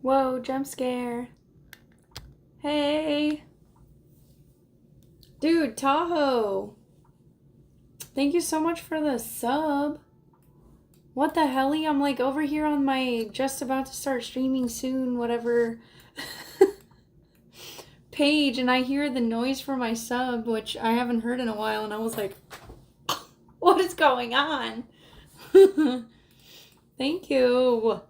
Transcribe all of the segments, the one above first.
Whoa, jump scare. Hey. Dude, Tahoe. Thank you so much for the sub. What the helly? I'm like over here on my just about to start streaming soon, whatever page, and I hear the noise for my sub, which I haven't heard in a while, and I was like, what is going on? Thank you.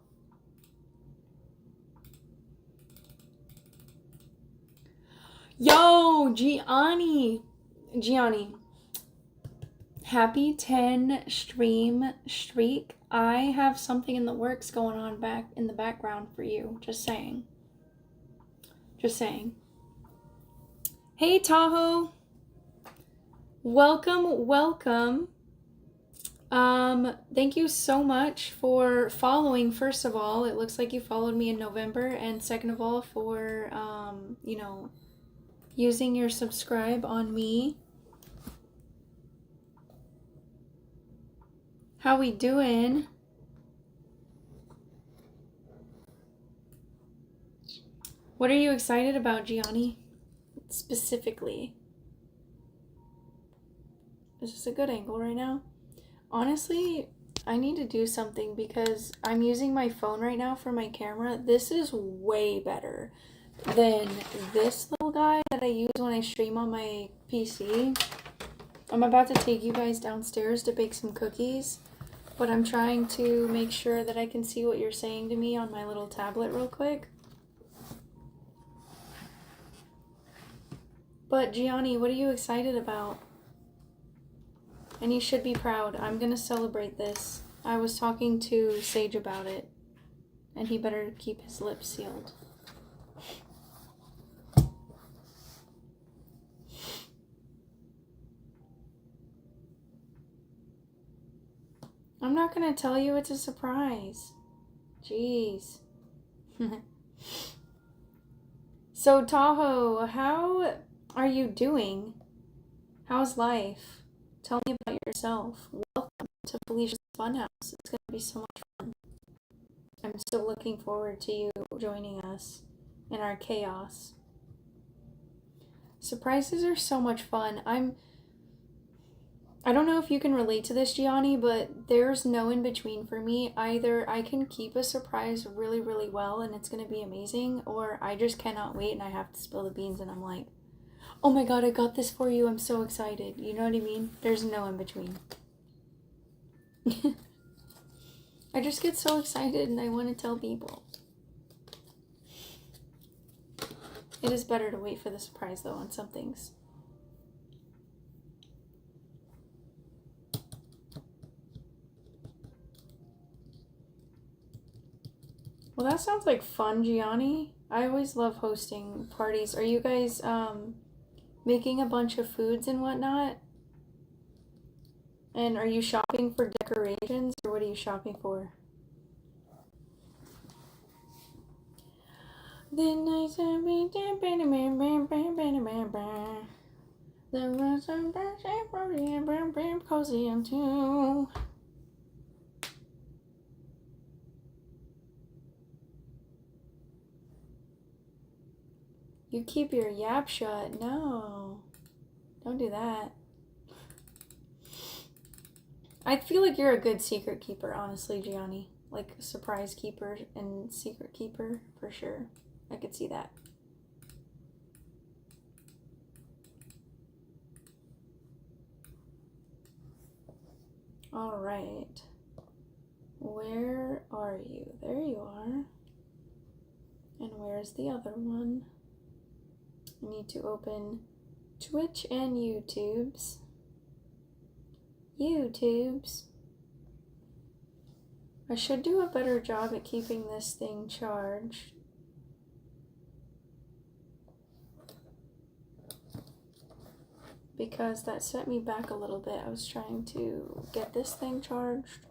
Yo, Gianni. Happy 10 stream streak. I have something in the works going on back in the background for you. Just saying. Hey, Tahoe. Welcome. Thank you so much for following, first of all. It looks like you followed me in November, and second of all, for, using your subscribe on me. How we doing? What are you excited about, Gianni? Specifically. Is this a good angle right now? Honestly, I need to do something because I'm using my phone right now for my camera. This is way better than this little guy that I use when I stream on my PC. I'm about to take you guys downstairs to bake some cookies, but I'm trying to make sure that I can see what you're saying to me on my little tablet real quick. But Gianni, what are you excited about? And you should be proud. I'm gonna celebrate this. I was talking to Sage about it, and he better keep his lips sealed. I'm not gonna tell you, it's a surprise. Jeez. So, Tahoe, how are you doing? How's life? Tell me about yourself. Welcome to Felicia's Funhouse. It's gonna be so much fun. I'm so looking forward to you joining us in our chaos. Surprises are so much fun. I don't know if you can relate to this, Gianni, but there's no in between for me. Either I can keep a surprise really, really well and it's going to be amazing, or I just cannot wait and I have to spill the beans and I'm like, oh my god, I got this for you. I'm so excited. You know what I mean? There's no in between. I just get so excited and I want to tell people. It is better to wait for the surprise, though, on some things. Well, that sounds like fun, Gianni. I always love hosting parties. Are you guys making a bunch of foods and whatnot? And are you shopping for decorations, or what are you shopping for? Then I said, there was some cozy and too. You keep your yap shut. No. Don't do that. I feel like you're a good secret keeper, honestly, Gianni. Like a surprise keeper and secret keeper, for sure. I could see that. Alright. Where are you? There you are. And where's the other one? I need to open Twitch and YouTubes. I should do a better job at keeping this thing charged. Because that set me back a little bit. I was trying to get this thing charged.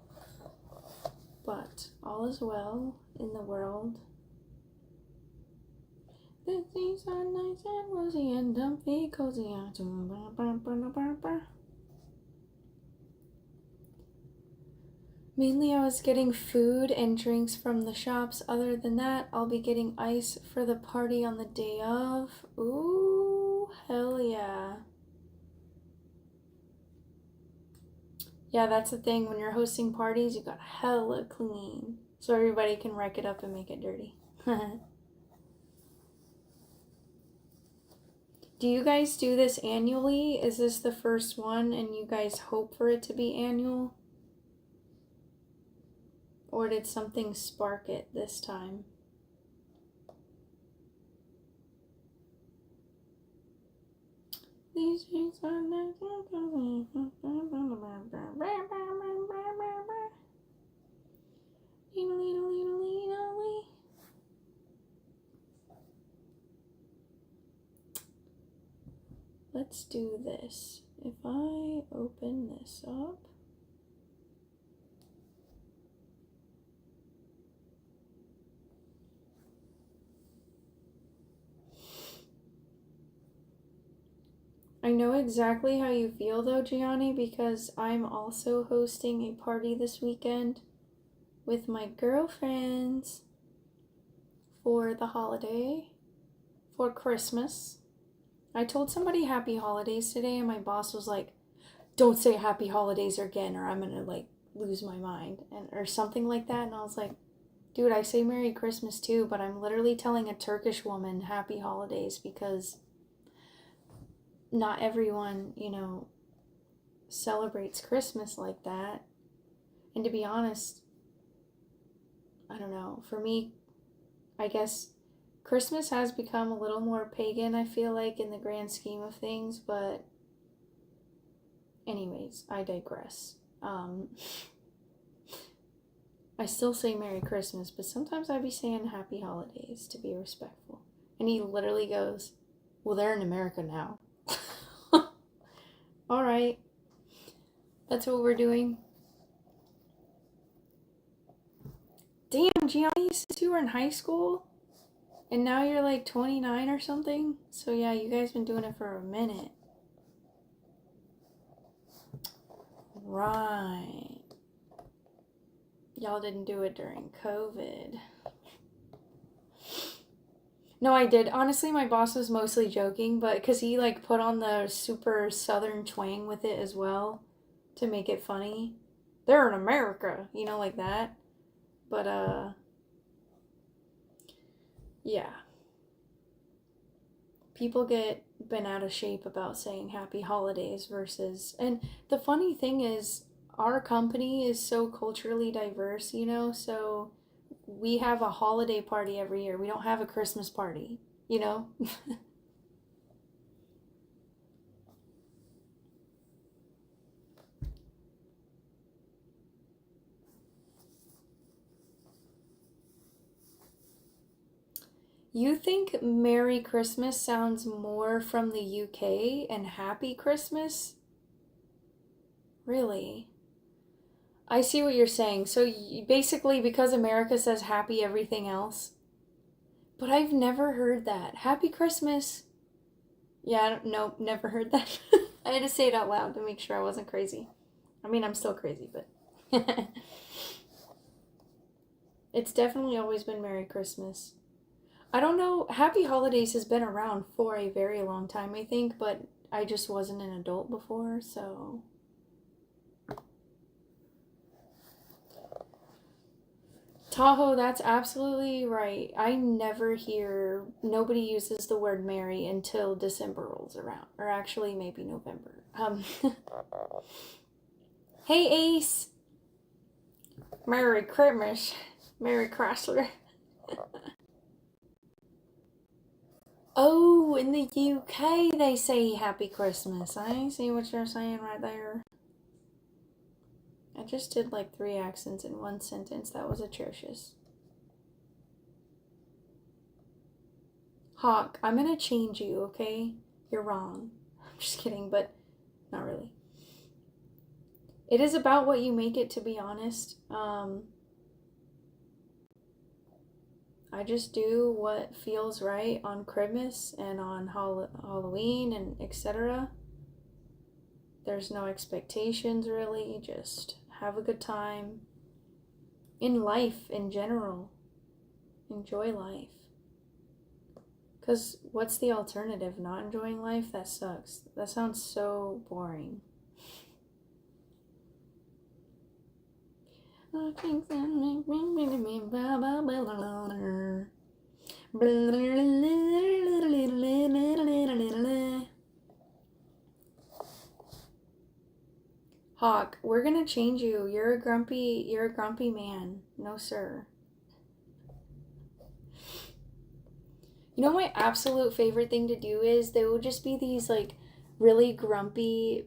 But all is well in the world. The things are nice and rosy and dumpy cozy. Mainly I was getting food and drinks from the shops. Other than that, I'll be getting ice for the party on the day of. Ooh, hell yeah. Yeah, that's the thing. When you're hosting parties, you got hella clean. So everybody can wreck it up and make it dirty. Do you guys do this annually? Is this the first one and you guys hope for it to be annual? Or did something spark it this time? These things are not. Let's do this. If I open this up. I know exactly how you feel though, Gianni, because I'm also hosting a party this weekend with my girlfriends for the holiday, for Christmas. I told somebody happy holidays today and my boss was like, don't say happy holidays again or I'm gonna like lose my mind and or something like that. And I was like, dude, I say Merry Christmas too, but I'm literally telling a Turkish woman happy holidays because not everyone, celebrates Christmas like that. And to be honest, I don't know. For me, I guess Christmas has become a little more pagan, I feel like, in the grand scheme of things, but anyways, I digress. I still say Merry Christmas, but sometimes I be saying Happy Holidays to be respectful. And he literally goes, well, they're in America now. All right. That's what we're doing. Damn, Gianni, since you were in high school, and now you're like 29 or something. So yeah, you guys been doing it for a minute. Right. Y'all didn't do it during COVID. No, I did. Honestly, my boss was mostly joking, but because he like put on the super southern twang with it as well to make it funny. They're in America, like that. But yeah. People get bent out of shape about saying happy holidays versus, and the funny thing is our company is so culturally diverse, so we have a holiday party every year. We don't have a Christmas party, You think Merry Christmas sounds more from the UK and Happy Christmas? Really? I see what you're saying. So basically, because America says happy everything else. But I've never heard that. Happy Christmas. Yeah, nope, never heard that. I had to say it out loud to make sure I wasn't crazy. I mean, I'm still crazy, but. It's definitely always been Merry Christmas. I don't know. Happy Holidays has been around for a very long time, I think, but I just wasn't an adult before, so. Tahoe, that's absolutely right. I never hear, nobody uses the word merry until December rolls around, or actually maybe November. Hey Ace! Merry Christmas. Merry Chrysler. Oh, in the UK they say Happy Christmas. I see what you're saying right there. I just did like 3 accents in one sentence. That was atrocious. Hawk, I'm gonna change you, okay? You're wrong. I'm just kidding, but not really. It is about what you make it, to be honest. I just do what feels right on Christmas and on Halloween and etc. There's no expectations really, just have a good time. in life in general. Enjoy life. Because what's the alternative? Not enjoying life? That sucks. That sounds so boring. Hawk, we're gonna change you. You're a grumpy man. No, sir. You know, my absolute favorite thing to do is there will just be these like really grumpy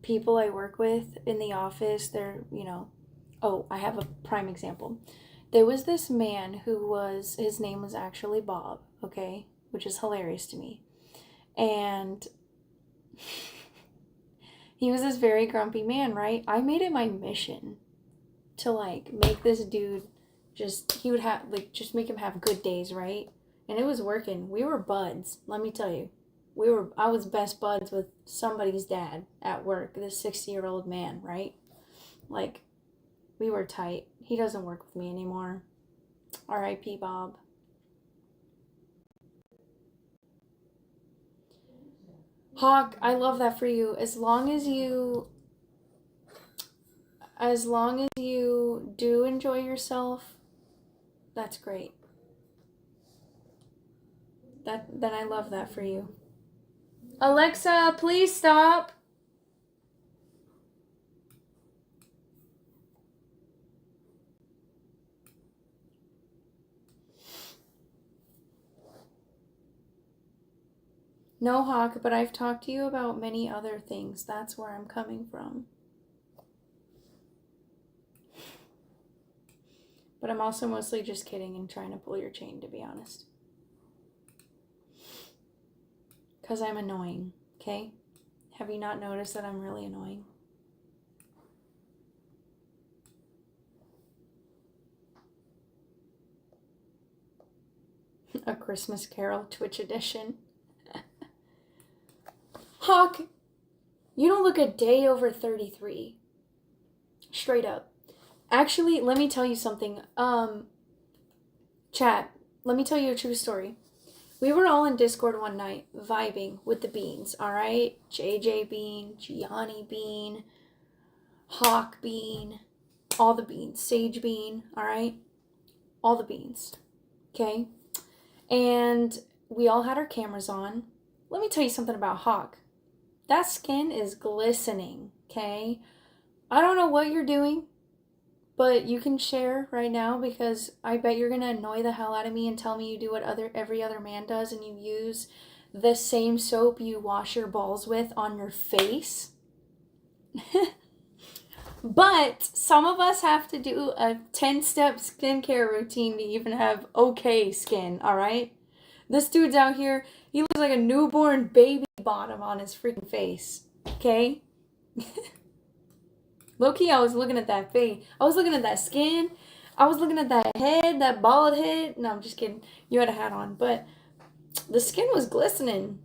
people I work with in the office. They're, oh, I have a prime example. There was this man his name was actually Bob, okay, which is hilarious to me. And he was this very grumpy man, right? I made it my mission to like make this dude just make him have good days, right? And it was working. We were buds, let me tell you. I was best buds with somebody's dad at work, this 60-year-old man, right? Like, we were tight. He doesn't work with me anymore. R.I.P. Bob. Hawk, I love that for you. As long as you do enjoy yourself, that's great. Then I love that for you. Alexa, please stop. No, Hawk, but I've talked to you about many other things. That's where I'm coming from. But I'm also mostly just kidding and trying to pull your chain, to be honest. Because I'm annoying, okay? Have you not noticed that I'm really annoying? A Christmas Carol Twitch edition. Hawk, you don't look a day over 33. Straight up. Actually, let me tell you something. Chat, let me tell you a true story. We were all in Discord one night, vibing with the beans, alright? JJ Bean, Gianni Bean, Hawk Bean, all the beans. Sage Bean, alright? All the beans. Okay? And we all had our cameras on. Let me tell you something about Hawk. That skin is glistening, okay? I don't know what you're doing, but you can share right now because I bet you're gonna annoy the hell out of me and tell me you do what every other man does and you use the same soap you wash your balls with on your face. But some of us have to do a 10-step skincare routine to even have okay skin, alright? This dude's out here, he looks like a newborn baby bottom on his freaking face, okay? Low-key, I was looking at that face. I was looking at that skin. I was looking at that head, that bald head. No, I'm just kidding. You had a hat on. But the skin was glistening.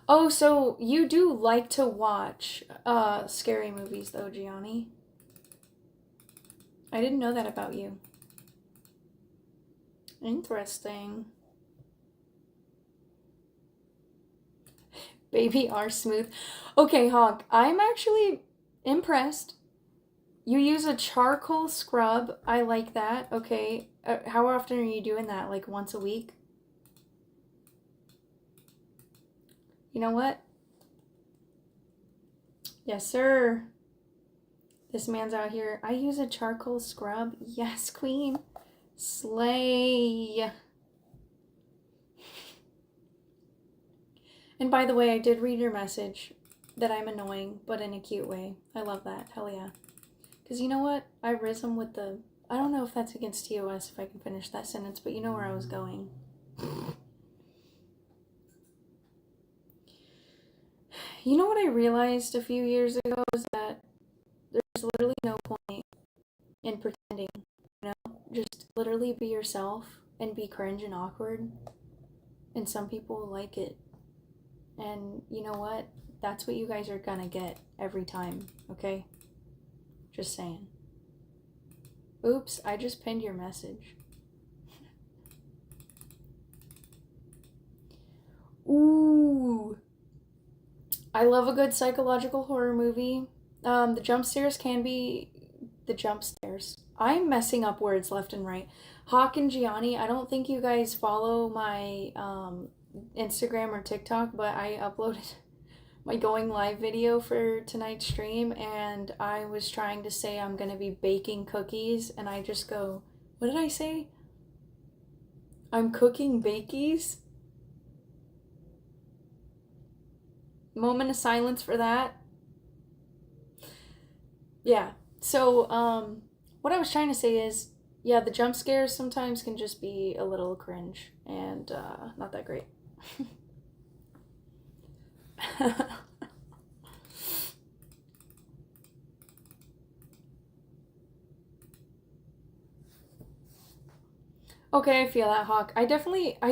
Oh, so you do like to watch scary movies, though, Gianni? I didn't know that about you. Interesting. Baby R Smooth. Okay, Hawk, I'm actually impressed. You use a charcoal scrub. I like that. Okay. How often are you doing that? Like once a week? You know what? Yes, sir. This man's out here. I use a charcoal scrub. Yes, queen. Slay. And by the way, I did read your message that I'm annoying, but in a cute way. I love that. Hell yeah. Because you know what? I riz him with the... I don't know if that's against TOS, if I can finish that sentence, but you know where I was going. You know what I realized a few years ago is that there's literally no point in pretending, you know? Just literally be yourself and be cringe and awkward. And some people like it. And you know what? That's what you guys are gonna get every time, okay? Just saying. Oops, I just pinned your message. Ooh. I love a good psychological horror movie. The jump scares can be the jump scares. I'm messing up words left and right. Hawk and Gianni, I don't think you guys follow my Instagram or TikTok, but I uploaded my going live video for tonight's stream, and I was trying to say I'm gonna be baking cookies, and I just go, what did I say? I'm cooking bakies? Moment of silence for that. Yeah. So, what I was trying to say is, yeah, the jump scares sometimes can just be a little cringe and not that great. Okay, I feel that, Hawk. I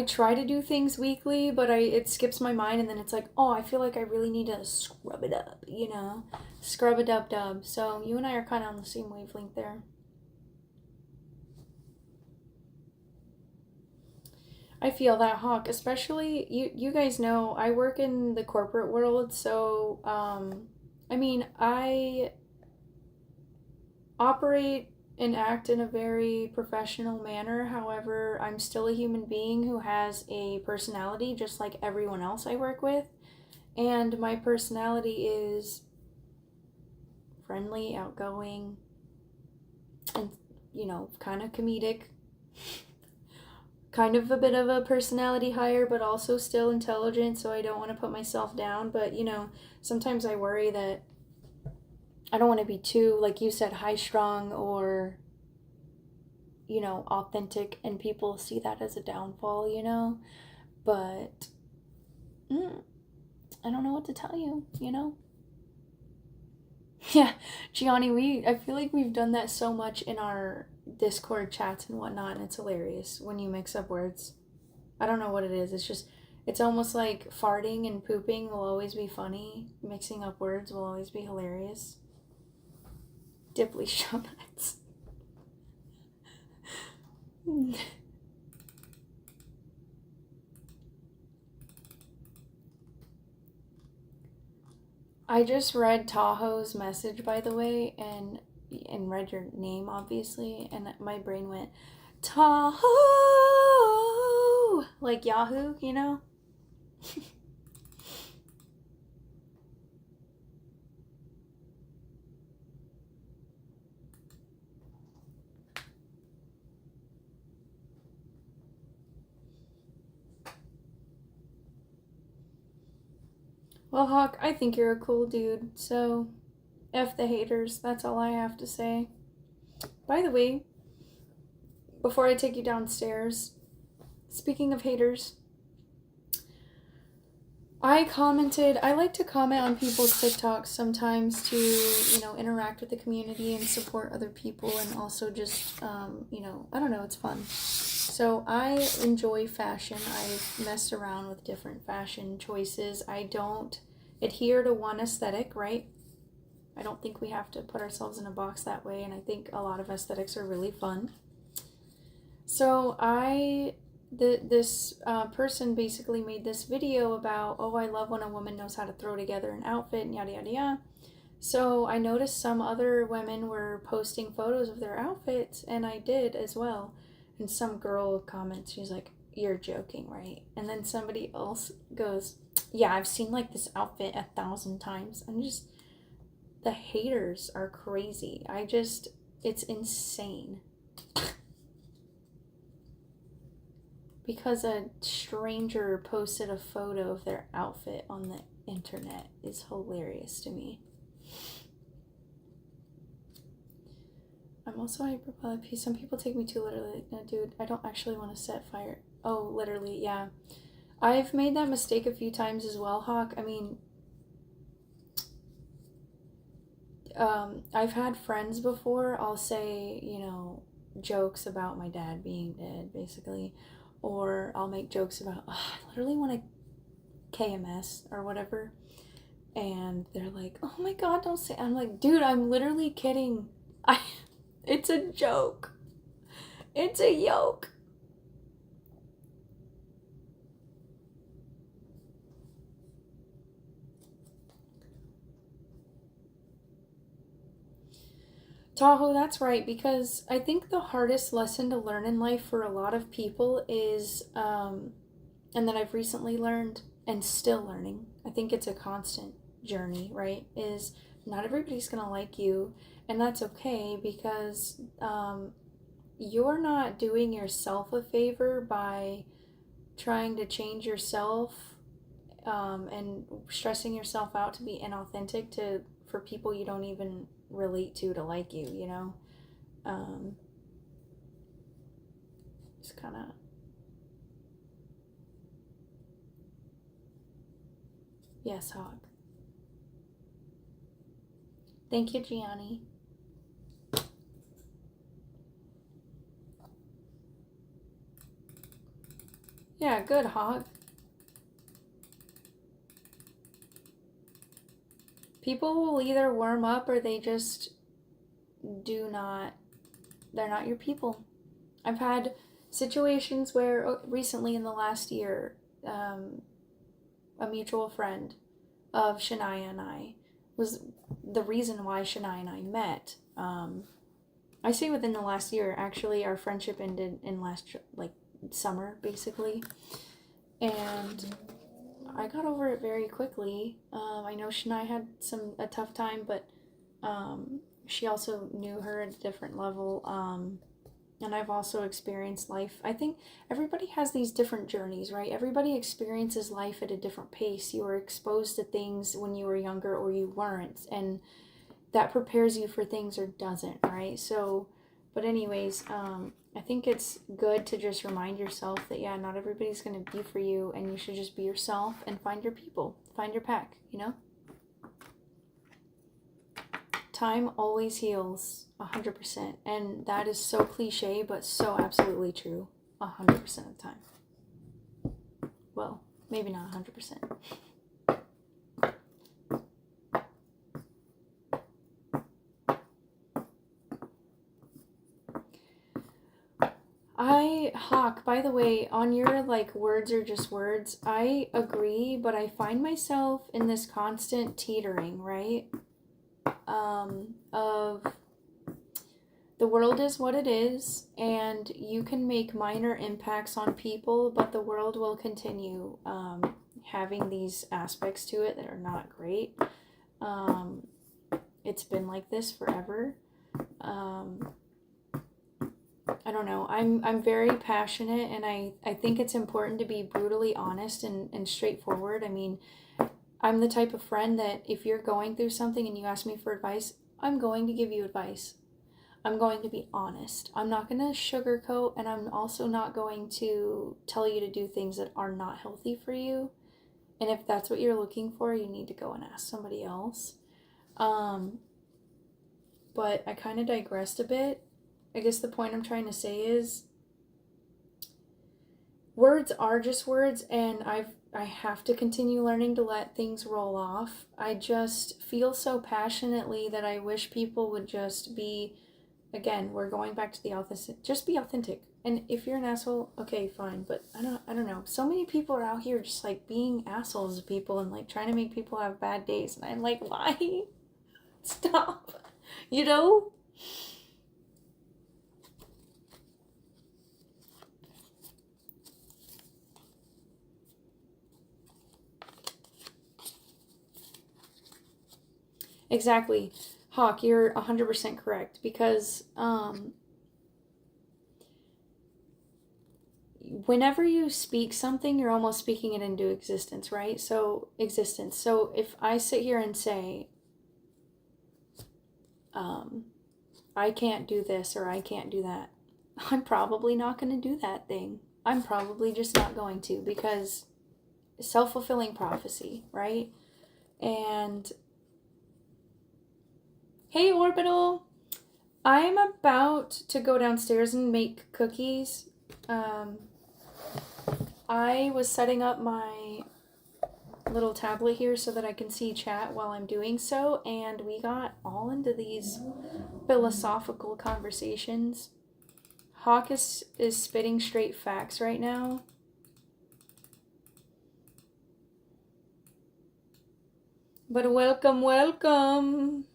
try to do things weekly, but it skips my mind, and then it's like, oh, I feel like I really need to scrub it up, you know? Scrub a dub dub. So you and I are kind of on the same wavelength there. I feel that, Hawk. Especially you guys know I work in the corporate world, so I mean, I operate and act in a very professional manner. However, I'm still a human being who has a personality just like everyone else I work with. And my personality is friendly, outgoing, and, you know, kind of comedic. Kind of a bit of a personality higher, but also still intelligent, so I don't want to put myself down. But, you know, sometimes I worry that I don't want to be too, like you said, high strung or, you know, authentic, and people see that as a downfall, you know? But I don't know what to tell you, you know? Yeah, Gianni, I feel like we've done that so much in our Discord chats and whatnot, and it's hilarious when you mix up words. I don't know what it is. It's just, it's almost like farting and pooping will always be funny. Mixing up words will always be hilarious. Dipley Shonuts. I just read Tahoe's message, by the way, and read your name, obviously, and my brain went, Tahoe! Like Yahoo, you know? Well, Hawk, I think you're a cool dude, so F the haters. That's all I have to say. By the way, before I take you downstairs, speaking of haters, I like to comment on people's TikToks sometimes to, you know, interact with the community and support other people, and also just, you know, I don't know, it's fun. So I enjoy fashion. I've messed around with different fashion choices. I don't adhere to one aesthetic, right? I don't think we have to put ourselves in a box that way, and I think a lot of aesthetics are really fun. So this person basically made this video about, oh, I love when a woman knows how to throw together an outfit and yada yada yada. So I noticed some other women were posting photos of their outfits, and I did as well. And some girl comments, she's like, you're joking, right? And then somebody else goes, yeah, I've seen like this outfit 1,000 times. I'm just, the haters are crazy. It's insane. Because a stranger posted a photo of their outfit on the internet is hilarious to me. I'm also hyper. Some people take me too literally. No, dude, I don't actually want to set fire. Oh, literally, yeah. I've made that mistake a few times as well, Hawk. I mean, I've had friends before. I'll say, you know, jokes about my dad being dead, basically. Or I'll make jokes about, oh, I literally want to KMS or whatever. And they're like, oh my God, don't say. I'm like, dude, I'm literally kidding. It's a joke. It's a yoke. Tahoe, that's right, because I think the hardest lesson to learn in life for a lot of people is, and that I've recently learned and still learning, I think it's a constant journey, right? Is not everybody's gonna like you, and that's okay because you're not doing yourself a favor by trying to change yourself and stressing yourself out to be inauthentic to for people you don't even relate to like you, you know? Um, it's kind of. Yes, Hawk. Thank you, Gianni. Yeah, good, Hawk. People will either warm up or they just do not, they're not your people. I've had situations where recently in the last year, a mutual friend of Shania and I was the reason why Shania and I met. I say within the last year, actually, our friendship ended in last, like, summer, basically. And I got over it very quickly. I know Shania had a tough time, but she also knew her at a different level. And I've also experienced life. I think everybody has these different journeys, right? Everybody experiences life at a different pace. You were exposed to things when you were younger or you weren't. And that prepares you for things or doesn't, right? So, but anyways, I think it's good to just remind yourself that, yeah, not everybody's going to be for you, and you should just be yourself and find your people, find your pack, you know? Time always heals 100%. And that is so cliche, but so absolutely true 100% of the time. Well, maybe not 100%. Hawk, by the way, on your like words are just words, I agree, but I find myself in this constant teetering, right? Of the world is what it is, and you can make minor impacts on people, but the world will continue having these aspects to it that are not great. It's been like this forever. I don't know. I'm very passionate, and I think it's important to be brutally honest and straightforward. I mean, I'm the type of friend that if you're going through something and you ask me for advice, I'm going to give you advice. I'm going to be honest. I'm not going to sugarcoat, and I'm also not going to tell you to do things that are not healthy for you. And if that's what you're looking for, you need to go and ask somebody else. But I kind of digressed a bit. I guess the point I'm trying to say is words are just words, and I have to continue learning to let things roll off. I just feel so passionately that I wish people would just be, again, we're going back to the authentic, just be authentic. And if you're an asshole, okay, fine, but I don't know. So many people are out here just like being assholes to people and like trying to make people have bad days, and I'm like, why? Stop. You know? Exactly. Hawk, you're 100% correct because whenever you speak something, you're almost speaking it into existence, right? So, existence. So, if I sit here and say, I can't do this or I can't do that, I'm probably not going to do that thing. I'm probably just not going to because self-fulfilling prophecy, right? And hey, Orbital! I'm about to go downstairs and make cookies. I was setting up my little tablet here so that I can see chat while I'm doing so, and we got all into these philosophical conversations. Hawk is spitting straight facts right now. But welcome, welcome.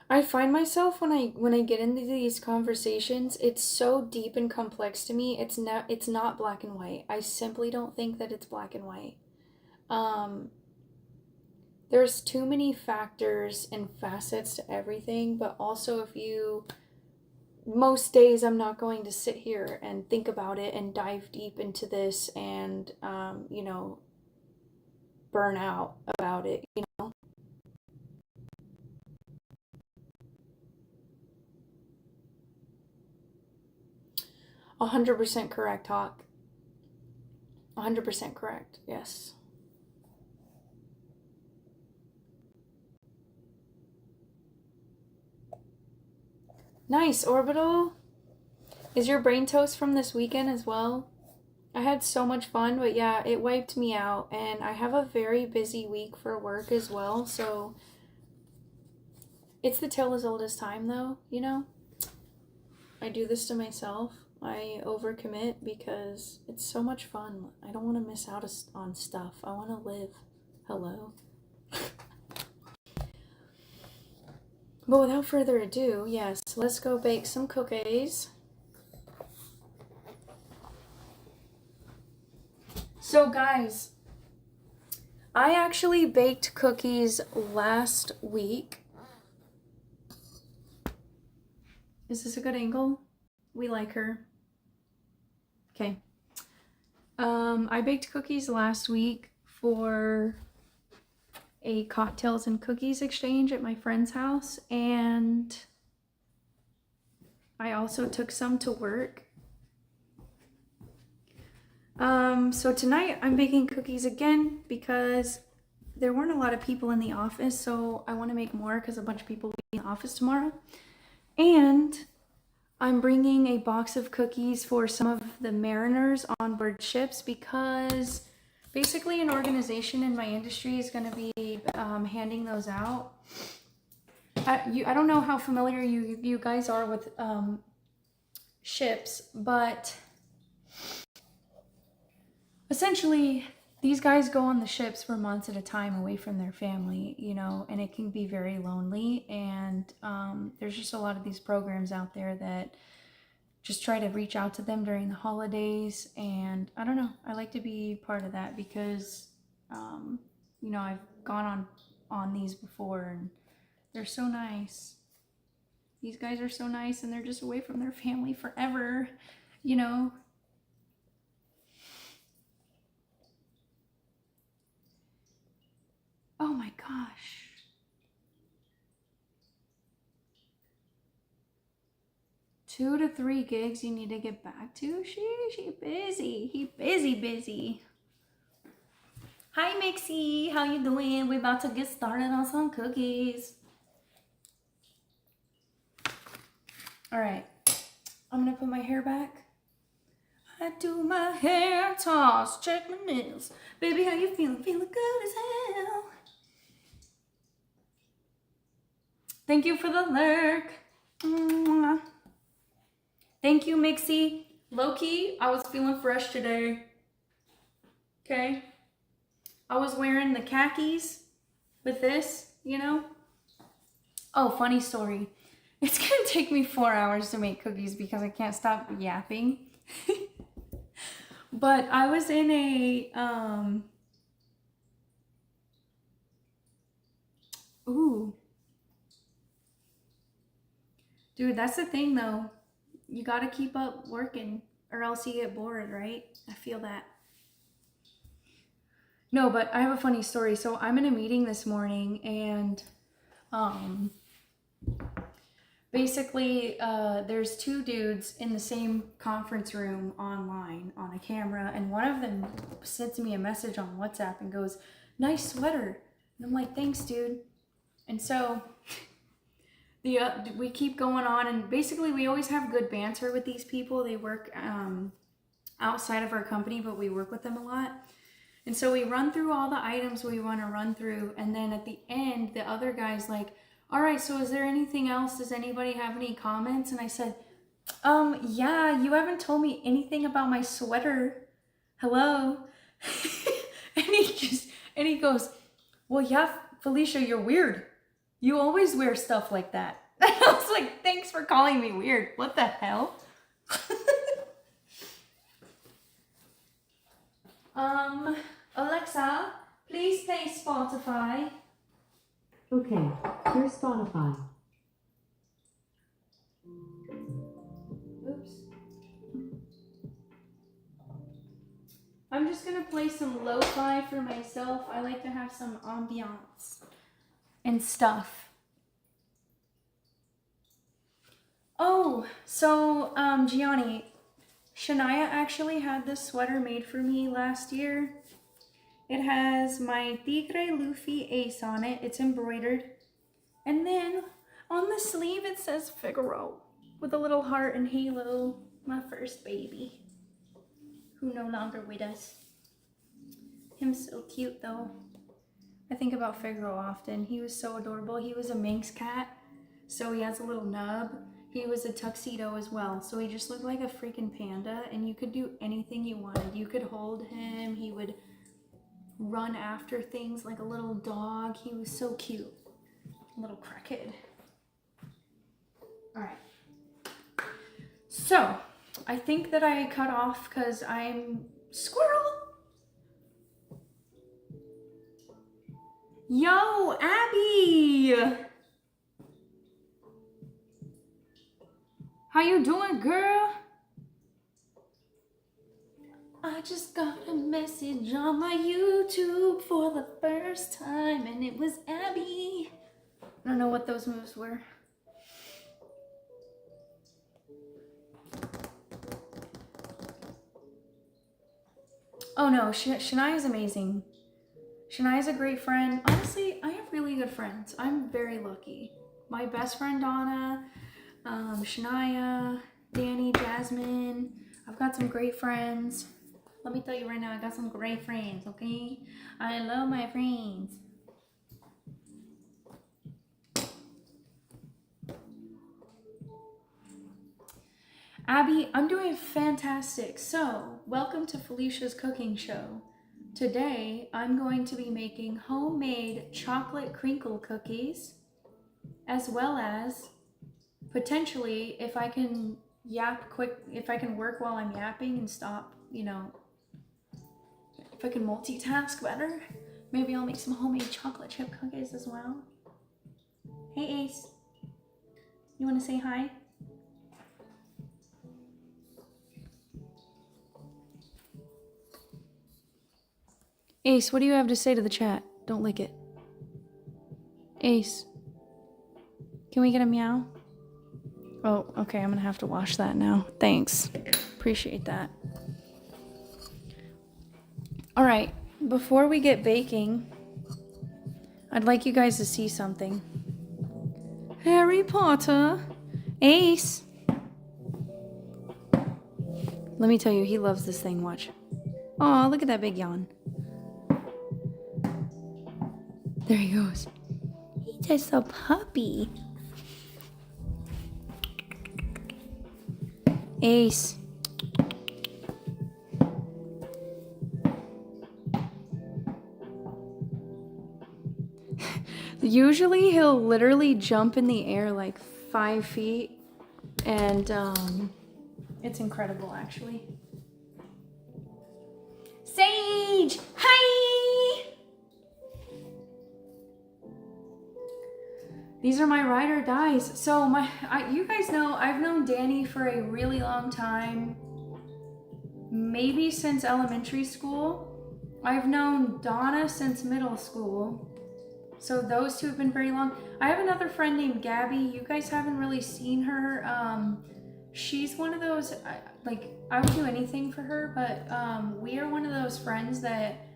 I find myself when I get into these conversations, it's so deep and complex to me. It's not black and white. I simply don't think that it's black and white. There's too many factors and facets to everything, but also most days I'm not going to sit here and think about it and dive deep into this and burn out about it, 100% correct, Hawk. 100% correct, yes. Nice, Orbital. Is your brain toast from this weekend as well? I had so much fun, but yeah, it wiped me out, and I have a very busy week for work as well, so it's the tale as old as time, though, I do this to myself. I overcommit because it's so much fun. I don't want to miss out on stuff. I want to live. Hello. But without further ado, yes, let's go bake some cookies. So guys, I actually baked cookies last week. Is this a good angle? We like her. Okay. I baked cookies last week for a cocktails and cookies exchange at my friend's house, and I also took some to work. So tonight I'm baking cookies again because there weren't a lot of people in the office, so I want to make more because a bunch of people will be in the office tomorrow. And I'm bringing a box of cookies for some of the mariners on board ships because basically an organization in my industry is going to be handing those out. I don't know how familiar you guys are with ships, but essentially these guys go on the ships for months at a time away from their family, and it can be very lonely. And there's just a lot of these programs out there that just try to reach out to them during the holidays. And I don't know, I like to be part of that because, I've gone on these before and they're so nice. These guys are so nice and they're just away from their family forever, Oh my gosh. Two to 3 gigs you need to get back to? She busy. He busy. Hi Mixie, how you doing? We're about to get started on some cookies. All right, I'm gonna put my hair back. I do my hair toss, check my nails. Baby, how you feeling? Feeling good as hell. Thank you for the lurk. Mwah. Thank you, Mixie. Low-key, I was feeling fresh today. Okay? I was wearing the khakis with this, Oh, funny story. It's gonna take me 4 hours to make cookies because I can't stop yapping. But I was in a, ooh. Dude, that's the thing though. You gotta keep up working or else you get bored, right? I feel that. No, but I have a funny story. So I'm in a meeting this morning and basically there's 2 dudes in the same conference room online on a camera, and one of them sends me a message on WhatsApp and goes, "Nice sweater." And I'm like, "Thanks, dude." And so we keep going on, and basically we always have good banter with these people. They work outside of our company, but we work with them a lot. And so we run through all the items we want to run through, and then at the end, the other guy's like, all right, so is there anything else? Does anybody have any comments? And I said, yeah, you haven't told me anything about my sweater. Hello? and he goes, well, yeah, Felicia, you're weird. You always wear stuff like that. And I was like, thanks for calling me weird. What the hell? Alexa, please play Spotify. Okay, here's Spotify. Oops. I'm just gonna play some lo-fi for myself. I like to have some ambiance and stuff. Oh, so Gianni, Shania actually had this sweater made for me last year. It has my Tigre Luffy ace on it. It's embroidered. And then on the sleeve it says Figaro with a little heart and halo. My first baby, who no longer with us. Him's so cute though. I think about Figaro often. He was so adorable. He was a Manx cat, so he has a little nub. He was a tuxedo as well, so he just looked like a freaking panda, and you could do anything you wanted. You could hold him. He would run after things like a little dog. He was so cute. A little crackhead. All right. So, I think that I cut off because I'm squirrel. Yo, Abby! How you doing, girl? I just got a message on my YouTube for the first time, and it was Abby. I don't know what those moves were. Oh no, Shania's amazing. Shania's a great friend. Honestly, I have really good friends. I'm very lucky. My best friend Donna, Shania, Danny, Jasmine. I've got some great friends. Let me tell you right now, I got some great friends, okay? I love my friends. Abby, I'm doing fantastic. So, welcome to Felicia's cooking show. Today, I'm going to be making homemade chocolate crinkle cookies, as well as potentially, if I can work while I'm yapping and stop, if I can multitask better, maybe I'll make some homemade chocolate chip cookies as well. Hey Ace, you want to say hi? Ace, what do you have to say to the chat? Don't lick it. Ace, can we get a meow? Oh, okay, I'm gonna have to wash that now. Thanks. Appreciate that. All right, before we get baking, I'd like you guys to see something. Harry Potter. Ace. Let me tell you, he loves this thing. Watch. Aw, look at that big yawn. There he goes. He's just a puppy. Ace. Usually he'll literally jump in the air like 5 feet, and it's incredible actually. Sage! Hi! These are my ride or dies. So you guys know I've known Danny for a really long time, maybe since elementary school. I've known Donna since middle school. So those two have been very long. I have another friend named Gabby. You guys haven't really seen her. She's one of those, I would do anything for her, but we are one of those friends that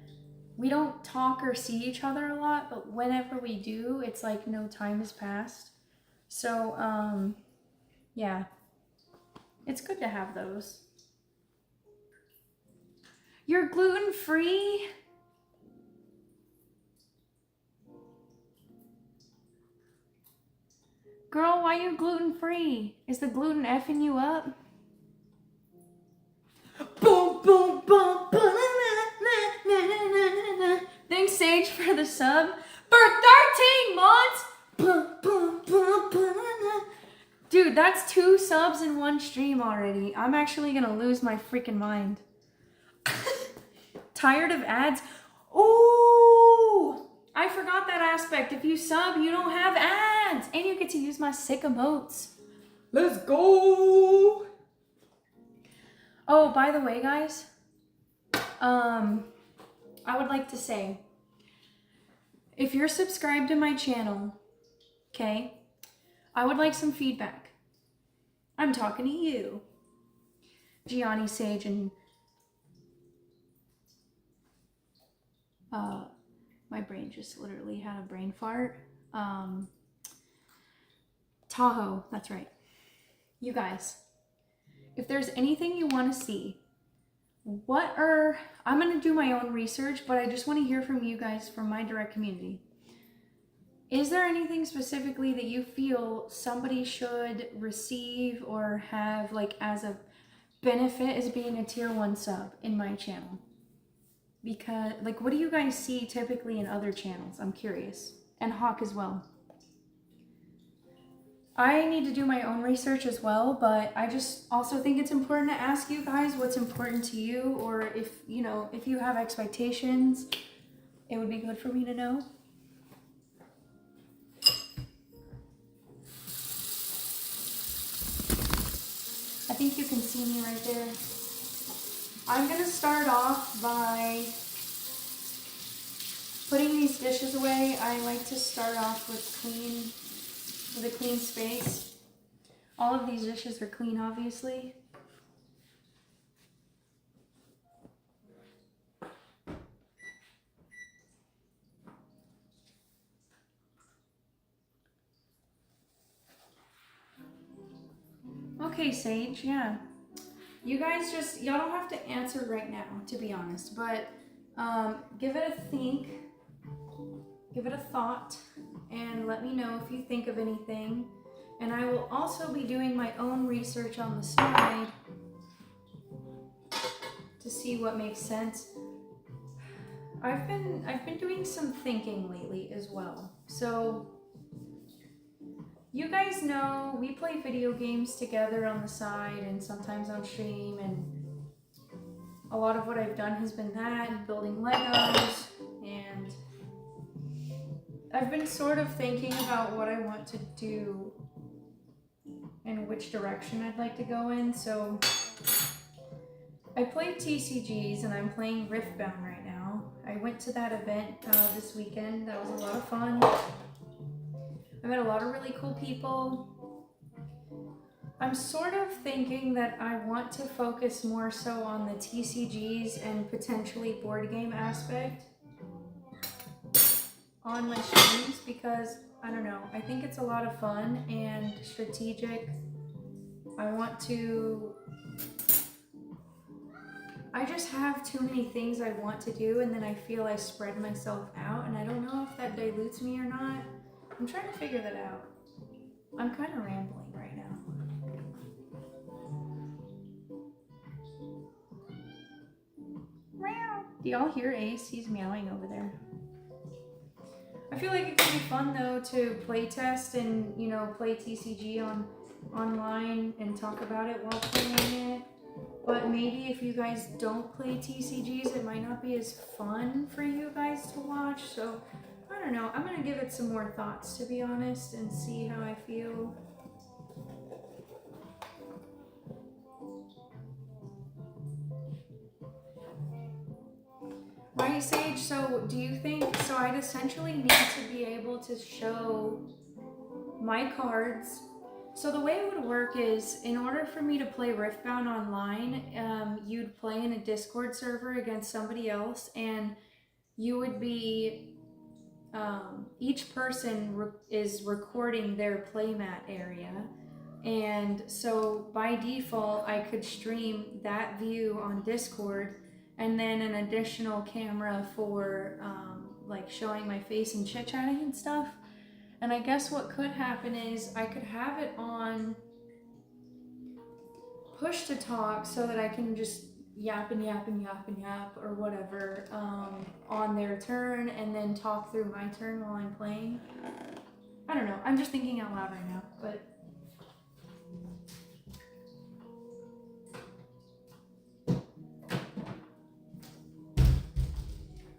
we don't talk or see each other a lot, but whenever we do, it's like no time has passed. So, yeah, it's good to have those. You're gluten-free? Girl, why you gluten-free? Is the gluten effing you up? Boom, boom, boom, boom, thanks, Sage, for the sub. For 13 months! Dude, that's 2 subs in 1 stream already. I'm actually gonna lose my freaking mind. Tired of ads? Ooh! I forgot that aspect. If you sub, you don't have ads. And you get to use my sick emotes. Let's go! Oh, by the way, guys, I would like to say, if you're subscribed to my channel, okay, I would like some feedback. I'm talking to you, Gianni, Sage, and my brain just literally had a brain fart. Tahoe, that's right. You guys, if there's anything you want to see, I'm going to do my own research, but I just want to hear from you guys from my direct community. Is there anything specifically that you feel somebody should receive or have like as a benefit as being a tier 1 sub in my channel? Because like, what do you guys see typically in other channels? I'm curious. And Hawk as well. I need to do my own research as well, but I just also think it's important to ask you guys what's important to you, or if, you know, if you have expectations, it would be good for me to know. I think you can see me right there. I'm gonna start off by putting these dishes away. I like to start off with a clean space. All of these dishes are clean, obviously. Okay, Sage, yeah. You guys y'all don't have to answer right now, to be honest, but give it a think, give it a thought, and let me know if you think of anything. And I will also be doing my own research on the side to see what makes sense. I've been doing some thinking lately as well. So you guys know we play video games together on the side and sometimes on stream, and a lot of what I've done has been that and building Legos, and I've been sort of thinking about what I want to do and which direction I'd like to go in. So I played TCGs and I'm playing Riftbound right now. I went to that event this weekend. That was a lot of fun. I met a lot of really cool people. I'm sort of thinking that I want to focus more so on the TCGs and potentially board game aspect on my streams, because I don't know, I think it's a lot of fun and strategic. I just have too many things I want to do, and then I feel I spread myself out, and I don't know if that dilutes me or not. I'm trying to figure that out. I'm kind of rambling right now. Do y'all hear Ace? He's meowing over there. I feel like it could be fun though to play test and, you know, play TCG online and talk about it while playing it. But maybe if you guys don't play TCGs, it might not be as fun for you guys to watch. So I don't know. I'm gonna give it some more thoughts, to be honest, and see how I feel. Right, Sage? So do you think, so I'd essentially need to be able to show my cards. So the way it would work is, in order for me to play Riftbound online, you'd play in a Discord server against somebody else, and you would be, each person is recording their playmat area. And so by default, I could stream that view on Discord and then an additional camera for like showing my face and chit chatting and stuff. And I guess what could happen is I could have it on push to talk so that I can just yap and yap and yap and yap or whatever on their turn and then talk through my turn while I'm playing. I don't know. I'm just thinking out loud right now, but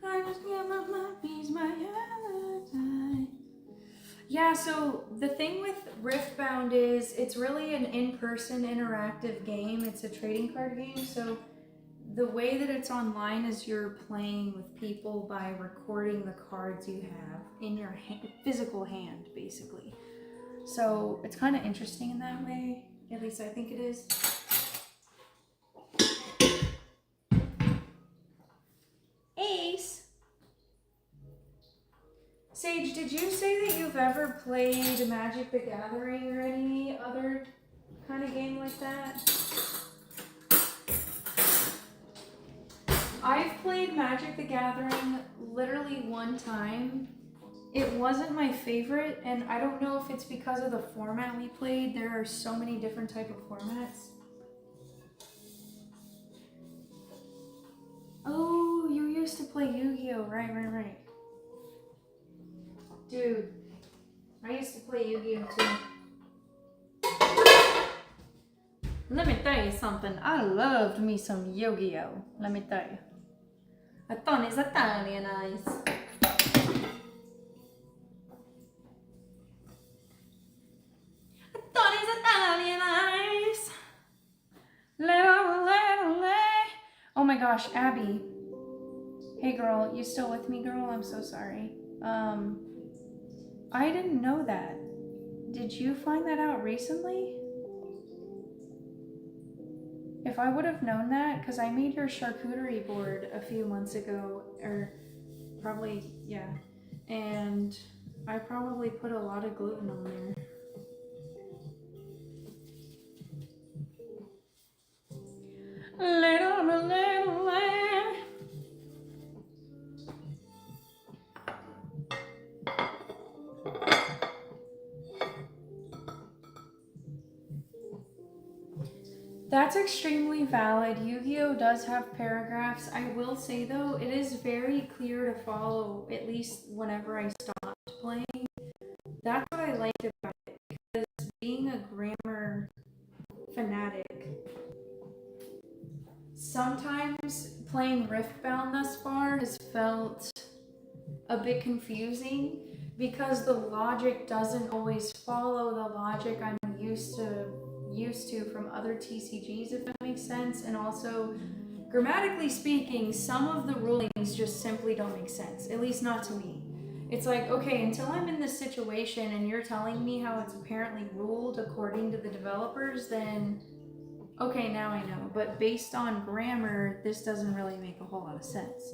I just get my piece, my ally. Yeah, so the thing with Riftbound is it's really an in-person interactive game. It's a trading card game, so the way that it's online is you're playing with people by recording the cards you have in your physical hand, basically. So it's kind of interesting in that way. At least I think it is. Ace! Sage, did you say that you've ever played Magic the Gathering or any other kind of game like that? I've played Magic the Gathering literally one time. It wasn't my favorite, and I don't know if it's because of the format we played. There are so many different type of formats. Oh, you used to play Yu-Gi-Oh! Right. Dude, I used to play Yu-Gi-Oh! too. Let me tell you something. I loved me some Yu-Gi-Oh! Let me tell you. I thought it's Italian eyes. Oh my gosh, Abby. Hey girl, you still with me, girl? I'm so sorry. I didn't know that. Did you find that out recently? If I would have known that, because I made your charcuterie board a few months ago, or probably, yeah, and I probably put a lot of gluten on there. Little lamb. That's extremely valid. Yu-Gi-Oh! Does have paragraphs. I will say though, it is very clear to follow, at least whenever I stopped playing. That's what I liked about it, because being a grammar fanatic, sometimes playing Riftbound thus far has felt a bit confusing because the logic doesn't always follow the logic I'm used to from other TCGs, if that makes sense. And also, grammatically speaking, some of the rulings just simply don't make sense, at least not to me. It's like, okay, until I'm in this situation and you're telling me how it's apparently ruled according to the developers, then okay, now I know. But based on grammar, this doesn't really make a whole lot of sense.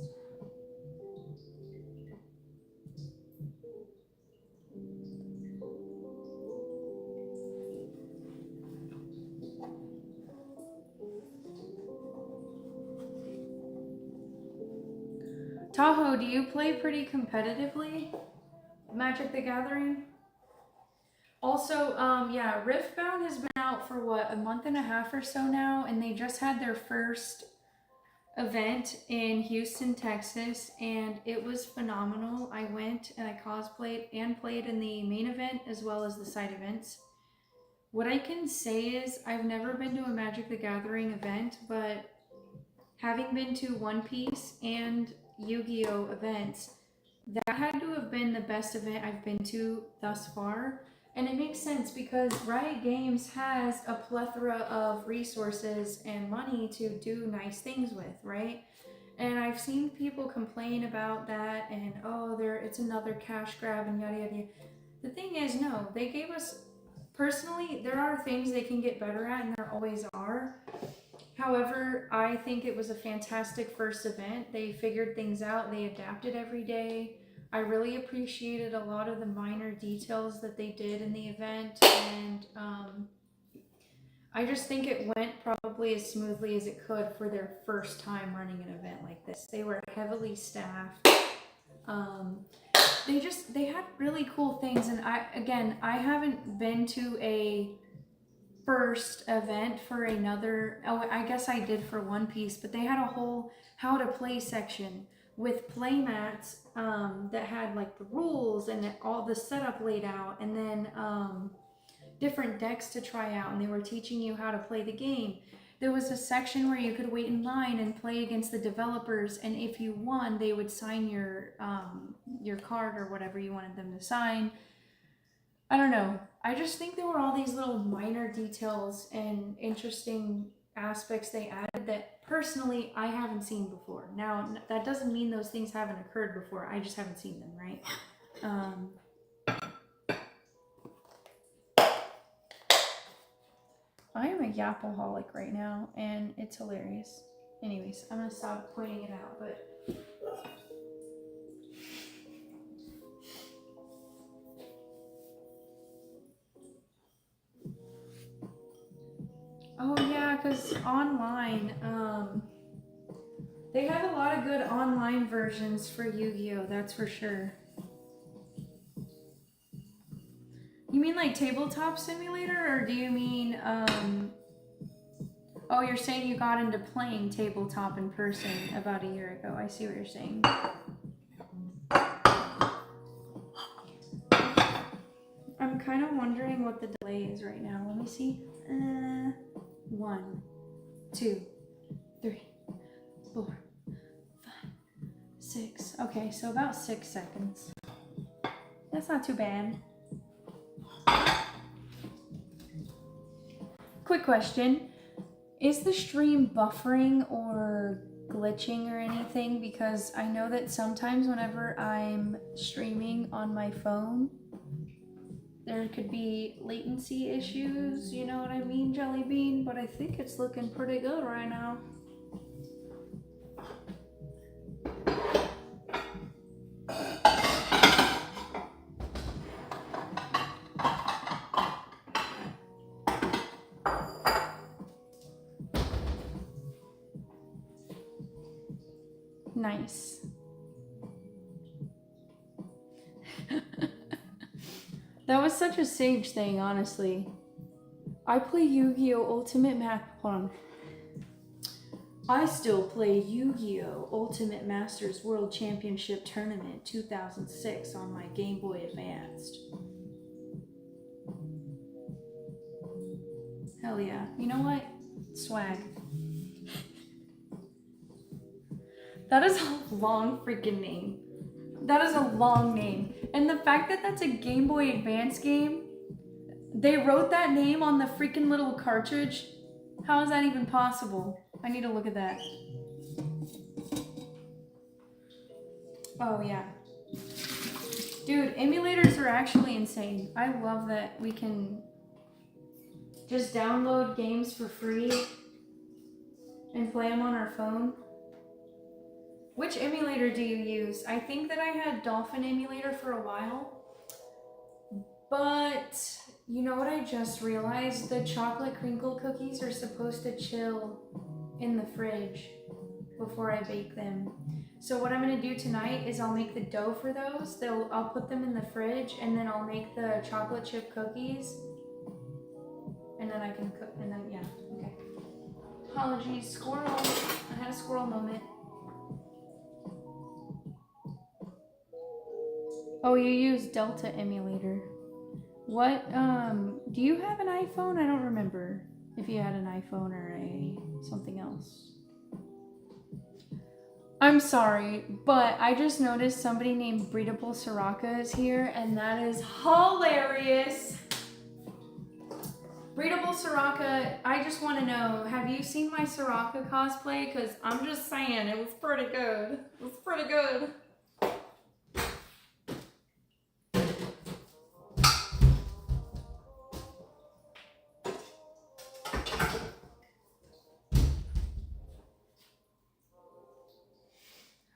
Tahoe, do you play pretty competitively? Magic the Gathering? Also, yeah, Riftbound has been out for what, a month and a half or so now, and they just had their first event in Houston, Texas, and it was phenomenal. I went and I cosplayed and played in the main event as well as the side events. What I can say is I've never been to a Magic the Gathering event, but having been to One Piece and Yu-Gi-Oh! Events, that had to have been the best event I've been to thus far. And it makes sense because Riot Games has a plethora of resources and money to do nice things with, right? And I've seen people complain about that and, oh, it's another cash grab and yada yada. The thing is, no, they gave us, personally, there are things they can get better at, and there always are. However, I think it was a fantastic first event. They figured things out, they adapted every day. I really appreciated a lot of the minor details that they did in the event, and I just think it went probably as smoothly as it could for their first time running an event like this. They were heavily staffed. They had really cool things, and I haven't been to a first event for another. Oh, I guess I did for One Piece, but they had a whole how to play section with play mats that had like the rules and all the setup laid out, and then different decks to try out, and they were teaching you how to play the game. There was a section where you could wait in line and play against the developers, and if you won, they would sign your card or whatever you wanted them to sign. I don't know. I just think there were all these little minor details and interesting aspects they added that personally I haven't seen before. Now, that doesn't mean those things haven't occurred before. I just haven't seen them, right? I am a yapaholic right now, and it's hilarious. Anyways, I'm going to stop pointing it out, but... Oh yeah, because online, they have a lot of good online versions for Yu-Gi-Oh! That's for sure. You mean like Tabletop Simulator, or do you mean, oh, you're saying you got into playing tabletop in person about a year ago. I see what you're saying. I'm kind of wondering what the delay is right now. Let me see. 1, 2, 3, 4, 5, 6. Okay, so about 6 seconds. That's not too bad. Quick question. Is the stream buffering or glitching or anything? Because I know that sometimes whenever I'm streaming on my phone, there could be latency issues, you know what I mean, Jelly Bean? But I think it's looking pretty good right now. Nice. That was such a Sage thing, honestly. I play Yu-Gi-Oh! Ultimate Hold on. I still play Yu-Gi-Oh! Ultimate Masters World Championship Tournament 2006 on my Game Boy Advanced. Hell yeah. You know what? Swag. That is a long freaking name. That is a long name. And the fact that that's a Game Boy Advance game, they wrote that name on the freaking little cartridge. How is that even possible? I need to look at that. Oh yeah. Dude, emulators are actually insane. I love that we can just download games for free and play them on our phone. Which emulator do you use? I think that I had Dolphin emulator for a while, but you know what I just realized? The chocolate crinkle cookies are supposed to chill in the fridge before I bake them. So what I'm gonna do tonight is I'll make the dough for those. I'll put them in the fridge, and then I'll make the chocolate chip cookies, and then I can cook, and then, yeah, okay. Apologies, squirrel. I had a squirrel moment. Oh, you use Delta emulator. What, do you have an iPhone? I don't remember if you had an iPhone or something else. I'm sorry, but I just noticed somebody named Breedable Soraka is here, and that is hilarious. Breedable Soraka, I just want to know, have you seen my Soraka cosplay? Because I'm just saying, it was pretty good. It was pretty good.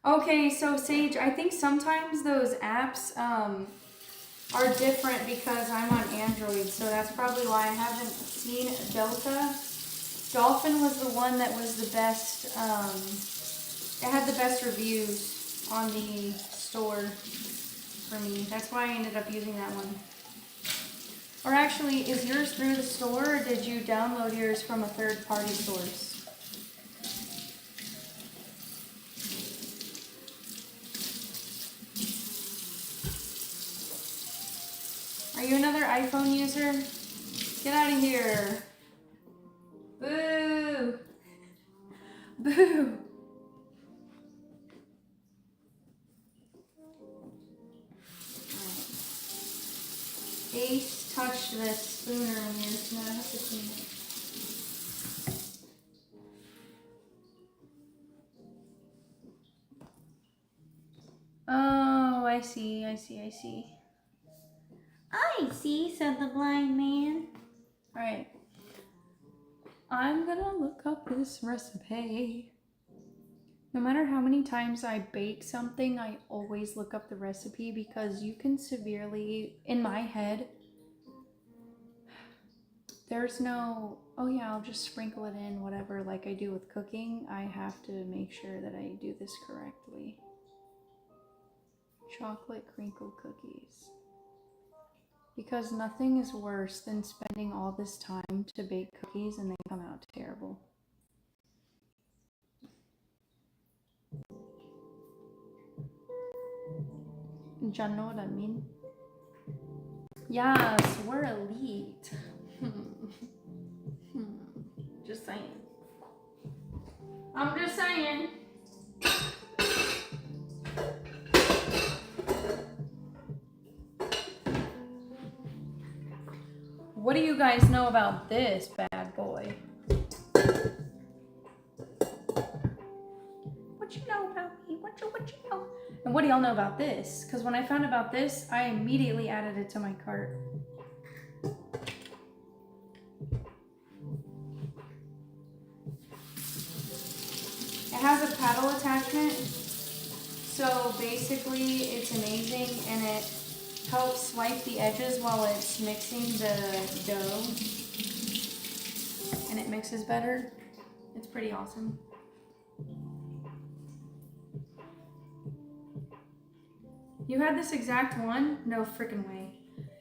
Okay, so Sage, I think sometimes those apps are different because I'm on Android, so that's probably why I haven't seen Delta. Dolphin was the one that was the best, it had the best reviews on the store for me. That's why I ended up using that one. Or actually, is yours through the store or did you download yours from a third-party source? Are you another iPhone user? Get out of here. Boo! Boo! Ace touched this spoon earlier, so now I have to clean it. Oh, I see, I see, I see. I see, said the blind man. Alright. I'm gonna look up this recipe. No matter how many times I bake something, I always look up the recipe because you can severely, in my head, there's no, oh yeah, I'll just sprinkle it in, whatever, like I do with cooking. I have to make sure that I do this correctly. Chocolate crinkle cookies. Because nothing is worse than spending all this time to bake cookies and they come out terrible. Do you know what I mean? Yes, we're elite. Just saying. I'm just saying. What do you guys know about this bad boy? What you know about me? What you know? And what do y'all know about this? Because when I found about this, I immediately added it to my cart. It has a paddle attachment, so basically it's amazing and it helps swipe the edges while it's mixing the dough and it mixes better. It's pretty awesome. You had this exact one? No freaking way.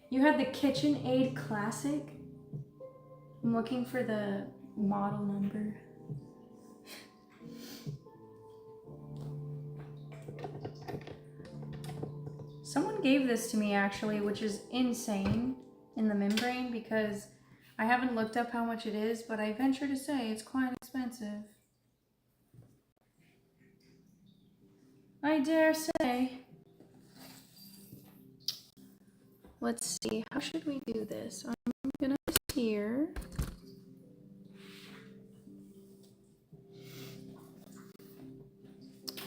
You had the KitchenAid Classic? I'm looking for the model number. Someone gave this to me actually, which is insane in the membrane because I haven't looked up how much it is, but I venture to say it's quite expensive. I dare say. Let's see, how should we do this? I'm gonna here.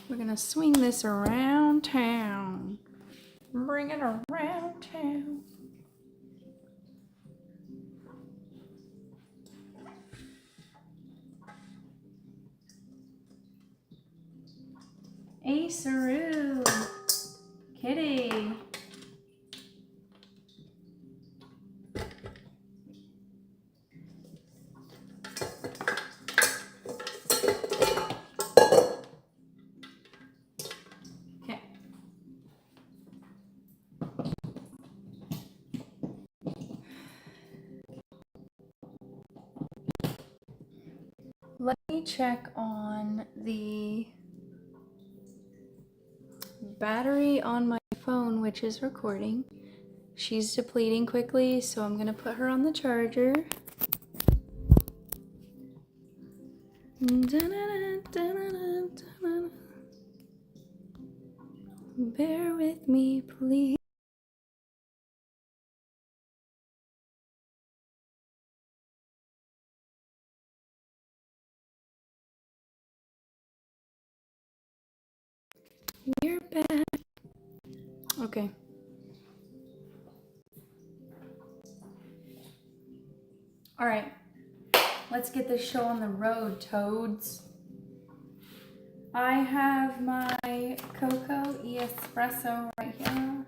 We're gonna swing this around town. Bring it around town. Aceroo. Kitty. Okay. Let me check on the battery on my phone, which is recording. She's depleting quickly, so I'm gonna put her on the charger. Bear with me, please. We're back. Okay. All right. Let's get this show on the road, toads. I have my Cocoa Espresso right here,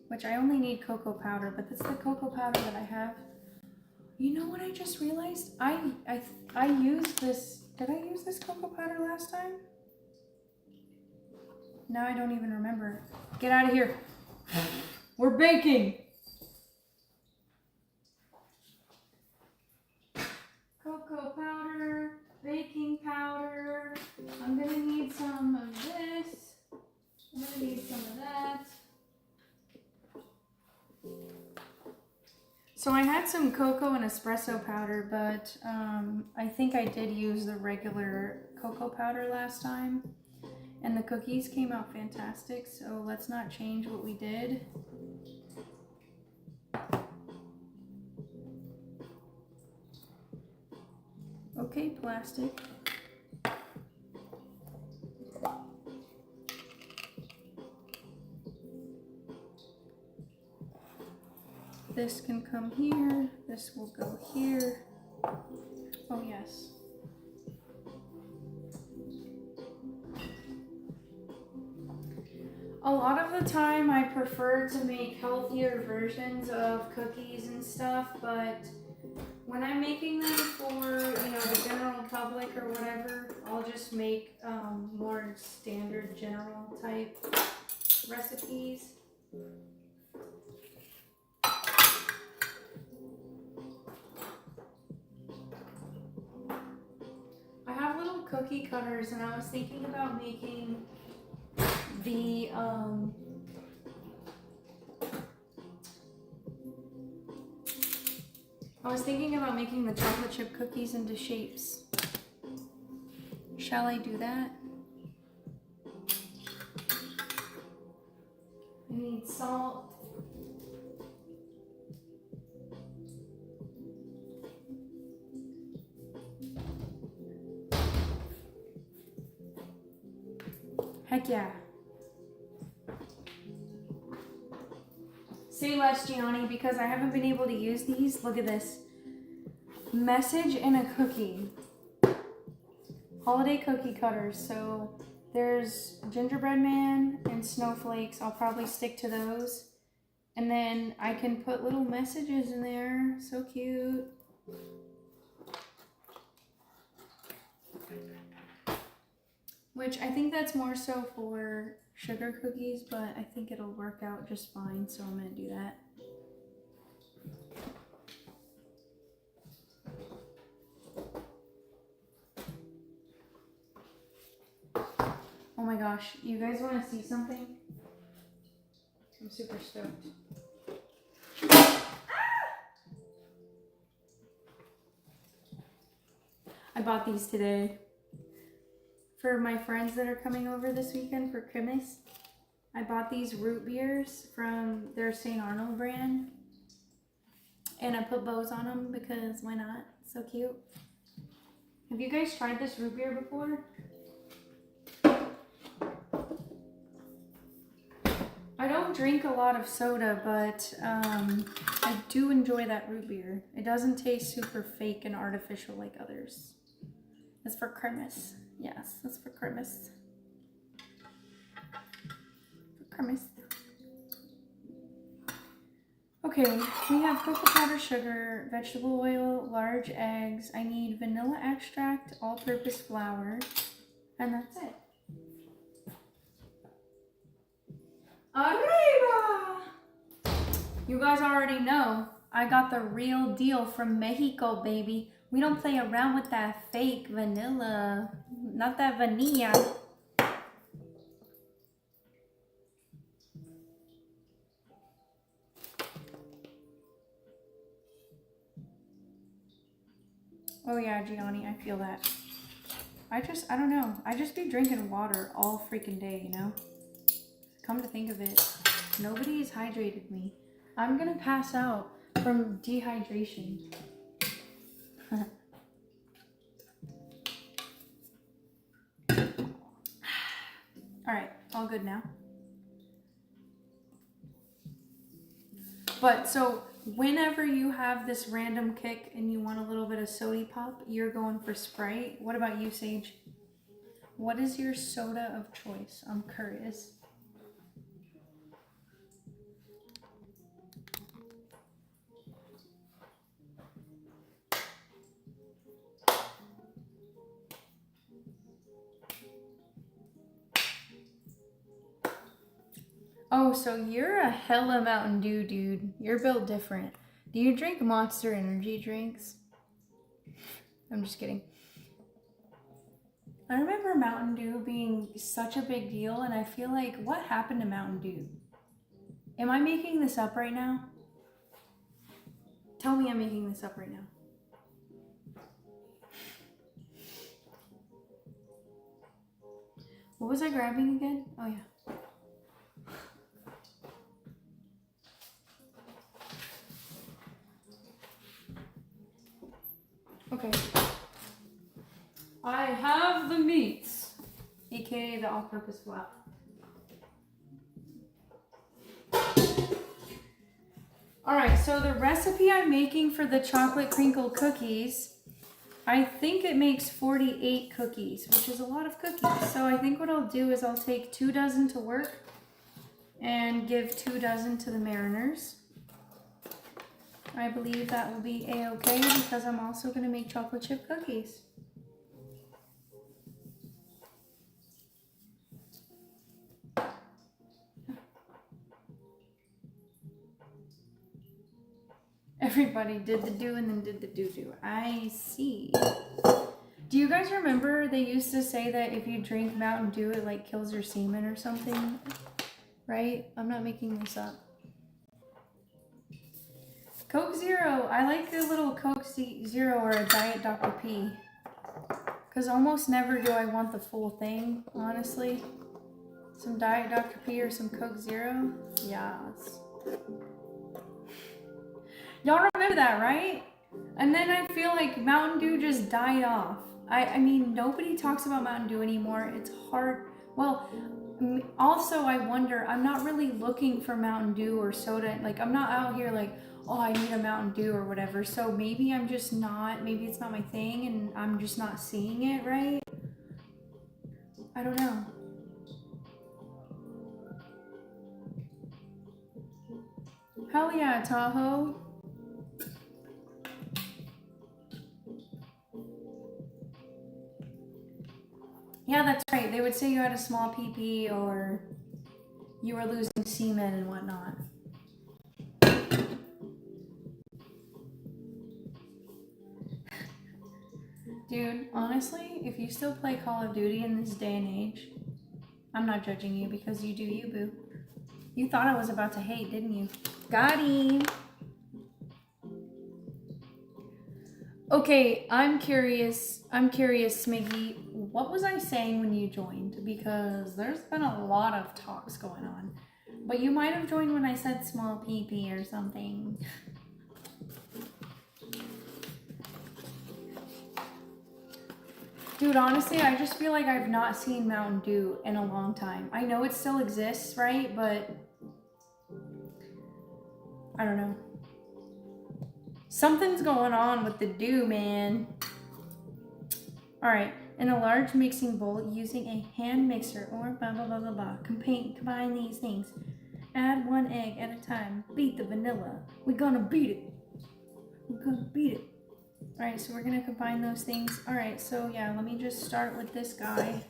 which I only need cocoa powder, but this is the cocoa powder that I have. You know what I just realized? I used this. Did I use this cocoa powder last time? Now I don't even remember. Get out of here. We're baking. Cocoa powder, baking powder. I'm gonna need some of this. I'm gonna need some of that. So I had some cocoa and espresso powder, but I think I did use the regular cocoa powder last time. And the cookies came out fantastic, so let's not change what we did. Okay, plastic. This can come here, this will go here. Oh yes. A lot of the time I prefer to make healthier versions of cookies and stuff, but when I'm making them for, you know, the general public or whatever, I'll just make more standard general type recipes. I have little cookie cutters and I was thinking about making the chocolate chip cookies into shapes. Shall I do that? I need salt. Heck yeah. Say less, Gianni, because I haven't been able to use these. Look at this. Message in a cookie. Holiday cookie cutters. So there's gingerbread man and snowflakes. I'll probably stick to those. And then I can put little messages in there. So cute. Which I think that's more so for sugar cookies, but I think it'll work out just fine, so I'm gonna do that. Oh my gosh, you guys wanna see something? I'm super stoked. I bought these today. For my friends that are coming over this weekend for Christmas, I bought these root beers from their St. Arnold brand. And I put bows on them because why not? So cute. Have you guys tried this root beer before? I don't drink a lot of soda, but I do enjoy that root beer. It doesn't taste super fake and artificial like others. It's for Christmas. Yes, that's for Christmas. For Christmas. Okay, we have cocoa powder, sugar, vegetable oil, large eggs. I need vanilla extract, all-purpose flour, and that's it. Arriba! You guys already know, I got the real deal from Mexico, baby. We don't play around with that fake vanilla. Not that vanilla. Oh yeah, Gianni, I feel that. I don't know. I just be drinking water all freaking day, you know? Come to think of it, nobody's hydrated me. I'm gonna pass out from dehydration. Alright, all good now. But so Whenever you have this random kick and you want a little bit of soda pop, you're going for Sprite. What about you, Sage? What is your soda of choice? I'm curious. Oh, so you're a hella Mountain Dew dude. You're built different. Do you drink Monster Energy drinks? I'm just kidding. I remember Mountain Dew being such a big deal, and I feel like, what happened to Mountain Dew? Am I making this up right now? Tell me I'm making this up right now. What was I grabbing again? Oh, yeah. Okay. I have the meats, aka the all-purpose flour. Alright, so the recipe I'm making for the chocolate crinkle cookies, I think it makes 48 cookies, which is a lot of cookies. So I think what I'll do is I'll take 2 dozen to work and give 2 dozen to the mariners. I believe that will be a-okay because I'm also going to make chocolate chip cookies. Everybody did the do and then did the do-do. I see. Do you guys remember they used to say that if you drink Mountain Dew, it like kills your semen or something? Right? I'm not making this up. Coke Zero. I like the little Coke Zero or a Diet Dr. P. Because almost never do I want the full thing, honestly. Some Diet Dr. P or some Coke Zero? Yes. Y'all remember that, right? And then I feel like Mountain Dew just died off. I mean, nobody talks about Mountain Dew anymore. It's hard. Well, also I wonder, I'm not really looking for Mountain Dew or soda. Like, I'm not out here like, oh, I need a Mountain Dew or whatever. So maybe I'm just not, maybe it's not my thing and I'm just not seeing it, right? I don't know. Hell yeah, Tahoe. Yeah, that's right. They would say you had a small PP or you were losing semen and whatnot. Dude, honestly, if you still play Call of Duty in this day and age, I'm not judging you because you do you, boo. You thought I was about to hate, didn't you? Got him. Okay, I'm curious, Smiggy. What was I saying when you joined? Because there's been a lot of talks going on. But you might have joined when I said small PP or something. Dude, honestly, I just feel like I've not seen Mountain Dew in a long time. I know it still exists, right? But I don't know. Something's going on with the Dew, man. Alright, in a large mixing bowl using a hand mixer or blah blah blah blah blah. Combine these things. Add 1 egg at a time. Beat the vanilla. We're gonna beat it. We're gonna beat it. Alright, so we're gonna combine those things. Alright, so yeah, let me just start with this guy.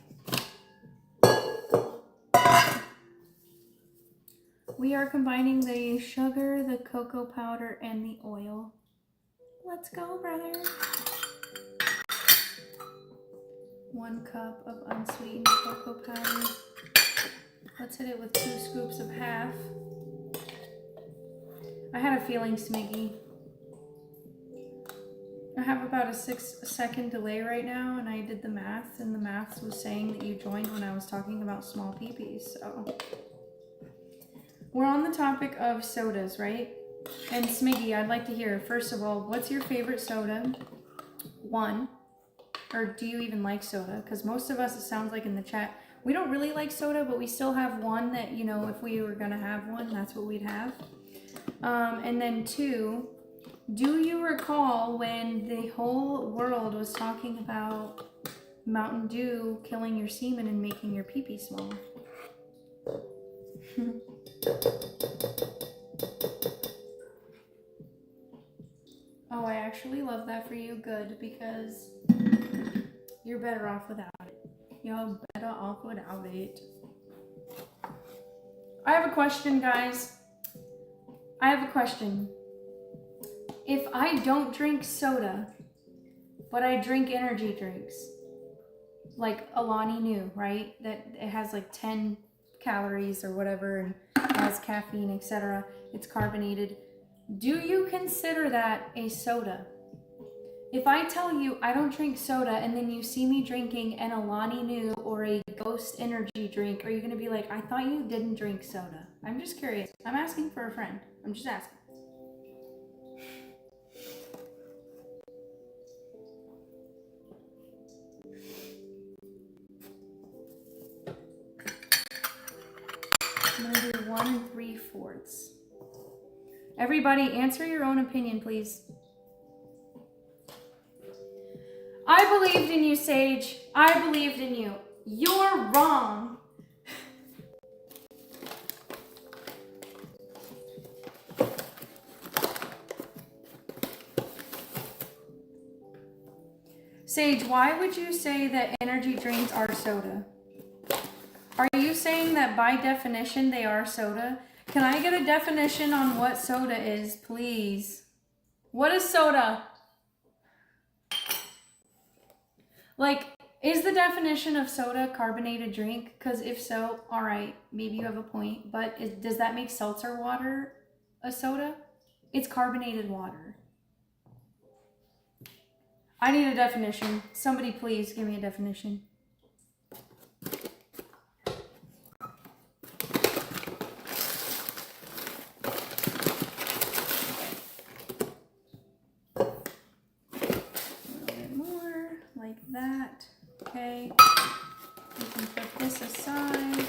We are combining the sugar, the cocoa powder, and the oil. Let's go, brother. 1 cup of unsweetened cocoa powder. Let's hit it with 2 scoops of half. I had a feeling, Smiggy. I have about a 6-second delay right now, and I did the math, and the math was saying that you joined when I was talking about small peepees, so. We're on the topic of sodas, right? And Smiggy, I'd like to hear, first of all, what's your favorite soda? 1. Or do you even like soda? Because most of us, it sounds like in the chat, we don't really like soda, but we still have one that, you know, if we were going to have one, that's what we'd have. And then 2, do you recall when the whole world was talking about Mountain Dew killing your semen and making your pee-pee small? Oh, I actually love that for you. Good, because you're better off without it. You're better off without it. I have a question, guys. I have a question. If I don't drink soda, but I drink energy drinks, like Alani Nu, right? That it has like 10 calories or whatever, and it has caffeine, etc. It's carbonated. Do you consider that a soda? If I tell you I don't drink soda and then you see me drinking an Alani Nu or a Ghost energy drink, are you going to be like, I thought you didn't drink soda? I'm just curious. I'm asking for a friend. I'm just asking. I'm going to do 1 3/4. Everybody, answer your own opinion, please. I believed in you, Sage. I believed in you. You're wrong. Sage, why would you say that energy drinks are soda? Are you saying that by definition they are soda? Can I get a definition on what soda is, please? What is soda? Like, is the definition of soda carbonated drink? Because if so, all right, maybe you have a point. But does that make seltzer water a soda? It's carbonated water. I need a definition. Somebody please give me a definition. A little bit more, like that. Okay. We can put this aside.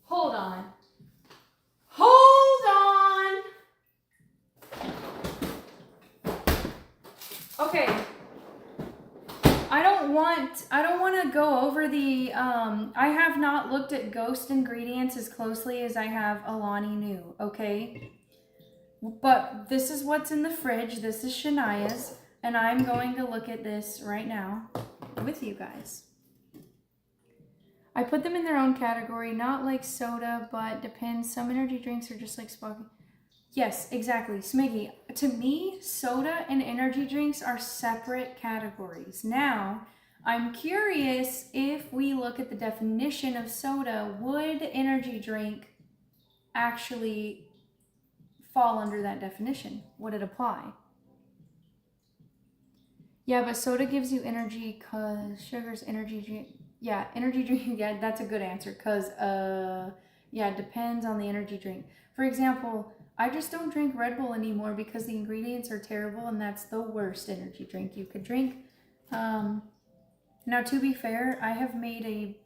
Hold on. Okay. I don't want to go over the, I have not looked at Ghost ingredients as closely as I have Alani Nu, okay? But this is what's in the fridge. This is Shania's, and I'm going to look at this right now with you guys. I put them in their own category, not like soda, but depends. Some energy drinks are just like sparkling. Yes, exactly. Smiggy, to me, soda and energy drinks are separate categories. Now, I'm curious if we look at the definition of soda, would energy drink actually fall under that definition? Would it apply? Yeah, but soda gives you energy because sugar's energy drink. Yeah, energy drink. Yeah, that's a good answer because, yeah, it depends on the energy drink. For example, I just don't drink Red Bull anymore because the ingredients are terrible and that's the worst energy drink you could drink. Now, to be fair, I have made a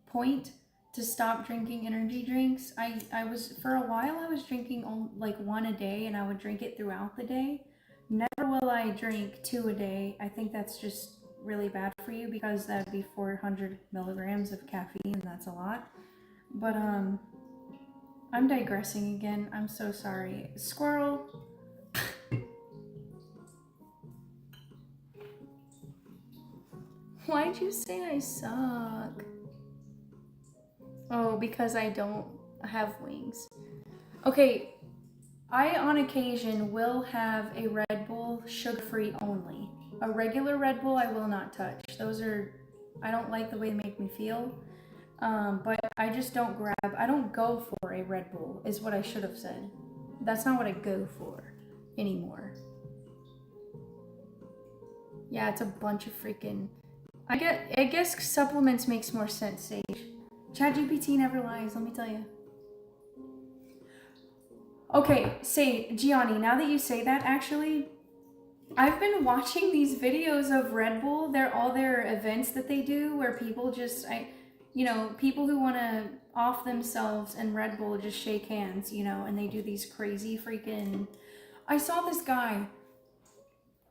point to stop drinking energy drinks. I was, for a while, I was drinking like 1 a day and I would drink it throughout the day. Never will I drink 2 a day. I think that's just really bad for you because that'd be 400 milligrams of caffeine and that's a lot. But, I'm digressing again. I'm so sorry. Squirrel. Why'd you say I suck? Oh, because I don't have wings. Okay, I on occasion will have a Red Bull sugar-free only. A regular Red Bull I will not touch. Those are, I don't like the way they make me feel. But I just don't I don't go for a Red Bull, is what I should have said. That's not what I go for anymore. Yeah, it's a bunch of freaking... I guess supplements makes more sense, Sage. ChatGPT never lies, let me tell you. Okay, say, Gianni, now that you say that, actually, I've been watching these videos of Red Bull. They're all their events that they do where people just, people who want to off themselves and Red Bull just shake hands, and they do these crazy freaking. I saw this guy,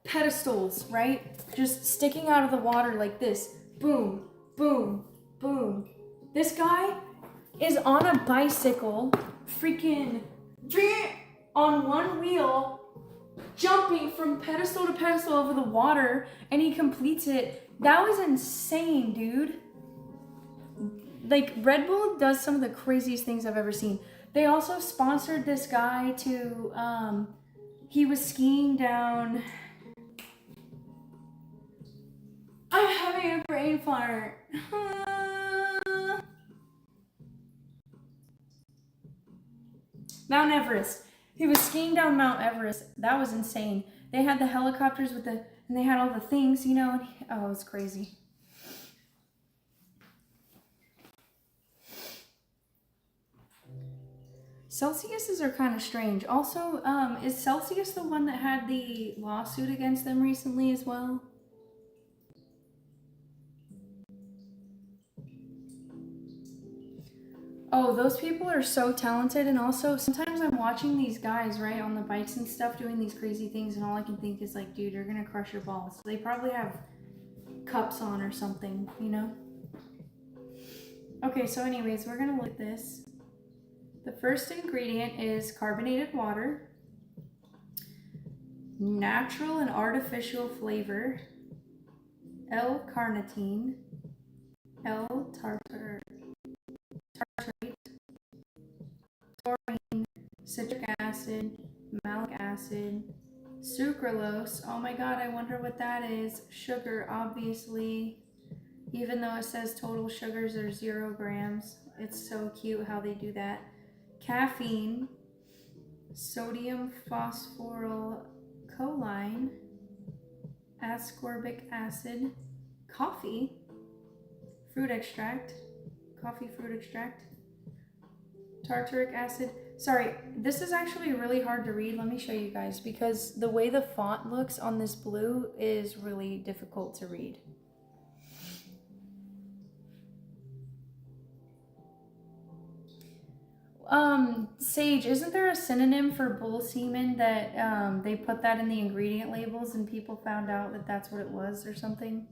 pedestals, right? Just sticking out of the water like this. Boom, boom, boom. This guy is on a bicycle, freaking on one wheel, jumping from pedestal to pedestal over the water, and he completes it. That was insane, dude. Like, Red Bull does some of the craziest things I've ever seen. They also sponsored this guy to, he was skiing down. I'm having a brain fart. Mount Everest. He was skiing down Mount Everest. That was insane. They had the helicopters with and they had all the things, and it was crazy. Celsiuses are kind of strange. Also, is Celsius the one that had the lawsuit against them recently as well? Oh, those people are so talented. And also, sometimes I'm watching these guys, right, on the bikes and stuff doing these crazy things, and all I can think is like, dude, you're gonna crush your balls. They probably have cups on or something, Okay, so anyways, we're gonna look at this. The first ingredient is carbonated water, natural and artificial flavor, L-carnitine, L-tartrate, taurine, citric acid, malic acid, sucralose. Oh my god, I wonder what that is. Sugar, obviously. Even though it says total sugars are 0 grams. It's so cute how they do that. Caffeine, sodium phosphorylcholine, ascorbic acid, coffee, fruit extract, coffee fruit extract, tartaric acid. Sorry, this is actually really hard to read. Let me show you guys, because the way the font looks on this blue is really difficult to read. Sage, isn't there a synonym for bull semen that they put that in the ingredient labels and people found out that that's what it was or something?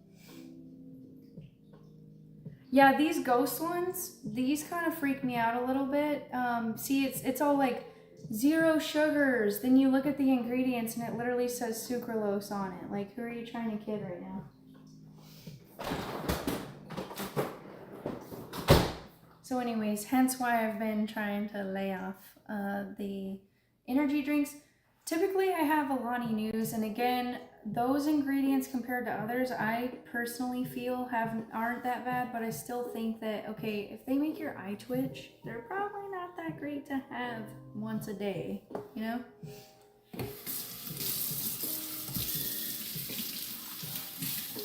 Yeah, these ghost ones, these kind of freak me out a little bit. See, it's all like 0 sugars. Then you look at the ingredients and it literally says sucralose on it. Like, who are you trying to kid right now? So anyways, hence why I've been trying to lay off the energy drinks. Typically I have Alani News, and again, those ingredients compared to others, I personally feel aren't that bad, but I still think that, okay, if they make your eye twitch, they're probably not that great to have once a day, I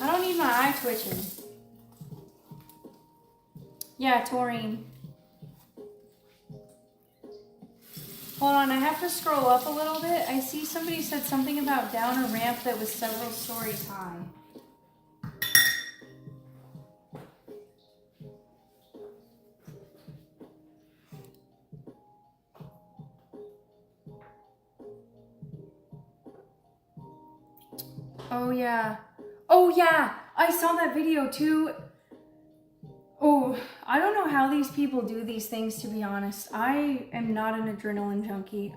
don't need my eye twitching. Yeah, taurine. Hold on, I have to scroll up a little bit. I see somebody said something about down a ramp that was several stories high. Oh yeah. Oh yeah, I saw that video too. Oh, I don't know how these people do these things, to be honest. I am not an adrenaline junkie.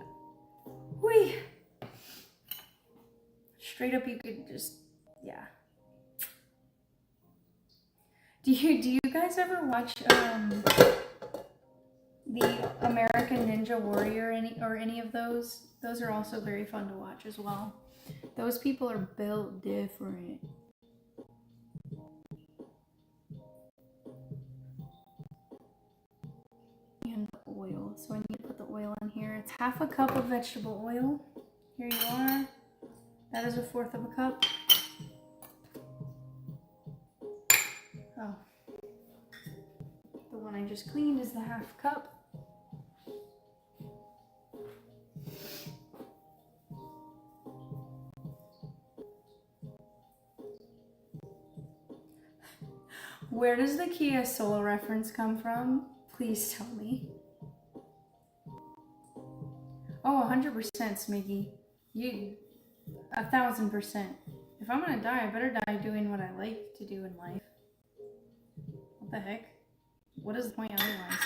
Whee! Straight up, you could just, yeah. Do you guys ever watch the American Ninja Warrior or any of those? Those are also very fun to watch as well. Those people are built different. And oil. So I need to put the oil in here. It's half a cup of vegetable oil. Here you are. That is 1/4 of a cup. Oh. The one I just cleaned is the 1/2 cup. Where does the Kia Soul reference come from? Please tell me. Oh, 100% Smiggy. You, 1000%. If I'm gonna die, I better die doing what I like to do in life. What the heck? What is the point otherwise?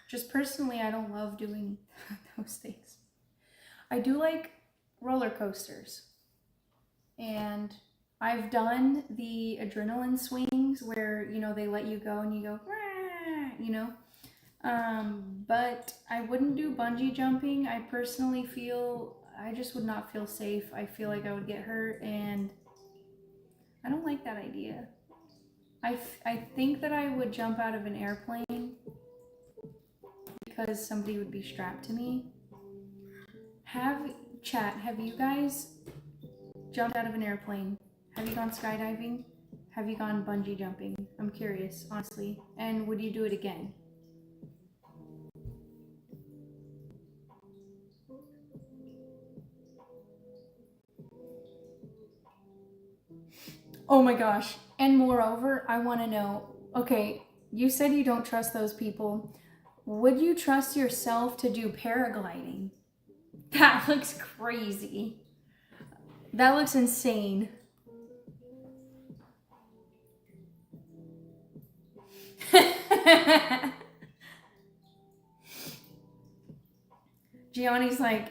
Just personally, I don't love doing those things. I do like roller coasters. And I've done the adrenaline swings where, you know, they let you go and you go, "Rah," you know. But I wouldn't do bungee jumping. I personally feel, I just would not feel safe. I feel like I would get hurt and I don't like that idea. I think that I would jump out of an airplane because somebody would be strapped to me. Have you guys jumped out of an airplane? Have you gone skydiving? Have you gone bungee jumping? I'm curious, honestly. And would you do it again? Oh my gosh. And moreover, I want to know, okay, you said you don't trust those people. Would you trust yourself to do paragliding? That looks crazy. That looks insane. Gianni's like,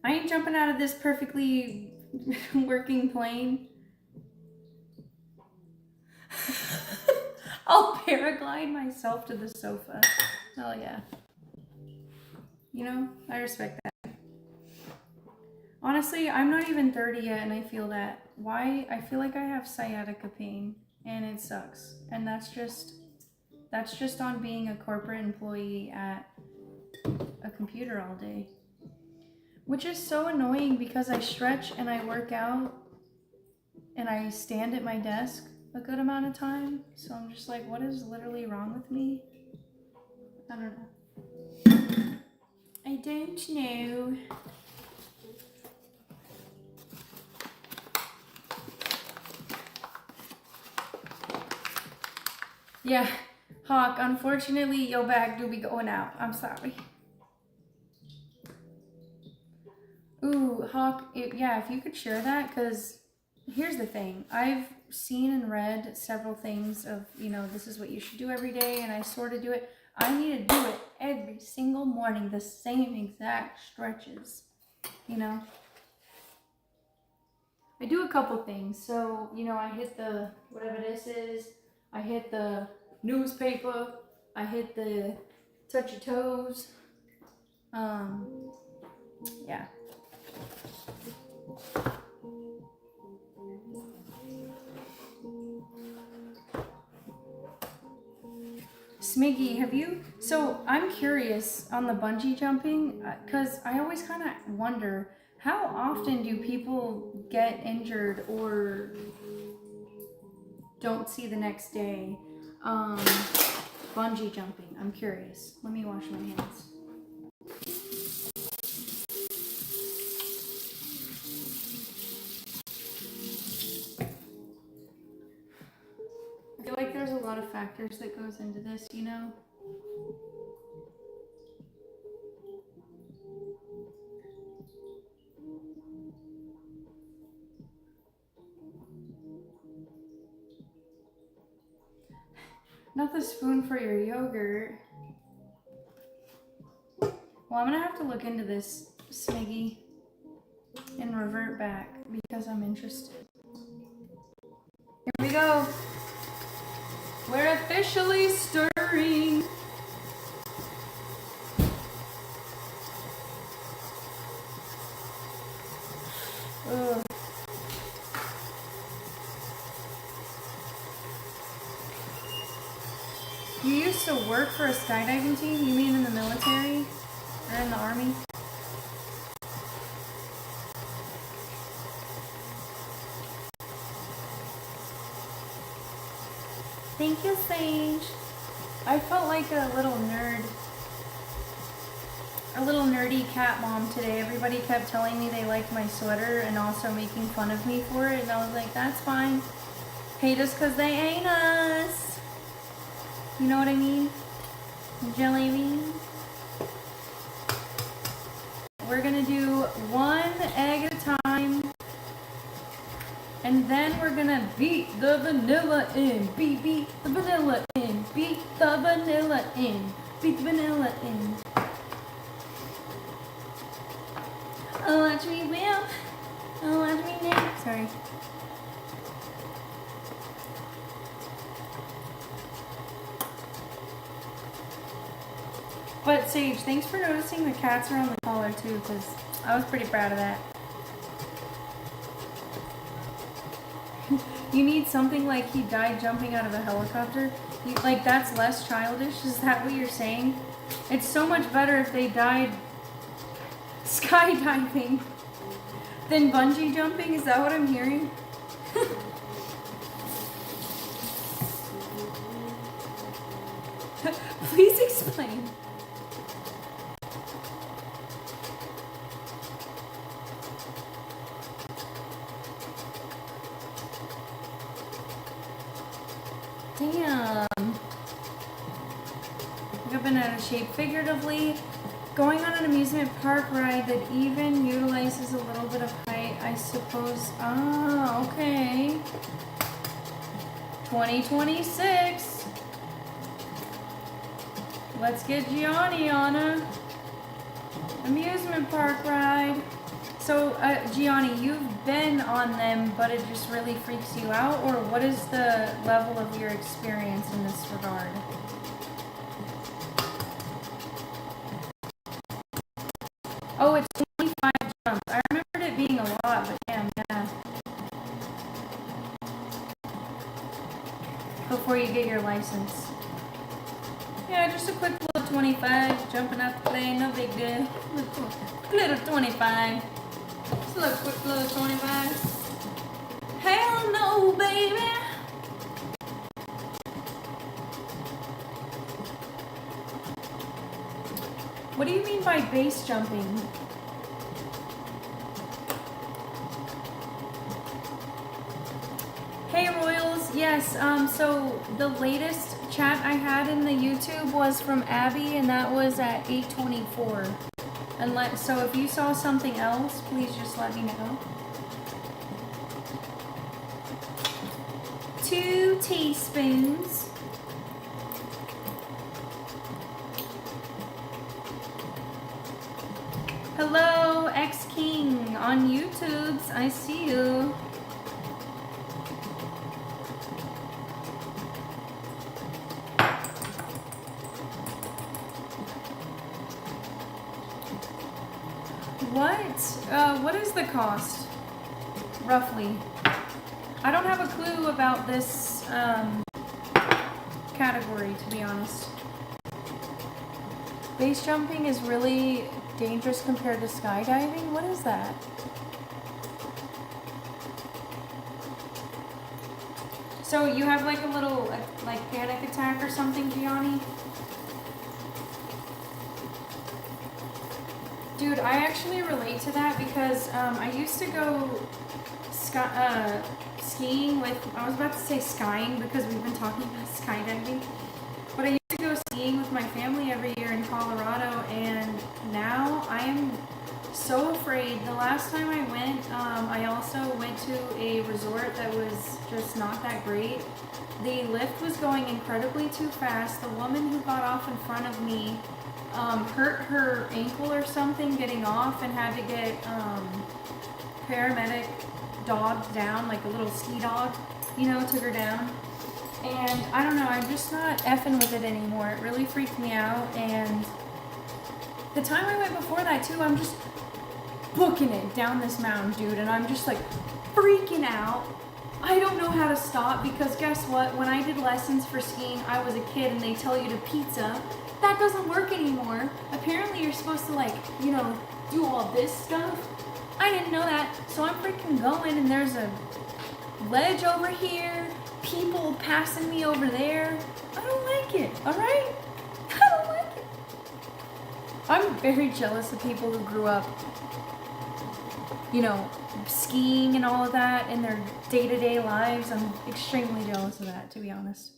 I ain't jumping out of this perfectly working plane. I'll paraglide myself to the sofa. Oh yeah. You know, I respect that. Honestly, I'm not even 30 yet and I feel that. Why? I feel like I have sciatica pain and it sucks. And that's just on being a corporate employee at a computer all day. Which is so annoying because I stretch and I work out and I stand at my desk a good amount of time. So I'm just like, what is literally wrong with me? I don't know. I don't know. Yeah, Hawk, unfortunately your bag do be going out. I'm sorry. Ooh, Hawk, yeah, if you could share that, because here's the thing. I've seen and read several things of, you know, this is what you should do every day, and I sort of do it. I need to do it every single morning, the same exact stretches, you know. I do a couple things. So, you know, I hit the, whatever this is, I hit the newspaper, I hit the touch your toes, yeah. Smiggy, have you, so I'm curious on the bungee jumping, because I always kind of wonder, how often do people get injured or don't see the next day bungee jumping? I'm curious. Let me wash my hands. I feel like there's a lot of factors that goes into this, you know? Not the spoon for your yogurt. Well, I'm gonna have to look into this, Smiggy, and revert back because I'm interested. Here we go. We're officially stirring. Ugh. You used to work for a skydiving team? You mean in the military? Or in the army? Thank you, Sage. I felt like a little nerd. A little nerdy cat mom today. Everybody kept telling me they liked my sweater and also making fun of me for it. And I was like, that's fine. hate us because they ain't us. You know what I mean? Jelly bean. We're gonna do one egg at a time. And then we're gonna beat the vanilla in. Beat the vanilla in. Beat the vanilla in. Beat the vanilla in. Oh, watch me whip. Oh, watch me now. Sorry. But Sage, thanks for noticing the cats are on the collar too, because I was pretty proud of that. You need something like he died jumping out of a helicopter? Like that's less childish? Is that what you're saying? It's so much better if they died skydiving than bungee jumping? Is that what I'm hearing? Please explain. Damn. I've been out of shape figuratively. Going on an amusement park ride that even utilizes a little bit of height, I suppose. Ah, okay. 2026. Let's get Gianni on a amusement park ride. So, Gianni, you've been on them, but it just really freaks you out? Or what is the level of your experience in this regard? Oh, it's 25 jumps. I remembered it being a lot, but damn, yeah. Before you get your license. Yeah, just a quick little 25, jumping off the plane, no big deal. Little 25. Just a little quick little 25. Hell no, baby! What do you mean by base jumping? Hey Royals, yes, so the latest chat I had in the YouTube was from Abby, and that was at 8:24. So if you saw something else, please just let me know. 2 teaspoons. Hello, X King on YouTube's. I see you. What is the cost, roughly? I don't have a clue about this category, to be honest. Base jumping is really dangerous compared to skydiving? What is that? So you have like a little like panic attack or something, Gianni? Dude, I actually relate to that because I used to go skiing with, I was about to say skying because we've been talking about skydiving, but I used to go skiing with my family every year in Colorado, and now I am so afraid. The last time I went, I also went to a resort that was just not that great. The lift was going incredibly too fast. The woman who got off in front of me hurt her ankle or something getting off and had to get paramedic dogged down, like a little ski dog, you know, took her down. And I don't know, I'm just not effing with it anymore. It really freaked me out. And the time I went before that too, I'm just booking it down this mountain, dude, and I'm just like freaking out. I don't know how to stop because guess what? When I did lessons for skiing, I was a kid and they tell you to pizza. That doesn't work anymore. Apparently you're supposed to, like, you know, do all this stuff. I didn't know that. So I'm freaking going and there's a ledge over here, people passing me over there. I don't like it, alright? I don't like it. I'm very jealous of people who grew up you know, skiing and all of that in their day-to-day lives. I'm extremely jealous of that, to be honest.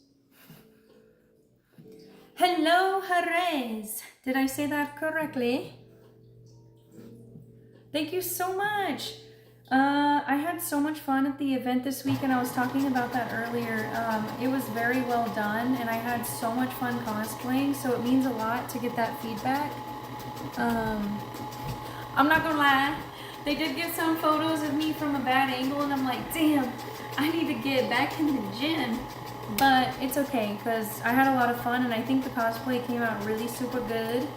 Hello, Jerez. Did I say that correctly? Thank you so much. I had so much fun at the event this week, and I was talking about that earlier. It was very well done, and I had so much fun cosplaying, so it means a lot to get that feedback. I'm not gonna lie, they did get some photos of me from a bad angle, and I'm like, damn, I need to get back in the gym. But it's okay, because I had a lot of fun, and I think the cosplay came out really super good.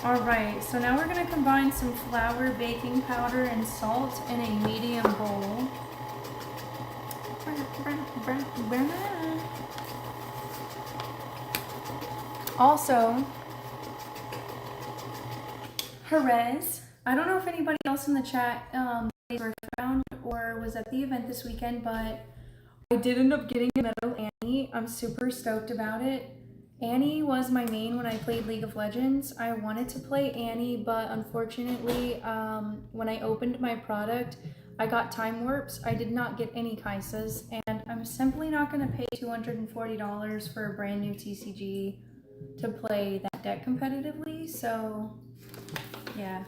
Alright, so now we're going to combine some flour, baking powder, and salt in a medium bowl. Also, Jerez, I don't know if anybody else in the chat around or was at the event this weekend, but I did end up getting a medal Annie. I'm super stoked about it. Annie was my main when I played League of Legends. I wanted to play Annie, but unfortunately, when I opened my product, I got time warps. I did not get any Kaisas, and I'm simply not going to pay $240 for a brand new TCG to play that deck competitively, so yeah.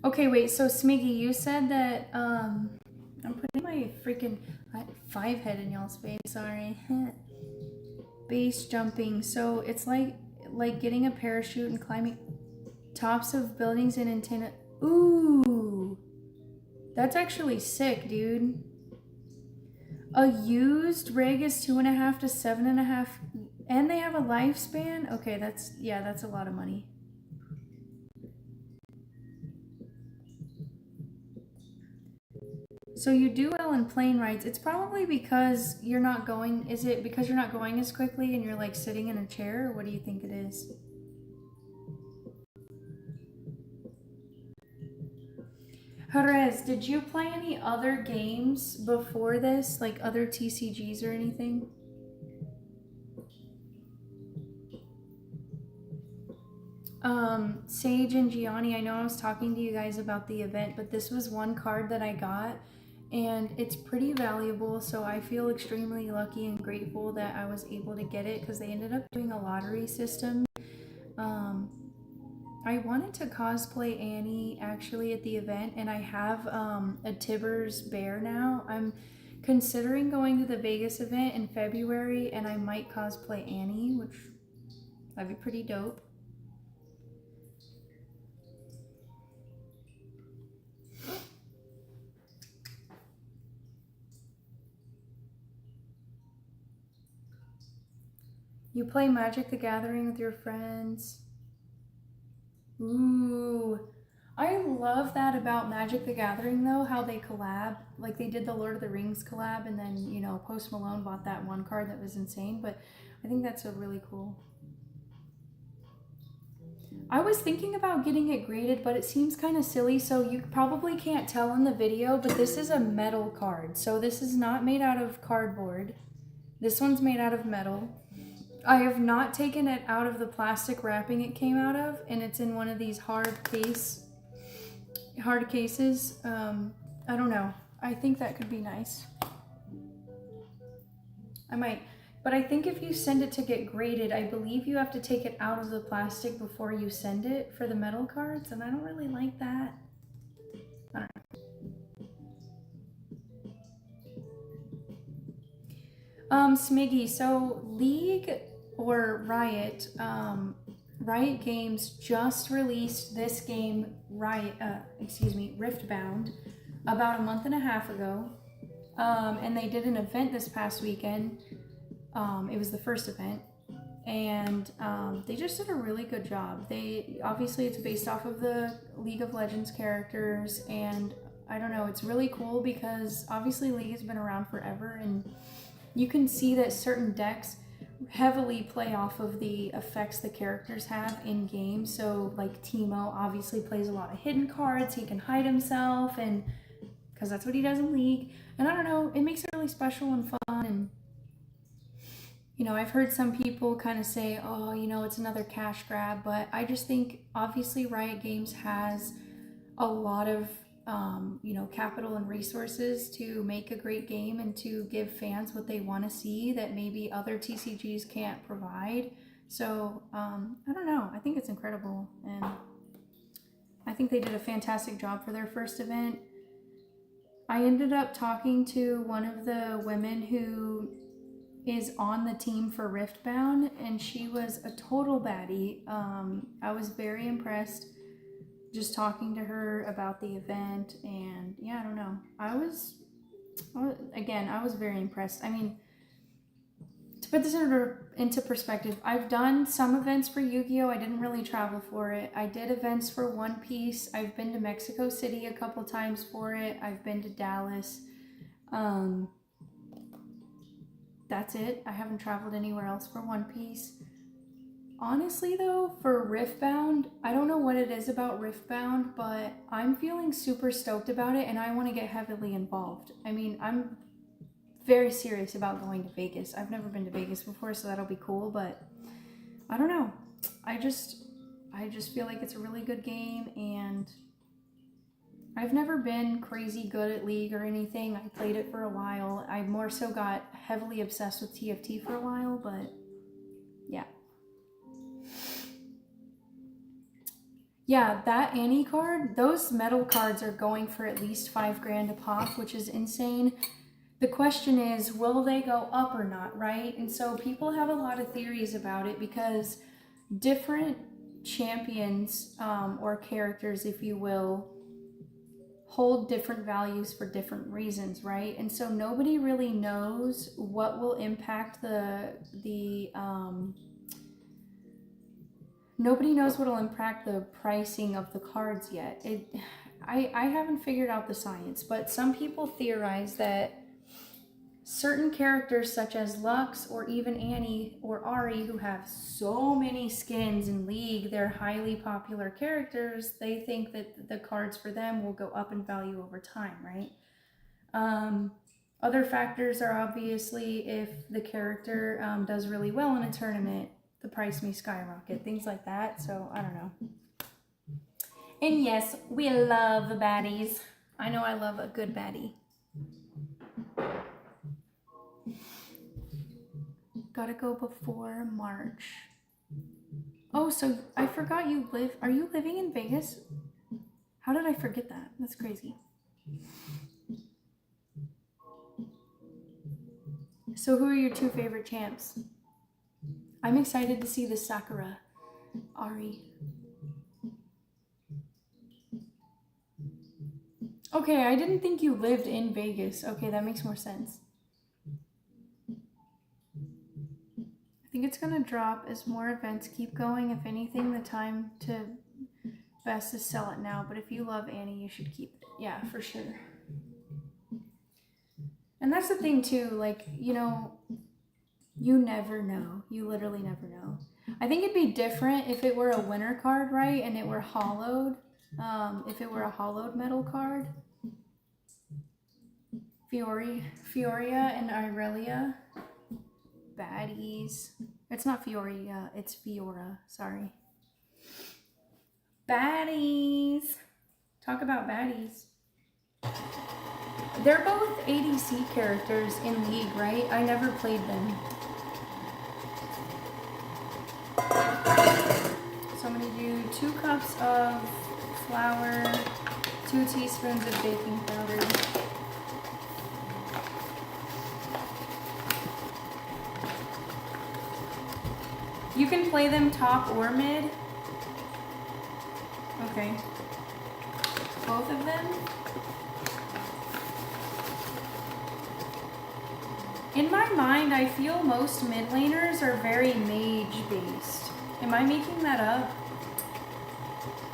Okay, wait, so Smiggy, you said that, I'm putting my freaking 5 head in y'all's face, sorry. Base jumping, so it's like getting a parachute and climbing tops of buildings in antenna. Ooh, that's actually sick, dude. A used rig is 2.5 to 7.5, and they have a lifespan? Okay, that's a lot of money. So you do well in plane rides. It's probably because you're not going, is it because you're not going as quickly and you're like sitting in a chair, or what do you think it is? Jerez, did you play any other games before this? Like other TCGs or anything? Sage and Gianni, I know I was talking to you guys about the event, but this was one card that I got, and it's pretty valuable, so I feel extremely lucky and grateful that I was able to get it, because they ended up doing a lottery system. I wanted to cosplay Annie actually at the event, and I have a Tibbers bear now. I'm considering going to the Vegas event in February, and I might cosplay Annie, which that'd be pretty dope. You play Magic the Gathering with your friends. Ooh, I love that about Magic the Gathering though, how they collab. Like they did the Lord of the Rings collab, and then, you know, Post Malone bought that one card that was insane, but I think that's a really cool. I was thinking about getting it graded, but it seems kind of silly, so you probably can't tell in the video, but this is a metal card. So this is not made out of cardboard. This one's made out of metal. I have not taken it out of the plastic wrapping it came out of, and it's in one of these hard cases. I don't know. I think that could be nice. I might, but I think if you send it to get graded, I believe you have to take it out of the plastic before you send it for the metal cards, and I don't really like that. I don't know. Smiggy, so League or Riot, Riot Games just released this game, Riftbound, about a month and a half ago, and they did an event this past weekend. It was the first event, and they just did a really good job. Obviously it's based off of the League of Legends characters, and I don't know, it's really cool because obviously League has been around forever, and you can see that certain decks heavily play off of the effects the characters have in game. So like Teemo obviously plays a lot of hidden cards, he can hide himself, and because that's what he does in League, and I don't know, it makes it really special and fun, and you know, I've heard some people kind of say, oh, you know, it's another cash grab, but I just think obviously Riot Games has a lot of, you know, capital and resources to make a great game and to give fans what they want to see that maybe other TCGs can't provide. So, I don't know. I think it's incredible. And I think they did a fantastic job for their first event. I ended up talking to one of the women who is on the team for Riftbound, and she was a total baddie. I was very impressed just talking to her about the event, and yeah, I don't know. I was very impressed. I mean, to put this into perspective, I've done some events for Yu-Gi-Oh! I didn't really travel for it. I did events for One Piece. I've been to Mexico City a couple times for it. I've been to Dallas. That's it. I haven't traveled anywhere else for One Piece. Honestly though, for Riftbound, I don't know what it is about Riftbound, but I'm feeling super stoked about it and I want to get heavily involved. I mean, I'm very serious about going to Vegas. I've never been to Vegas before, so that'll be cool, but I don't know. I just feel like it's a really good game, and I've never been crazy good at League or anything. I played it for a while. I more so got heavily obsessed with TFT for a while, but yeah. Yeah, that Annie card, those metal cards are going for at least $5,000 a pop, which is insane. The question is, will they go up or not, right? And so people have a lot of theories about it because different champions or characters, if you will, hold different values for different reasons, right? And so nobody really knows what will impact nobody knows what will impact the pricing of the cards yet. I haven't figured out the science, but some people theorize that certain characters such as Lux or even Annie or Ari, who have so many skins in League, they're highly popular characters, they think that the cards for them will go up in value over time, right? Other factors are obviously if the character does really well in a tournament, the price may skyrocket, things like that. So I don't know. And yes, we love baddies. I know I love a good baddie. Gotta go before March. Oh, so I forgot you live. Are you living in Vegas? How did I forget that? That's crazy. So who are your two favorite champs? I'm excited to see the Sakura Ari. Okay, I didn't think you lived in Vegas. Okay, that makes more sense. I think it's gonna drop as more events keep going. If anything, the time to best is sell it now. But if you love Annie, you should keep it. Yeah, for sure. And that's the thing too, like, you know, you never know. You literally never know. I think it'd be different if it were a winner card, right? And it were hollowed. If it were a hollowed metal card. Fioria and Irelia. Baddies. It's not Fioria, it's Fiora. Sorry. Baddies. Talk about baddies. They're both ADC characters in League, right? I never played them. So I'm going to do 2 cups of flour, 2 teaspoons of baking powder. You can play them top or mid. Okay. Both of them. In my mind, I feel most mid laners are very mage based. Am I making that up?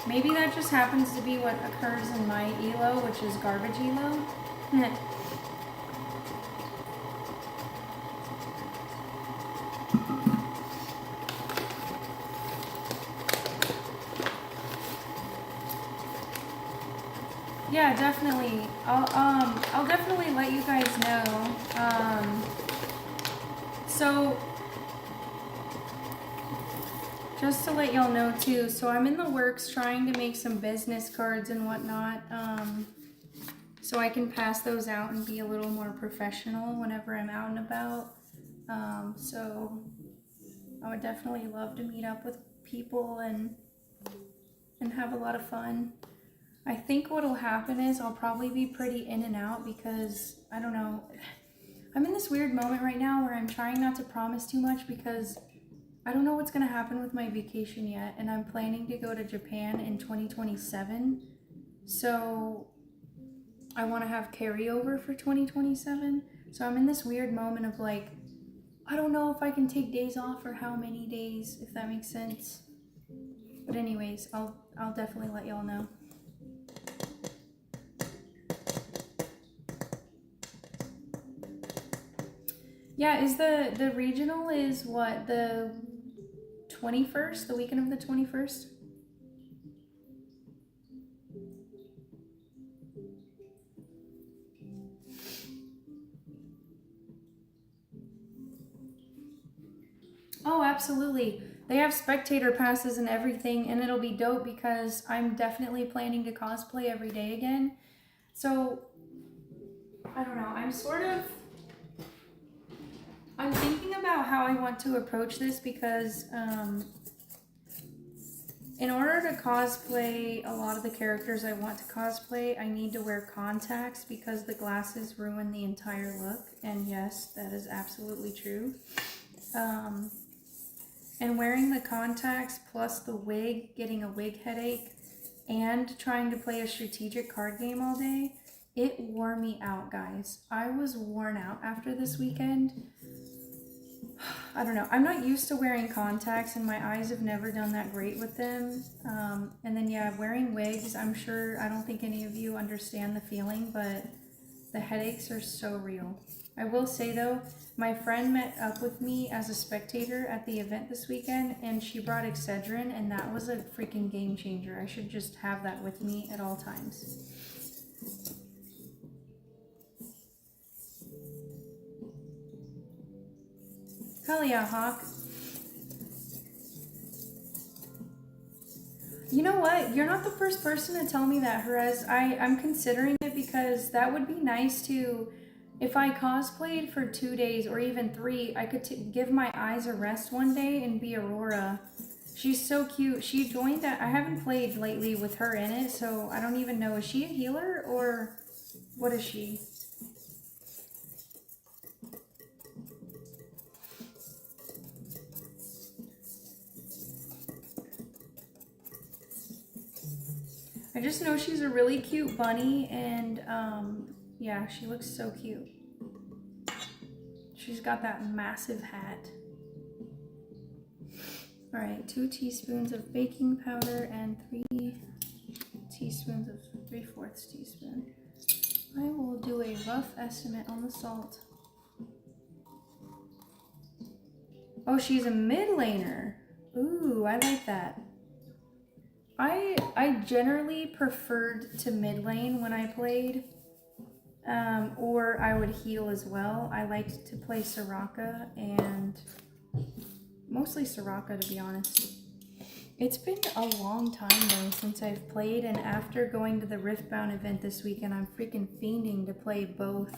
Maybe that just happens to be what occurs in my elo, which is garbage elo. Yeah, definitely. I'll definitely let you guys know. So Just to let y'all know too, so I'm in the works trying to make some business cards and whatnot, so I can pass those out and be a little more professional whenever I'm out and about. So I would definitely love to meet up with people and have a lot of fun. I think what'll happen is I'll probably be pretty in and out because, I don't know, I'm in this weird moment right now where I'm trying not to promise too much because I don't know what's going to happen with my vacation yet, and I'm planning to go to Japan in 2027, so I want to have carryover for 2027, so I'm in this weird moment of like, I don't know if I can take days off or how many days, if that makes sense. But anyways, I'll definitely let y'all know. Yeah, is the regional is what, the 21st, the weekend of the 21st? Oh, absolutely. They have spectator passes and everything, and it'll be dope because I'm definitely planning to cosplay every day again. So, I don't know, I'm thinking about how I want to approach this because, in order to cosplay a lot of the characters I want to cosplay, I need to wear contacts because the glasses ruin the entire look. And yes, that is absolutely true. And wearing the contacts plus the wig, getting a wig headache, and trying to play a strategic card game all day, it wore me out, guys. I was worn out after this weekend. I don't know. I'm not used to wearing contacts and my eyes have never done that great with them. And then, yeah, wearing wigs, I don't think any of you understand the feeling, but the headaches are so real. I will say though, my friend met up with me as a spectator at the event this weekend and she brought Excedrin and that was a freaking game changer. I should just have that with me at all times. Hell yeah, Hawk. You know what? You're not the first person to tell me that, Jerez. I'm considering it because that would be nice to, if I cosplayed for 2 days or even 3, I could give my eyes a rest one day and be Aurora. She's so cute. She joined that. I haven't played lately with her in it, so I don't even know. Is she a healer or what is she? I just know she's a really cute bunny and yeah, she looks so cute. She's got that massive hat. All right, 2 teaspoons of baking powder and 3 teaspoons of 3/4 teaspoon. I will do a rough estimate on the salt. Oh, she's a mid laner. Ooh, I like that. I generally preferred to mid lane when I played, or I would heal as well. I liked to play Soraka and mostly Soraka, to be honest. It's been a long time though since I've played, and after going to the Riftbound event this weekend, I'm freaking fiending to play both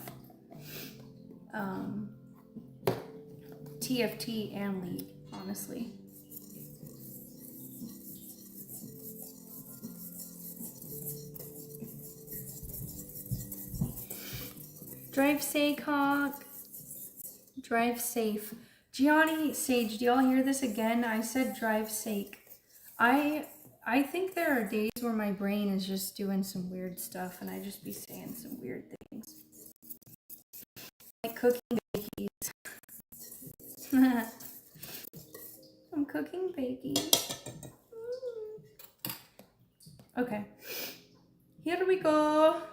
TFT and League, honestly. Drive safe, Hawk. Drive safe. Gianni, Sage, do y'all hear this again? I said drive safe. I think there are days where my brain is just doing some weird stuff and I just be saying some weird things. Like cooking bakies. I'm cooking bakies. Okay. Here we go.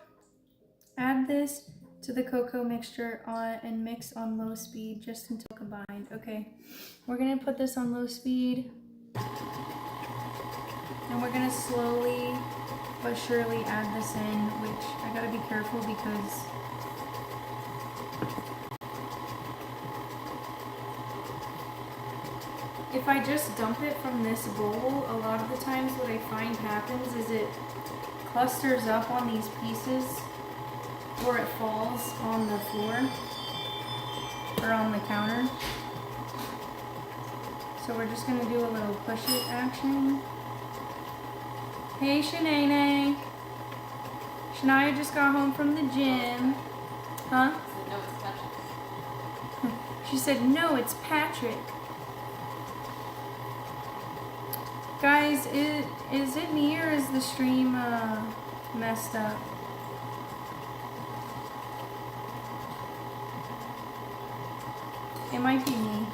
Add this to the cocoa mixture and mix on low speed just until combined. Okay, we're gonna put this on low speed and we're gonna slowly but surely add this in, which I gotta be careful because if I just dump it from this bowl, a lot of the times what I find happens is it clusters up on these pieces or it falls on the floor or on the counter. So we're just gonna do a little push it action. Hey Shanae. Shania just got home from the gym. Huh? No, it's Patrick. She said, no, it's Patrick. Guys, is it me or is the stream messed up? It might be me.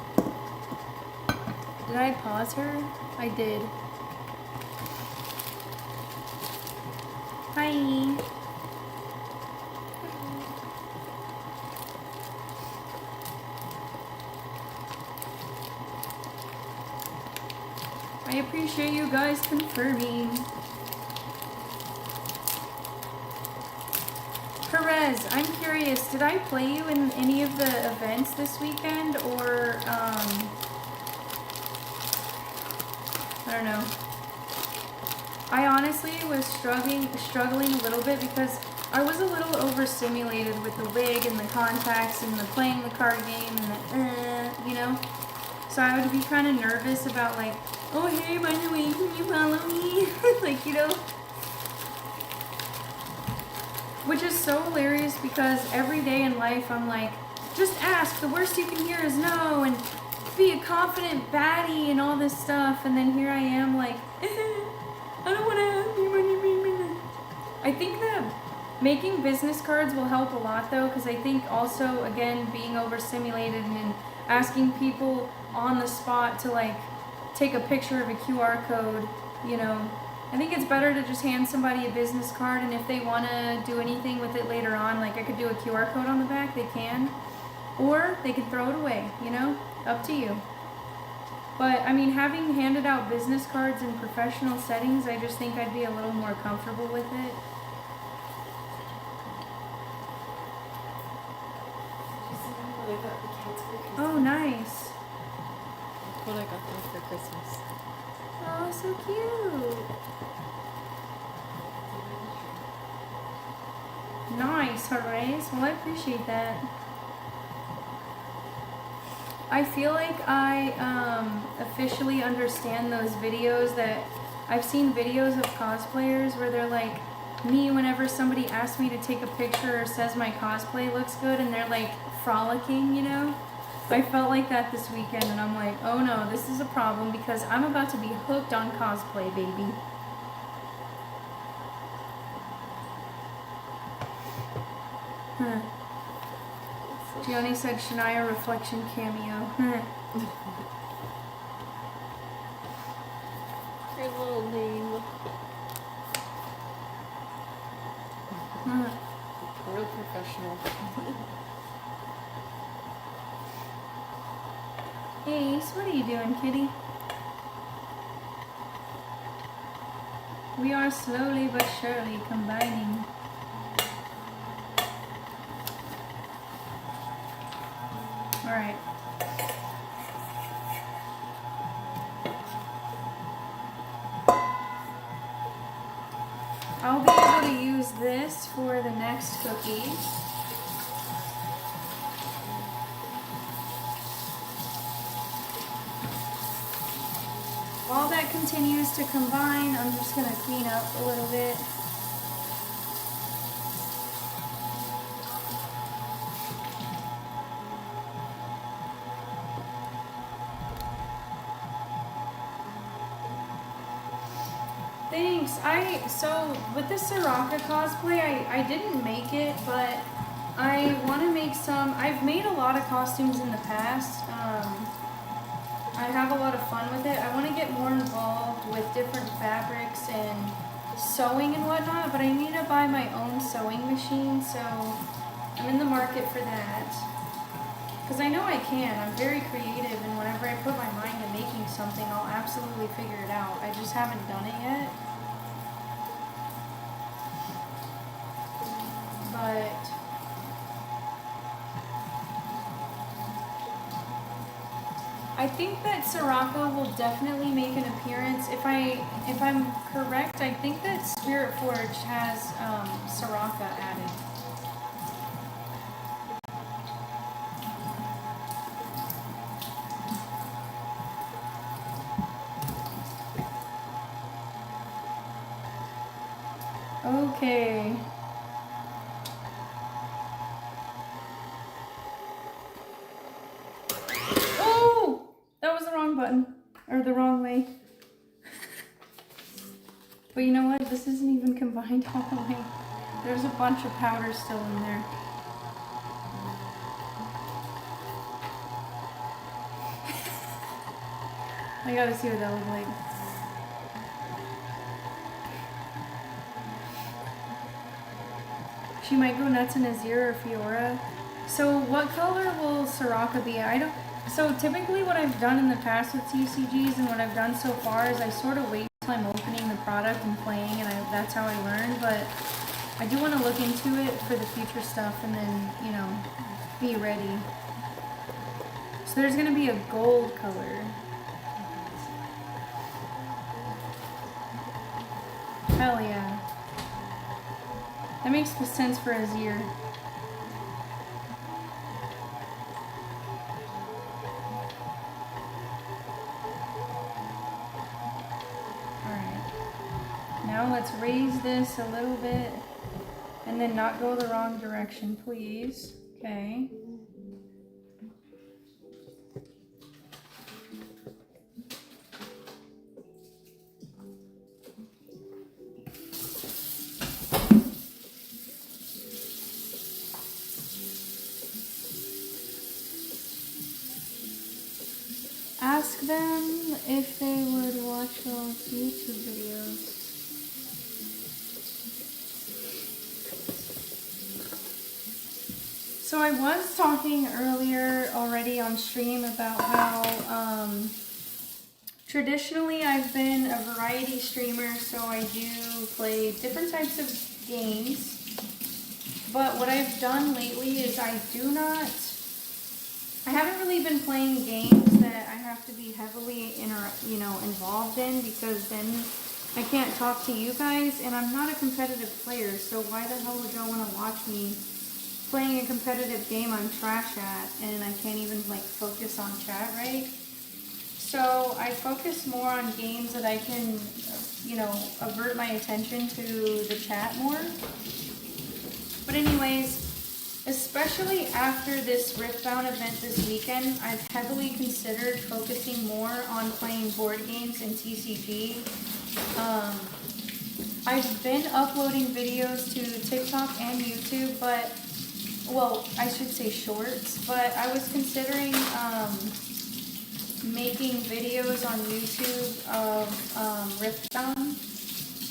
Did I pause her? I did. Hi. I appreciate you guys confirming. Perez, I'm curious, did I play you in any of the events this weekend or I don't know. I honestly was struggling a little bit because I was a little overstimulated with the wig and the contacts and the playing the card game and the you know. So I would be kind of nervous about like, oh hey, by the way, can you follow me? Like, you know. Which is so hilarious because every day in life I'm like, just ask, the worst you can hear is no, and be a confident baddie and all this stuff, and then here I am like, I don't want to have you when you meet me. I think that making business cards will help a lot though, because I think also, again, being overstimulated and asking people on the spot to like take a picture of a QR code, you know, I think it's better to just hand somebody a business card, and if they want to do anything with it later on, like I could do a QR code on the back, they can. Or they could throw it away, you know? Up to you. But, I mean, having handed out business cards in professional settings, I just think I'd be a little more comfortable with it. Oh, nice. What I got them for Christmas. Oh, so cute. Nice, Horace. Well, I appreciate that. I feel like I officially understand those videos that I've seen videos of cosplayers where they're like me whenever somebody asks me to take a picture or says my cosplay looks good and they're like frolicking, you know? I felt like that this weekend and I'm like, oh no, this is a problem because I'm about to be hooked on cosplay, baby. Huh. Gianni said Shania reflection cameo. Your little name. Real professional. Ace, what are you doing, kitty? We are slowly but surely combining. Alright. I'll be able to use this for the next cookie. While that continues to combine, I'm just going to clean up a little bit. Thanks. So with the Soraka cosplay, I didn't make it, but I want to make some. I've made a lot of costumes in the past. I have a lot of fun with it. I want to get more involved with different fabrics and sewing and whatnot, but I need to buy my own sewing machine, so I'm in the market for that. Because I know I can. I'm very creative, and whenever I put my mind to making something, I'll absolutely figure it out. I just haven't done it yet. But I think that Soraka will definitely make an appearance. If I'm correct, I think that Spirit Forge has Soraka added. Okay. Oh! That was the wrong button. Or the wrong way. But you know what? This isn't even combined all the way. There's a bunch of powder still in there. I gotta see what that looks like. She might go nuts in Azir or Fiora. So what color will Soraka be? So typically what I've done in the past with TCGs and what I've done so far is I sort of wait till I'm opening the product and playing, and that's how I learn. But I do want to look into it for the future stuff and then, you know, be ready. So there's going to be a gold color. Hell yeah. That makes sense for Azir. Alright. Now let's raise this a little bit and then not go the wrong direction, please. Okay. Ask them if they would watch those YouTube videos. So I was talking earlier already on stream about how traditionally I've been a variety streamer, so I do play different types of games. But what I've done lately is I haven't really been playing games that I have to be heavily involved in, because then I can't talk to you guys, and I'm not a competitive player, so why the hell would y'all want to watch me playing a competitive game I'm trash at, and I can't even like focus on chat, right? So I focus more on games that I can, avert my attention to the chat more. But anyways, especially after this Riftbound event this weekend, I've heavily considered focusing more on playing board games and TCG. I've been uploading videos to TikTok and YouTube, I should say shorts, but I was considering making videos on YouTube of Riftbound.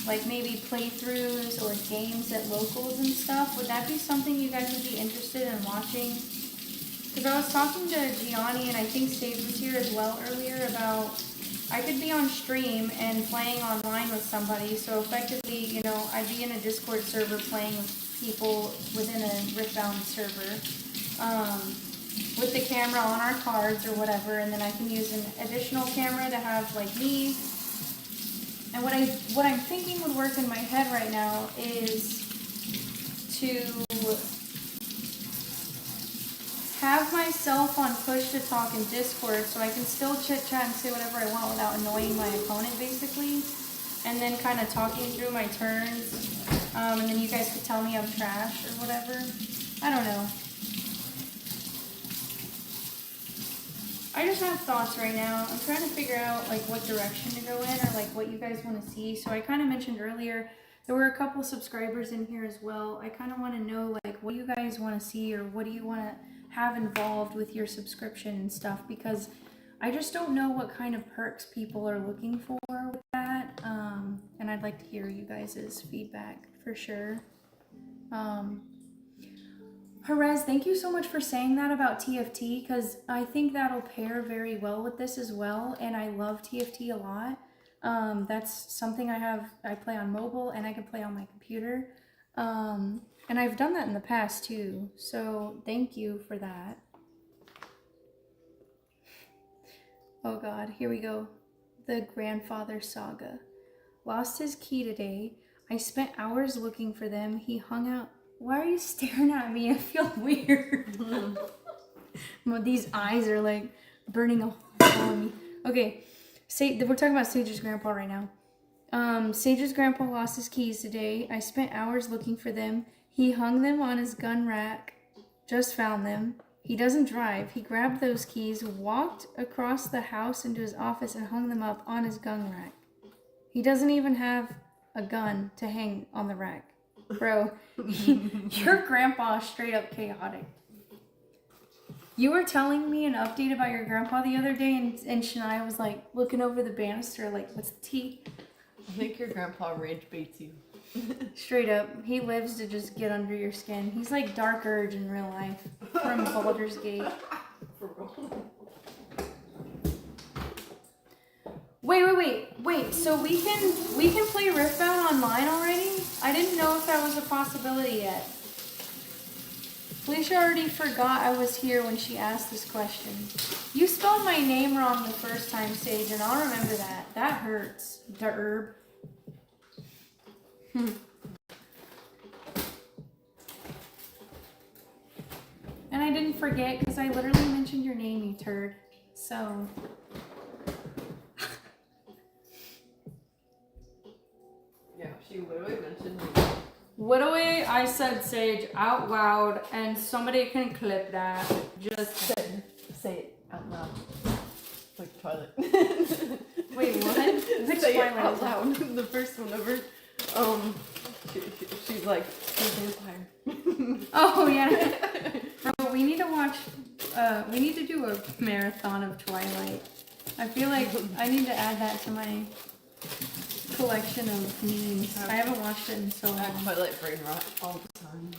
Like maybe playthroughs or games at locals and stuff. Would that be something you guys would be interested in watching? Because I was talking to Gianni, and I think Sage was here as well earlier, about I could be on stream and playing online with somebody. So effectively, I'd be in a Discord server playing with people within a Riftbound server with the camera on our cards or whatever, and then I can use an additional camera to have like me. And what I'm thinking would work in my head right now is to have myself on push to talk in Discord, so I can still chit chat and say whatever I want without annoying my opponent, basically. And then kind of talking through my turns, and then you guys could tell me I'm trash or whatever. I don't know. I just have thoughts right now. I'm trying to figure out like what direction to go in, or like what you guys want to see. So I kind of mentioned earlier, there were a couple subscribers in here as well. I kind of want to know like what do you guys want to see, or what do you want to have involved with your subscription and stuff, because I just don't know what kind of perks people are looking for with that. And I'd like to hear you guys' feedback for sure. Perez, thank you so much for saying that about TFT, because I think that'll pair very well with this as well, and I love TFT a lot. That's something I play on mobile, and I can play on my computer. And I've done that in the past too, so thank you for that. Oh god, here we go. The grandfather saga. Lost his key today. I spent hours looking for them. He hung out. Why are you staring at me? I feel weird. Well, these eyes are like burning a hole on me. Okay, we're talking about Sage's grandpa right now. Sage's grandpa lost his keys today. I spent hours looking for them. He hung them on his gun rack. Just found them. He doesn't drive. He grabbed those keys, walked across the house into his office, and hung them up on his gun rack. He doesn't even have a gun to hang on the rack. Bro, your grandpa is straight up chaotic. You were telling me an update about your grandpa the other day, and Shania was like looking over the banister, like, what's the tea? I think your grandpa rage baits you. Straight up, he lives to just get under your skin. He's like Dark Urge in real life from Baldur's Gate. Wait. So we can play Riftbound online already? I didn't know if that was a possibility yet. Felicia already forgot I was here when she asked this question. You spelled my name wrong the first time, Sage, and I'll remember that. That hurts. The herb. And I didn't forget because I literally mentioned your name, you turd. So. Yeah, she literally mentioned me. Literally, I said Sage out loud, and somebody can clip that. Just Say it out loud. Like Twilight. wait, what? Which Say Twilight it out is that? loud. The first one ever. She's like, she's a vampire. Oh yeah. Bro, we need to watch. We need to do a marathon of Twilight. I feel like I need to add that to my collection of memes. I haven't watched it in so I have long. Twilight brain rot all the time.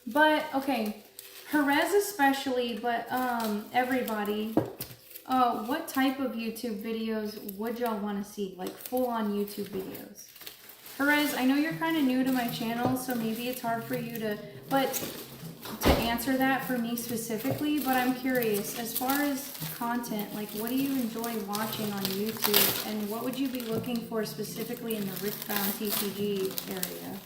But okay, Perez especially, but everybody. What type of YouTube videos would y'all want to see? Like full-on YouTube videos. Perez, I know you're kind of new to my channel, so maybe it's hard for you to answer that for me specifically, but I'm curious, as far as content, like what do you enjoy watching on YouTube, and what would you be looking for specifically in the Riftbound TCG area?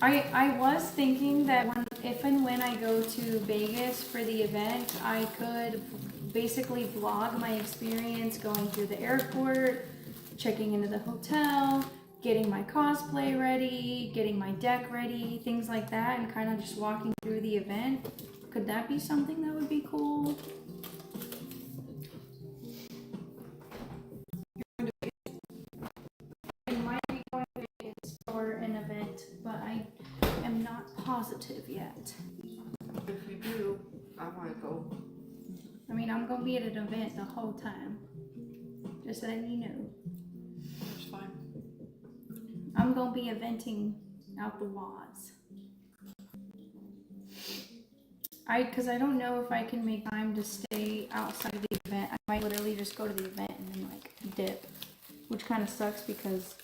I was thinking that if and when I go to Vegas for the event, I could basically vlog my experience going through the airport, checking into the hotel, getting my cosplay ready, getting my deck ready, things like that, and kind of just walking through the event. Could that be something that would be cool? I might be going to Vegas for an event, but I am not positive yet. If you do, I want to go. I mean, I'm gonna be at an event the whole time. Just letting you know. It's fine. I'm gonna be eventing out the waz. Cause I don't know if I can make time to stay outside of the event. I might literally just go to the event and then like dip, which kind of sucks because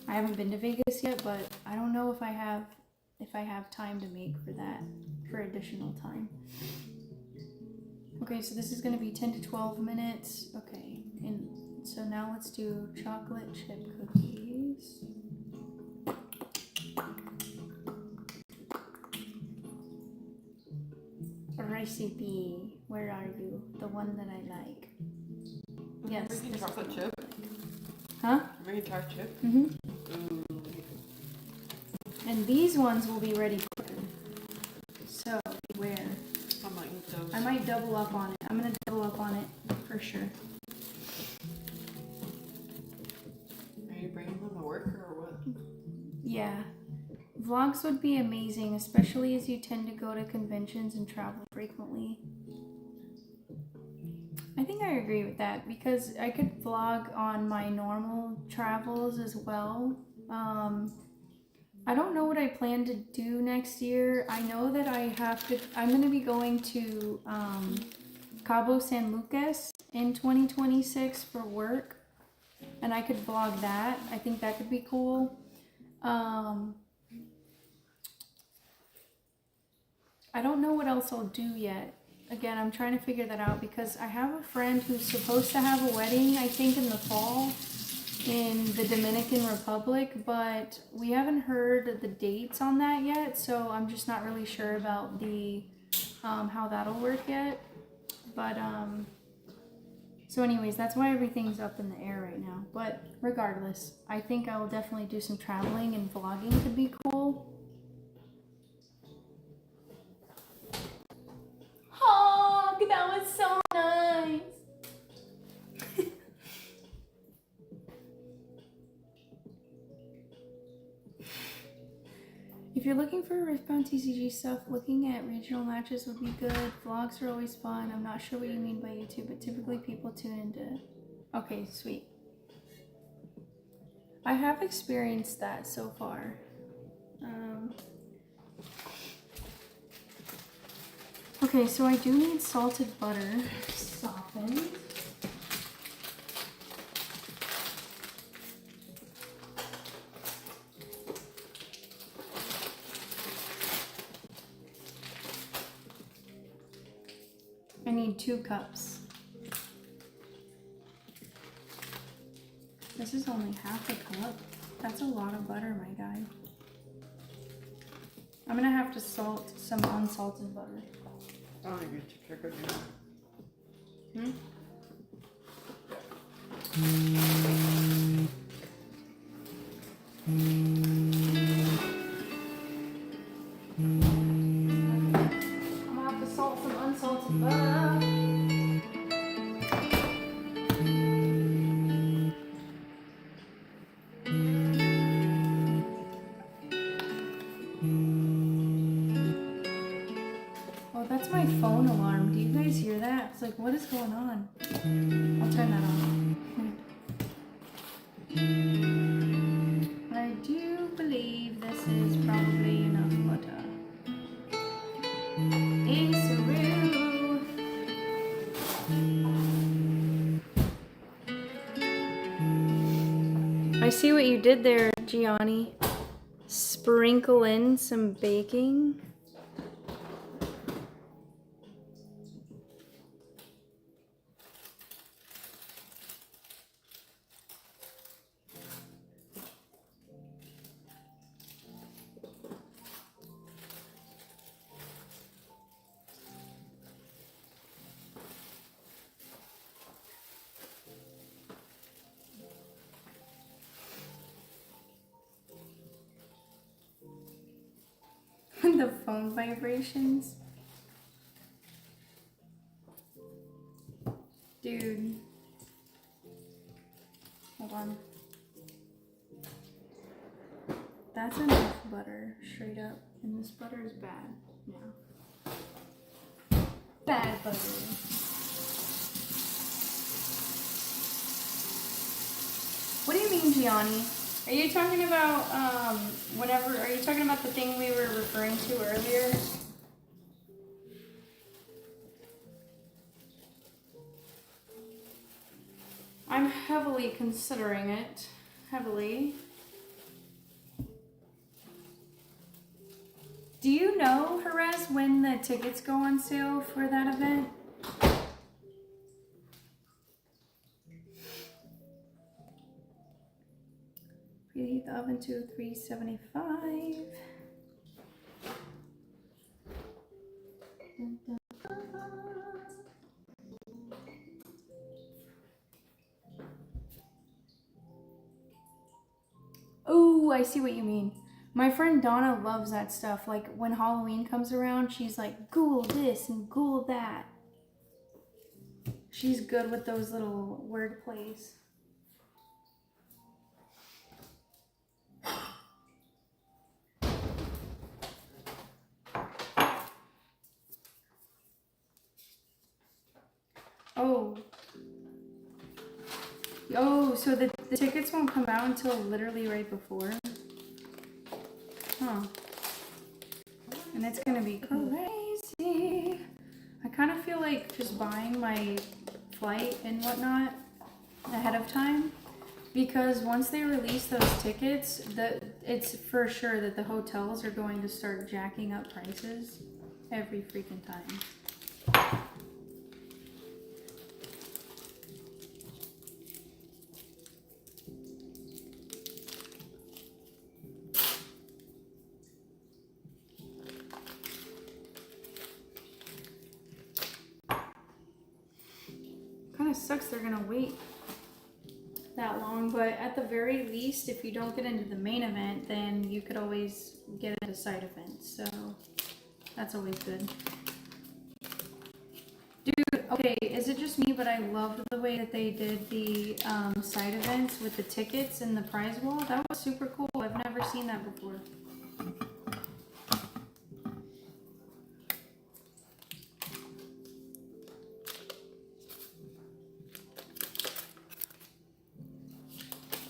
I haven't been to Vegas yet. But I don't know if I have time to make for that, for additional time. Okay, so this is gonna be 10 to 12 minutes. Okay, and so now let's do chocolate chip cookies. Recipe, where are you? The one that I like. Yes. Making this is chocolate the one chip. I like. Huh? Making tart chip. Mm-hmm. Ooh. And these ones will be ready quicker. So beware. I might eat those. I might double up on it. I'm gonna double up on it for sure. Are you bringing them to work or what? Yeah. Vlogs would be amazing, especially as you tend to go to conventions and travel frequently. I think I agree with that because I could vlog on my normal travels as well. I don't know what I plan to do next year. I know that I'm going to be going to Cabo San Lucas in 2026 for work, and I could vlog that. I think that could be cool. I don't know what else I'll do yet. Again, I'm trying to figure that out because I have a friend who's supposed to have a wedding, I think in the fall, in the Dominican Republic, but we haven't heard the dates on that yet, so I'm just not really sure about the how that'll work yet. But so anyways, that's why everything's up in the air right now. But regardless, I think I will definitely do some traveling, and vlogging could be cool. Oh, that was so nice. If you're looking for Riftbound TCG stuff, looking at regional matches would be good. Vlogs are always fun. I'm not sure what you mean by YouTube, but typically people tune into... Okay, sweet. I have experienced that so far. Okay, so I do need salted butter softened. I need 2 cups. This is only half a cup. That's a lot of butter, my guy. I'm gonna have to salt some unsalted butter. Oh, you get your chicken now. I'm gonna have to salt some unsalted butter. Oh, that's my phone alarm. Do you guys hear that? It's like, what is going on? I'll turn that off. I do believe this is probably enough butter. Aceroo. I see what you did there, Gianni. Sprinkle in some baking. The phone vibrations. Dude. Hold on. That's enough butter, straight up. And this butter is bad. Yeah. Bad butter. What do you mean, Gianni? Are you talking about, are you talking about the thing we were referring to earlier? I'm heavily considering it. Heavily. Do you know, Jerez, when the tickets go on sale for that event? Preheat the oven to 375. Oh, I see what you mean. My friend Donna loves that stuff. Like when Halloween comes around, she's like, ghoul this and ghoul that. She's good with those little word plays. Oh. Oh, so the tickets won't come out until literally right before? Huh. And it's gonna be crazy. I kind of feel like just buying my flight and whatnot ahead of time, because once they release those tickets, it's for sure that the hotels are going to start jacking up prices. every freaking time. Kind of sucks they're gonna wait that long, but at the very least, if you don't get into the main event, then you could always get into side events, so that's always good. Dude, okay, is it just me, but I loved the way that they did the side events with the tickets and the prize wall? That was super cool. I've never seen that before.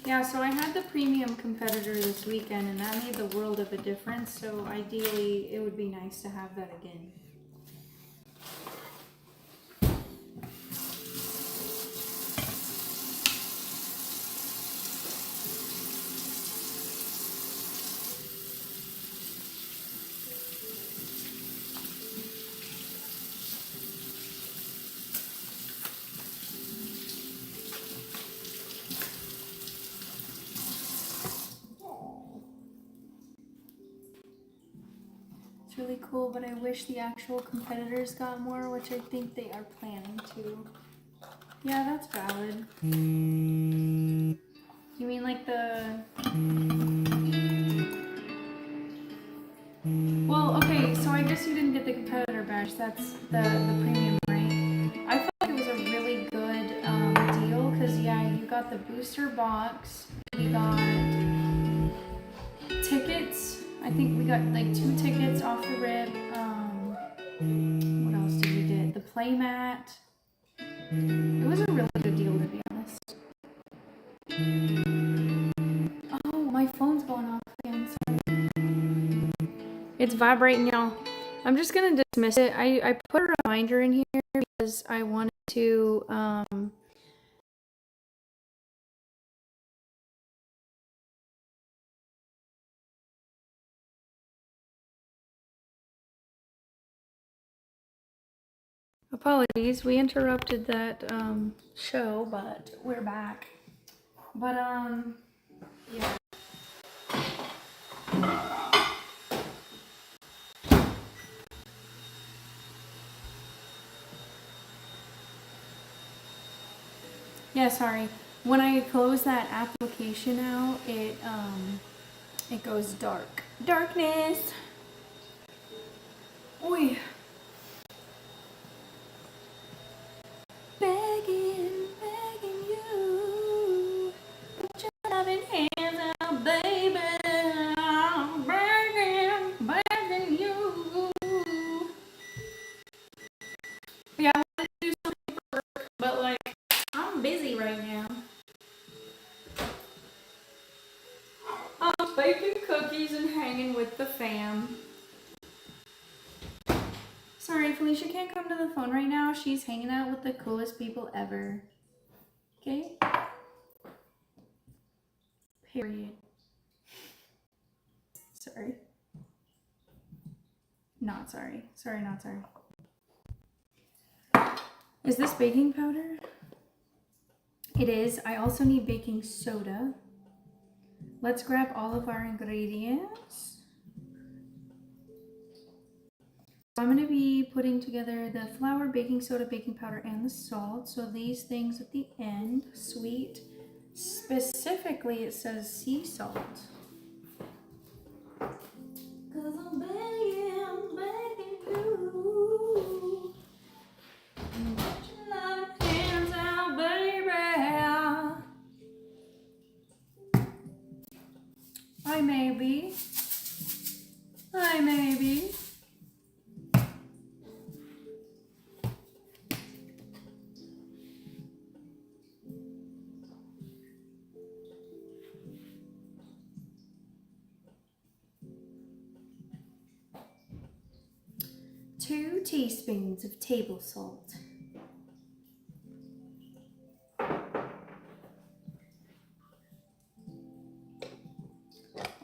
Yeah, so I had the premium competitor this weekend, and that made the world of a difference, so ideally it would be nice to have that again. It's really cool, but I wish the actual competitors got more, which I think they are planning to. Yeah, that's valid. You mean like the... Well, okay, so I guess you didn't get the competitor badge. That's the premium, right? I felt like it was a really good deal, because, yeah, you got the booster box. You got tickets. I think we got like 2 tickets off the rip. What else did we get? The playmat. It was a really good deal, to be honest. Oh, my phone's going off again. Sorry. It's vibrating, y'all. I'm just gonna dismiss it. I put a reminder in here because I wanted to apologies, we interrupted that show, but we're back. But yeah. Yeah, sorry. When I close that application out, it goes dark. Darkness. Oi. Begging you. Put your loving hands out, baby. I'm begging you. Yeah, I wanted to do something for work, but like, I'm busy right now. I'm baking cookies and hanging with the fam. Sorry, Felicia can't come to the phone right now. She's hanging out with the coolest people ever. Okay? Period. Sorry. Not sorry. Sorry, not sorry. Is this baking powder? It is. I also need baking soda. Let's grab all of our ingredients. I'm going to be putting together the flour, baking soda, baking powder, and the salt. So these things at the end, sweet. Specifically, it says sea salt. Cause I'm begging you. Put your loving hands out, baby. I may be. Two teaspoons of table salt.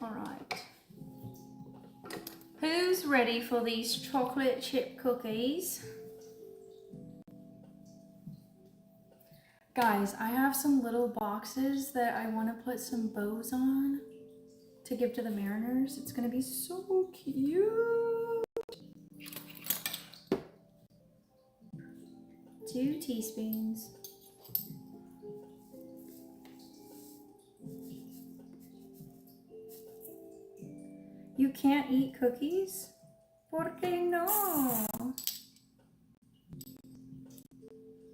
All right. Who Who's ready for these chocolate chip cookies? Guys, I have some little boxes that I want to put some bows on to give to the Mariners. It's going to be so cute. 2 teaspoons. You can't eat cookies? ¿Por qué no?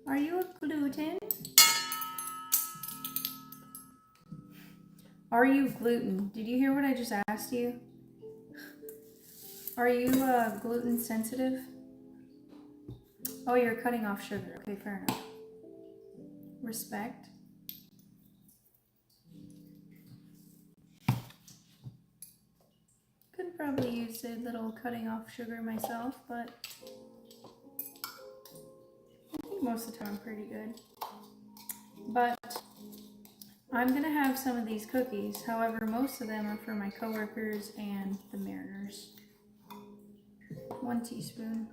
Are you a gluten? Are you gluten? Did you hear what I just asked you? Are you gluten sensitive? Oh, you're cutting off sugar. Okay, fair enough. Respect. Could probably use a little cutting off sugar myself, but I think most of the time I'm pretty good. But I'm gonna have some of these cookies. However, most of them are for my coworkers and the Mariners. 1 teaspoon.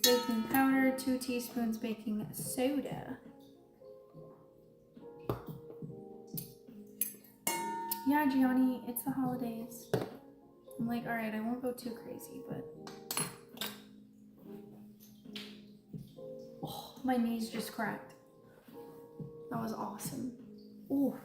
Baking powder, 2 teaspoons baking soda. Yeah, Gianni, it's the holidays. I'm like, all right, I won't go too crazy, but oh, my knees just cracked. That was awesome. Ooh.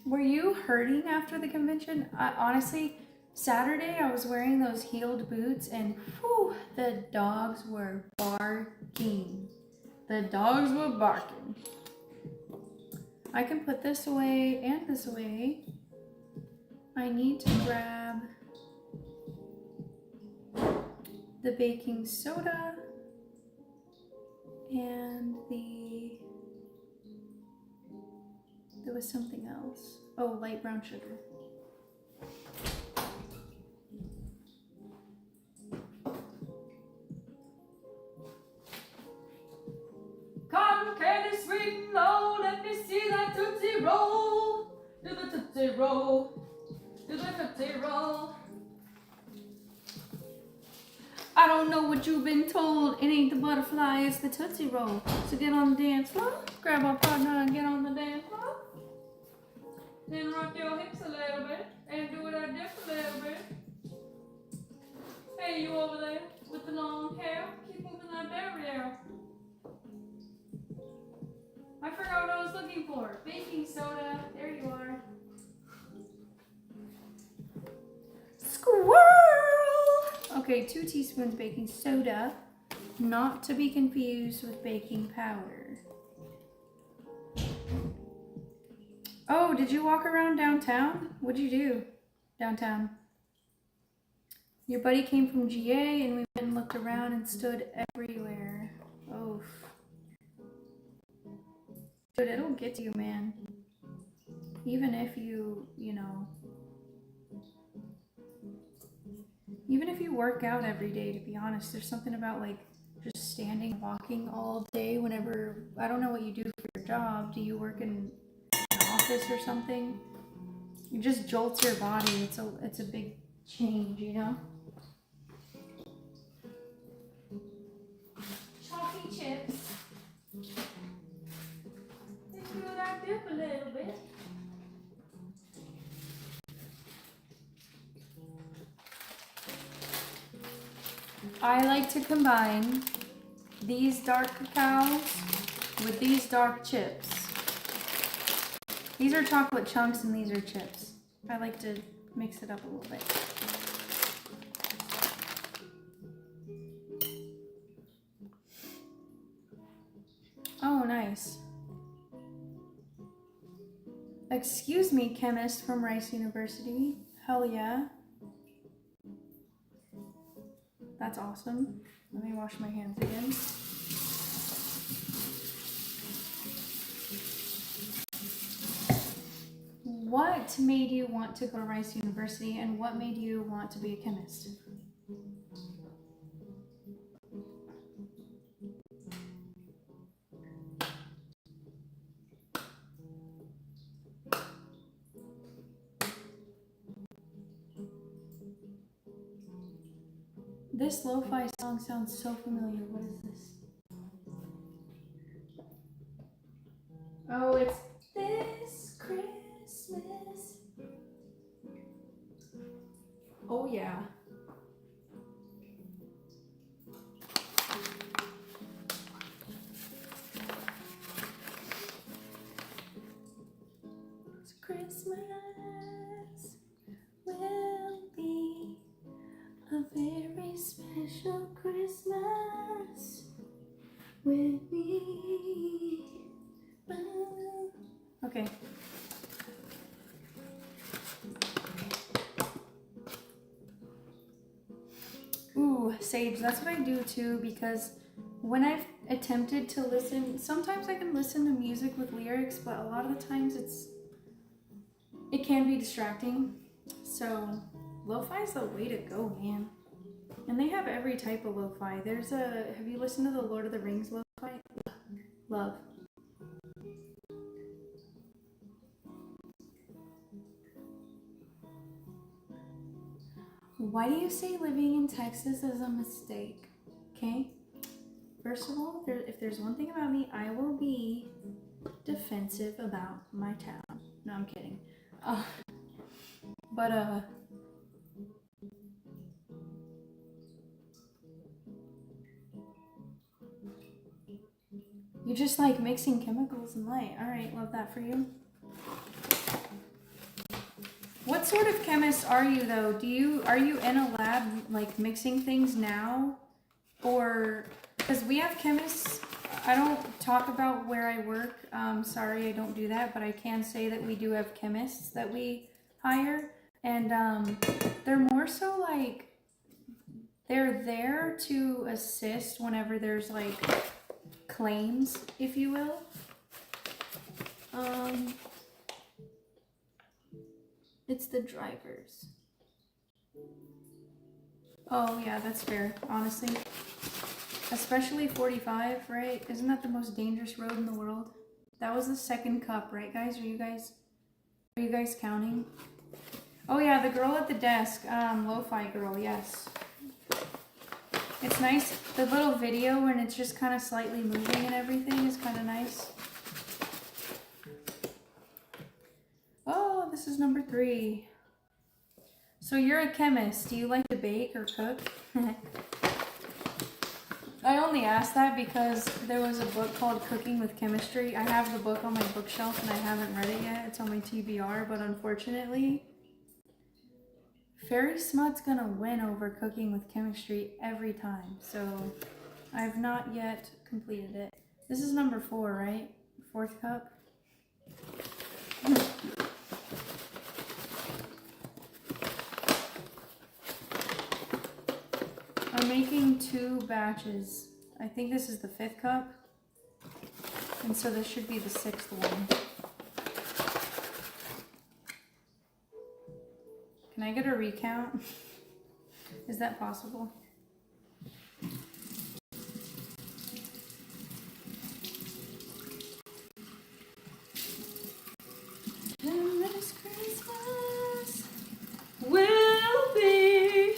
Were you hurting after the convention? Honestly, Saturday I was wearing those heeled boots and whew, the dogs were barking. The dogs were barking. I can put this away and this away. I need to grab the baking soda and there was something else. Oh, light brown sugar. Cotton candy sweet and low, let me see that Tootsie Roll. Do the Tootsie Roll. Do the Tootsie Roll. I don't know what you've been told. It ain't the butterfly, it's the Tootsie Roll. So get on the dance floor, grab our partner and get on the dance floor. Then rock your hips a little bit and do it a dip a little bit. Hey, you over there with the long hair, keep moving that barrier. I forgot what I was looking for. Baking soda. There you are. Squirrel! Okay, 2 teaspoons baking soda. Not to be confused with baking powder. Oh, did you walk around downtown? What'd you do downtown? Your buddy came from GA and we went and looked around and stood everywhere. Oof. Dude, it'll get to you, man. Even if even if you work out every day, to be honest, there's something about like just standing, walking all day whenever, I don't know what you do for your job. Do you work in an office or something? It just jolts your body. It's a big change, you know? Chalky chips. Do that dip a little bit. I like to combine these dark cacaos with these dark chips. These are chocolate chunks and these are chips. I like to mix it up a little bit. Oh, nice. Excuse me, chemist from Rice University. Hell yeah. That's awesome. Let me wash my hands again. What made you want to go to Rice University and what made you want to be a chemist? This lo-fi song sounds so familiar. What is this? Oh, it's This Christmas. Oh yeah. This Christmas will be a very special Christmas with me. Okay. Ooh, Sage, that's what I do too, because when I've attempted to listen, sometimes I can listen to music with lyrics, but a lot of the times it can be distracting. So lo-fi is the way to go, man. And they have every type of lo-fi. Have you listened to the Lord of the Rings lo-fi? Love. Why do you say living in Texas is a mistake? Okay? First of all, if there's one thing about me, I will be defensive about my town. No, I'm kidding. You just like mixing chemicals and light. Alright, love that for you. What sort of chemist are you though? Are you in a lab like mixing things now? Or, because we have chemists, I don't talk about where I work, sorry I don't do that, but I can say that we do have chemists that we hire, and they're more so like, they're there to assist whenever there's like claims, if you will. It's the drivers. Oh yeah, that's fair, honestly. Especially 45, right? Isn't that the most dangerous road in the world? That was the second cup, right guys? Are you guys counting? Oh yeah, the girl at the desk, lo-fi girl, yes. It's nice, the little video when it's just kind of slightly moving and everything is kind of nice. Oh, this is number 3. So you're a chemist. Do you like to bake or cook? I only asked that because there was a book called Cooking with Chemistry. I have the book on my bookshelf and I haven't read it yet. It's on my TBR, but unfortunately, Fairy Smut's gonna win over Cooking with Chemistry every time. So I've not yet completed it. This is number 4, right? 4th cup. I'm making 2 batches. I think this is the 5th cup. And so this should be the 6th one. Can I get a recount? Is that possible? This Christmas will be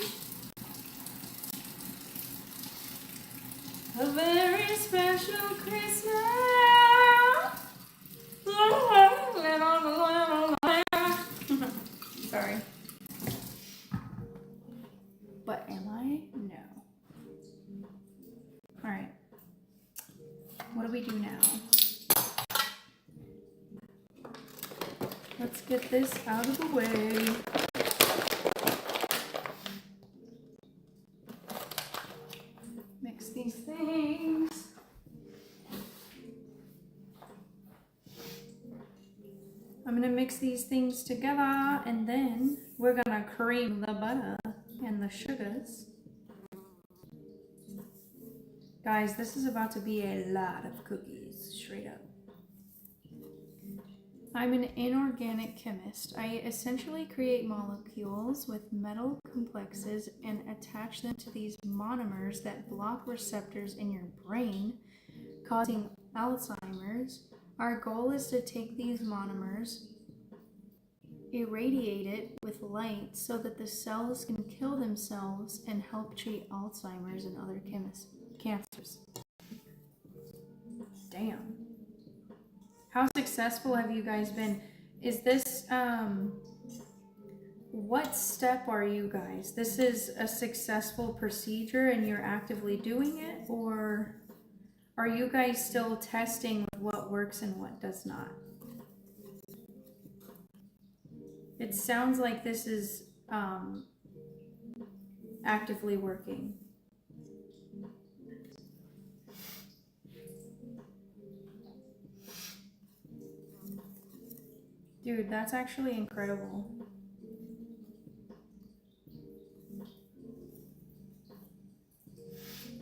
a very special Christmas. Sorry. But am I? No. Alright. What do we do now? Let's get this out of the way. Mix these things. I'm gonna mix these things together and then we're gonna cream the butter and the sugars. Guys, this is about to be a lot of cookies, straight up. I'm an inorganic chemist. I essentially create molecules with metal complexes and attach them to these monomers that block receptors in your brain, causing Alzheimer's. Our goal is to take these monomers irradiate it with light so that the cells can kill themselves and help treat Alzheimer's and other cancers. Damn. How successful have you guys been? Is this, what step are you guys? This is a successful procedure and you're actively doing it, or are you guys still testing what works and what does not? It sounds like this is actively working. Dude, that's actually incredible.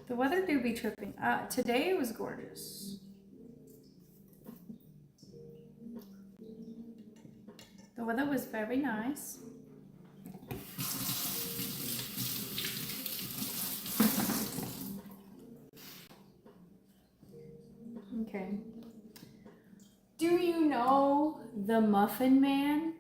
The weather do be tripping. Today it was gorgeous. The weather was very nice. Okay. Do you know the Muffin Man?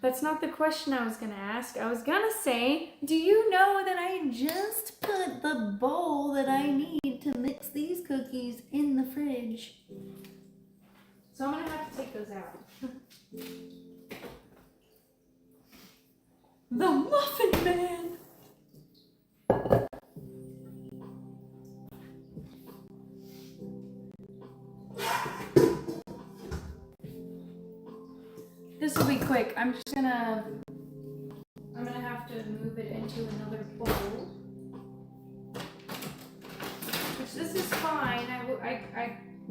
That's not the question I was gonna ask. I was gonna say, do you know that I just put the bowl that I need to mix these cookies in the fridge? So I'm gonna have to take those out. The Muffin Man! This will be quick. I'm gonna have to move it into another bowl. Which this is fine.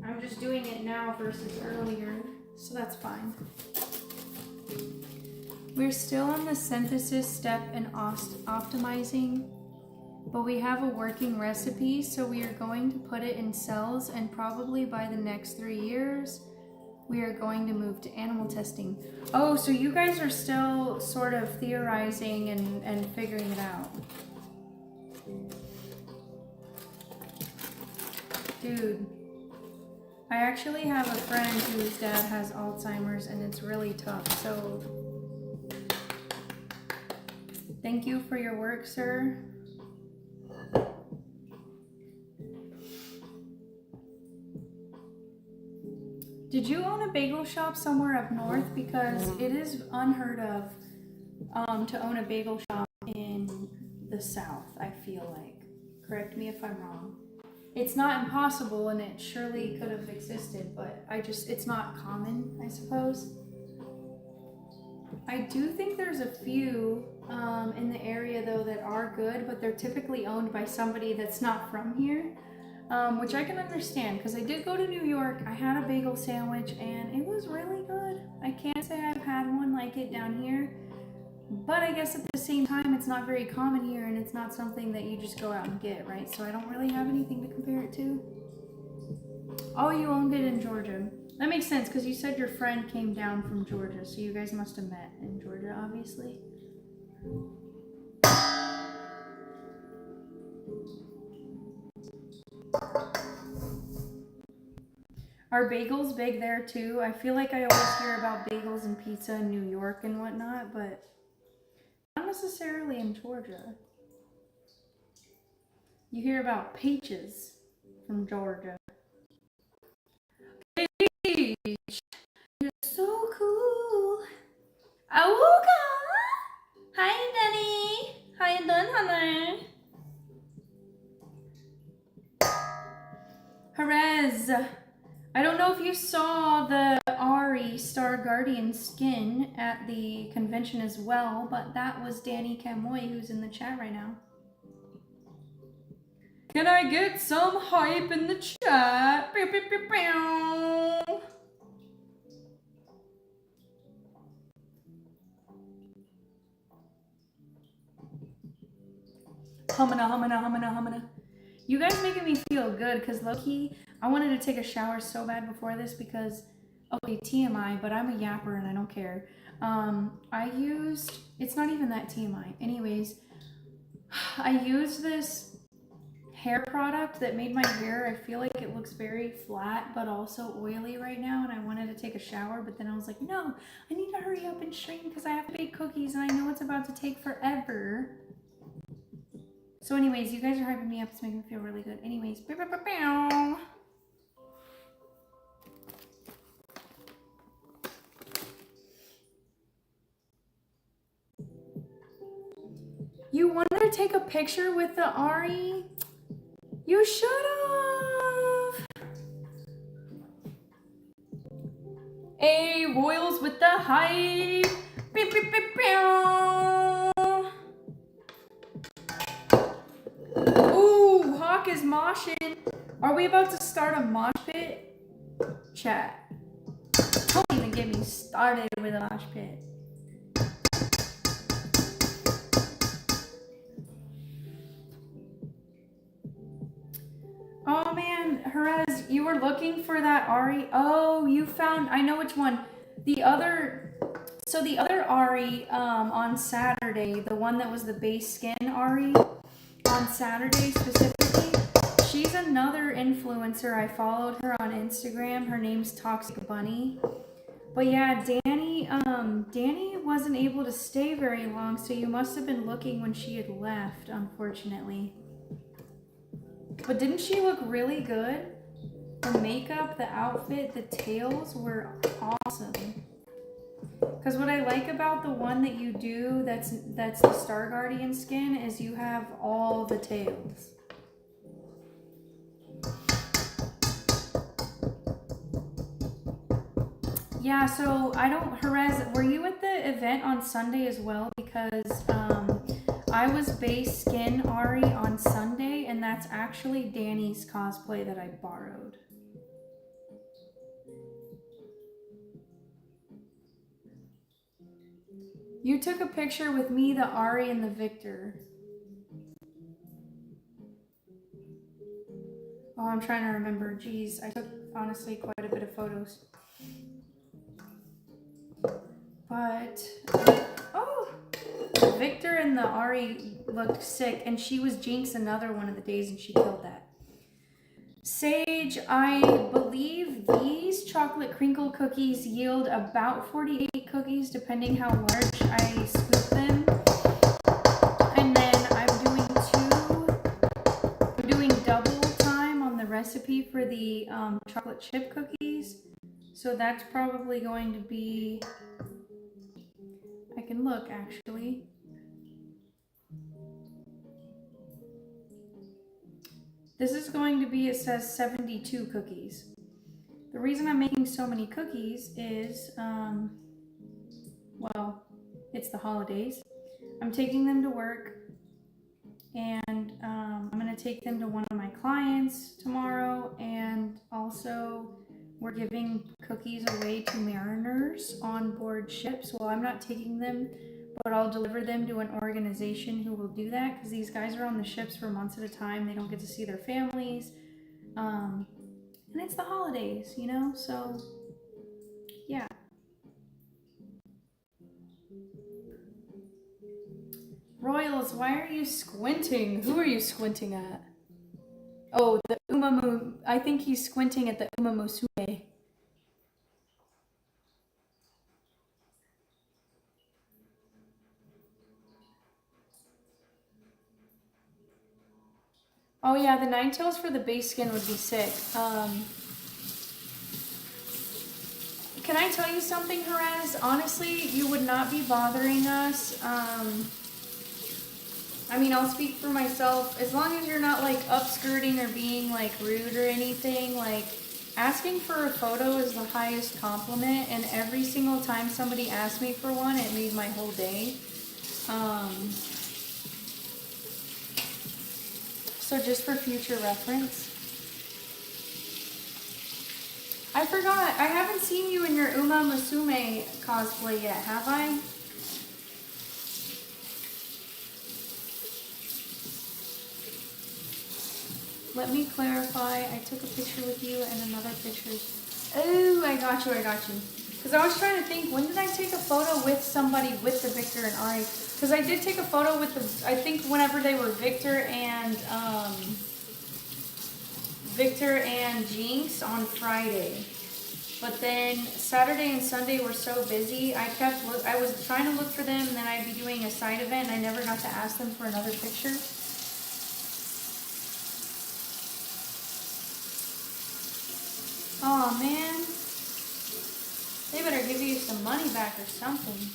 I'm just doing it now versus earlier, so that's fine. We're still on the synthesis step and optimizing, but we have a working recipe, so we are going to put it in cells, and probably by the next 3 years, we are going to move to animal testing. Oh, so you guys are still sort of theorizing and figuring it out. Dude, I actually have a friend whose dad has Alzheimer's and it's really tough, so thank you for your work, sir. Did you own a bagel shop somewhere up north? Because it is unheard of to own a bagel shop in the South, I feel like. Correct me if I'm wrong. It's not impossible and it surely could have existed, but it's not common, I suppose. I do think there's a few in the area though that are good, but they're typically owned by somebody that's not from here. Which I can understand, because I did go to New York. I had a bagel sandwich and it was really good. I can't say I've had one like it down here, but I guess at the same time it's not very common here and it's not something that you just go out and get, right? So I don't really have anything to compare it to. Oh, you owned it in Georgia. That makes sense, because you said your friend came down from Georgia, so you guys must have met in Georgia, obviously. Are bagels big there too? I feel like I always hear about bagels and pizza in New York and whatnot, but not necessarily in Georgia. You hear about peaches from Georgia. Peach, you're so cool. Awooga! Hi, Danny. How you doing, honey? Jerez. I don't know if you saw the Ari Star Guardian skin at the convention as well, but that was Danny Camoy, who's in the chat right now. Can I get some hype in the chat? Pew, pew, pew, pew. Humana, humana, humana, humana. You guys making me feel good, because low-key, I wanted to take a shower so bad before this because, okay, TMI, but I'm a yapper and I don't care. It's not even that TMI. Anyways, I used this hair product that made my hair, I feel like it looks very flat but also oily right now, and I wanted to take a shower, but then I was like, no, I need to hurry up and stream because I have to bake cookies and I know it's about to take forever. So anyways, you guys are hyping me up. It's making me feel really good. Anyways, you wanted to take a picture with the Ari? You should have. Hey, Royals with the hype. Ooh, Hawk is moshing. Are we about to start a mosh pit? Chat. Don't even get me started with a mosh pit. Oh man, Jerez, you were looking for that Ari. Oh, you found, I know which one. The other Ari on Saturday, the one that was the base skin Ari on Saturday specifically, she's another influencer. I followed her on Instagram. Her name's Toxic Bunny. But yeah, Danny wasn't able to stay very long, so you must have been looking when she had left, unfortunately. But didn't she look really good? The makeup, the outfit, the tails were awesome. Because what I like about the one that you do that's the Star Guardian skin is you have all the tails. Yeah, so Jerez, were you at the event on Sunday as well? Because I was base skin Ari on Sunday, and that's actually Danny's cosplay that I borrowed. You took a picture with me, the Ari, and the Victor. Oh, I'm trying to remember. Jeez, I took, honestly, quite a bit of photos. But, oh, Victor and the Ari looked sick, and she was Jinx another one of the days, and she killed that. Sage, I believe these chocolate crinkle cookies yield about 48 cookies, depending how large I scoop them. And then I'm doing double time on the recipe for the chocolate chip cookies. So that's probably going to be, I can look actually. This is going to be, it says 72 cookies. The reason I'm making so many cookies is, well, it's the holidays. I'm taking them to work, and I'm going to take them to one of my clients tomorrow, and also we're giving cookies away to mariners on board ships. Well, I'm not taking them, but I'll deliver them to an organization who will do that, because these guys are on the ships for months at a time. They don't get to see their families. And it's the holidays, you know? So, yeah. Royals, why are you squinting? Who are you squinting at? Oh, the Umamu. I think he's squinting at the Umamusume. Oh yeah, the Ninetales for the base skin would be sick. Can I tell you something, Jerez? Honestly, you would not be bothering us. I mean, I'll speak for myself. As long as you're not like upskirting or being like rude or anything, like asking for a photo is the highest compliment. And every single time somebody asked me for one, it made my whole day. So just for future reference. I forgot, I haven't seen you in your Uma Musume cosplay yet, have I? Let me clarify, I took a picture with you and another picture. Oh, I got you. Because I was trying to think, when did I take a photo with somebody with the Victor and Ari? Because I did take a photo with the, I think whenever they were Victor and Victor and Jinx on Friday. But then Saturday and Sunday were so busy, I was trying to look for them, and then I'd be doing a side event, and I never got to ask them for another picture. Oh man, they better give you some money back or something.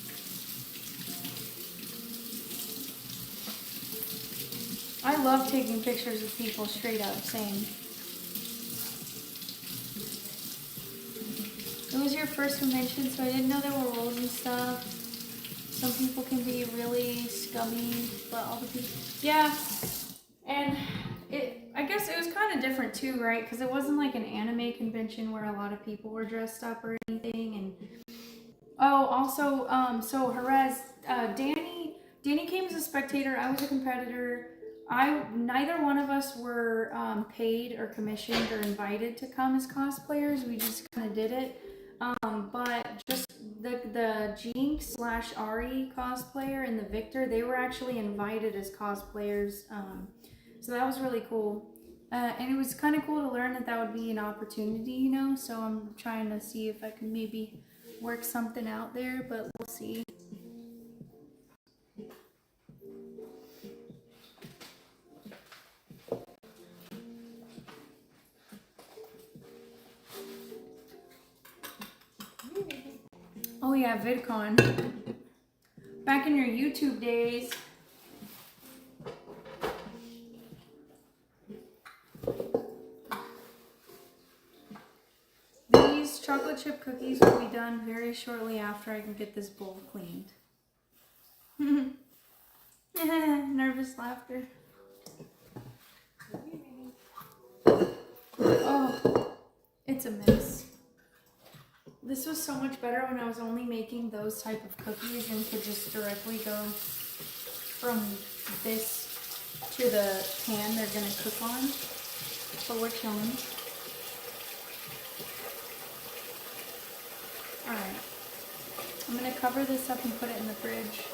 I love taking pictures of people, straight up, same. It was your first convention, so I didn't know there were rules and stuff. Some people can be really scummy, but all the people... Yeah, and I guess it was kind of different too, right? Because it wasn't like an anime convention where a lot of people were dressed up or anything. And oh, also, so Jerez, Danny came as a spectator. I was a competitor. Neither one of us were paid or commissioned or invited to come as cosplayers. We just kind of did it. But just the Jinx / Ari cosplayer and the Victor, they were actually invited as cosplayers. So that was really cool. And it was kind of cool to learn that would be an opportunity, you know? So I'm trying to see if I can maybe work something out there, but we'll see. Oh yeah, VidCon. Back in your YouTube days. These chocolate chip cookies will be done very shortly after I can get this bowl cleaned. Nervous laughter. Oh, it's a mess. This was so much better when I was only making those type of cookies and could just directly go from this to the pan they're gonna cook on. But we're chilling. Alright. I'm gonna cover this up and put it in the fridge.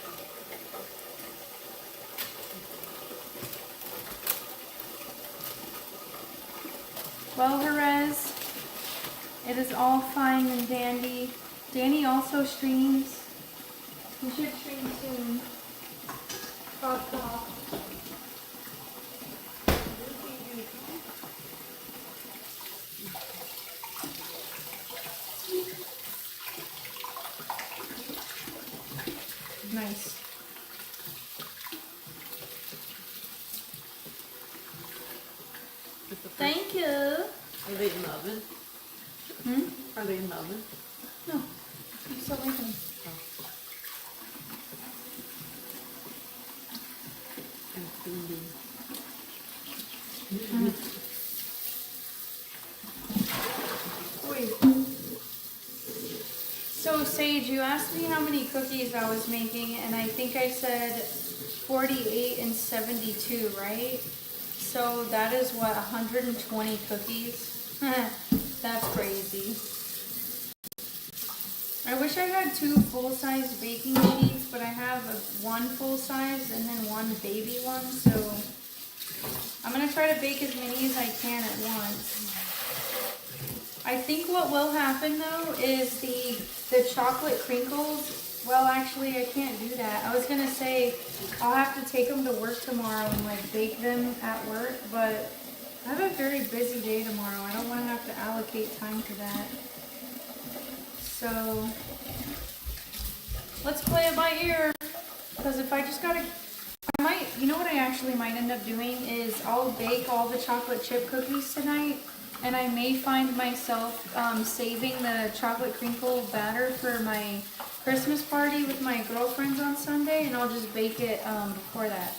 Well, Jerez, it is all fine and dandy. Danny also streams. You should stream soon. Cough, cough. Nice. Thank you. Are they in the oven? Hmm? Are they in the oven? No. I'm still making. Wait. So Sage, you asked me how many cookies I was making, and I think I said 48 and 72, right? So that is what, 120 cookies? That's crazy. I wish I had 2 full-size baking sheets, but I have one full-size and then one baby one, so I'm gonna try to bake as many as I can at once. I think what will happen though is the chocolate crinkles. Well, actually, I can't do that. I was gonna say I'll have to take them to work tomorrow and like bake them at work, but I have a very busy day tomorrow. I don't want to have to allocate time to that. So let's play it by ear. Because if I just gotta, I might, you know what I actually might end up doing is I'll bake all the chocolate chip cookies tonight. And I may find myself saving the chocolate crinkle batter for my Christmas party with my girlfriends on Sunday, and I'll just bake it before that.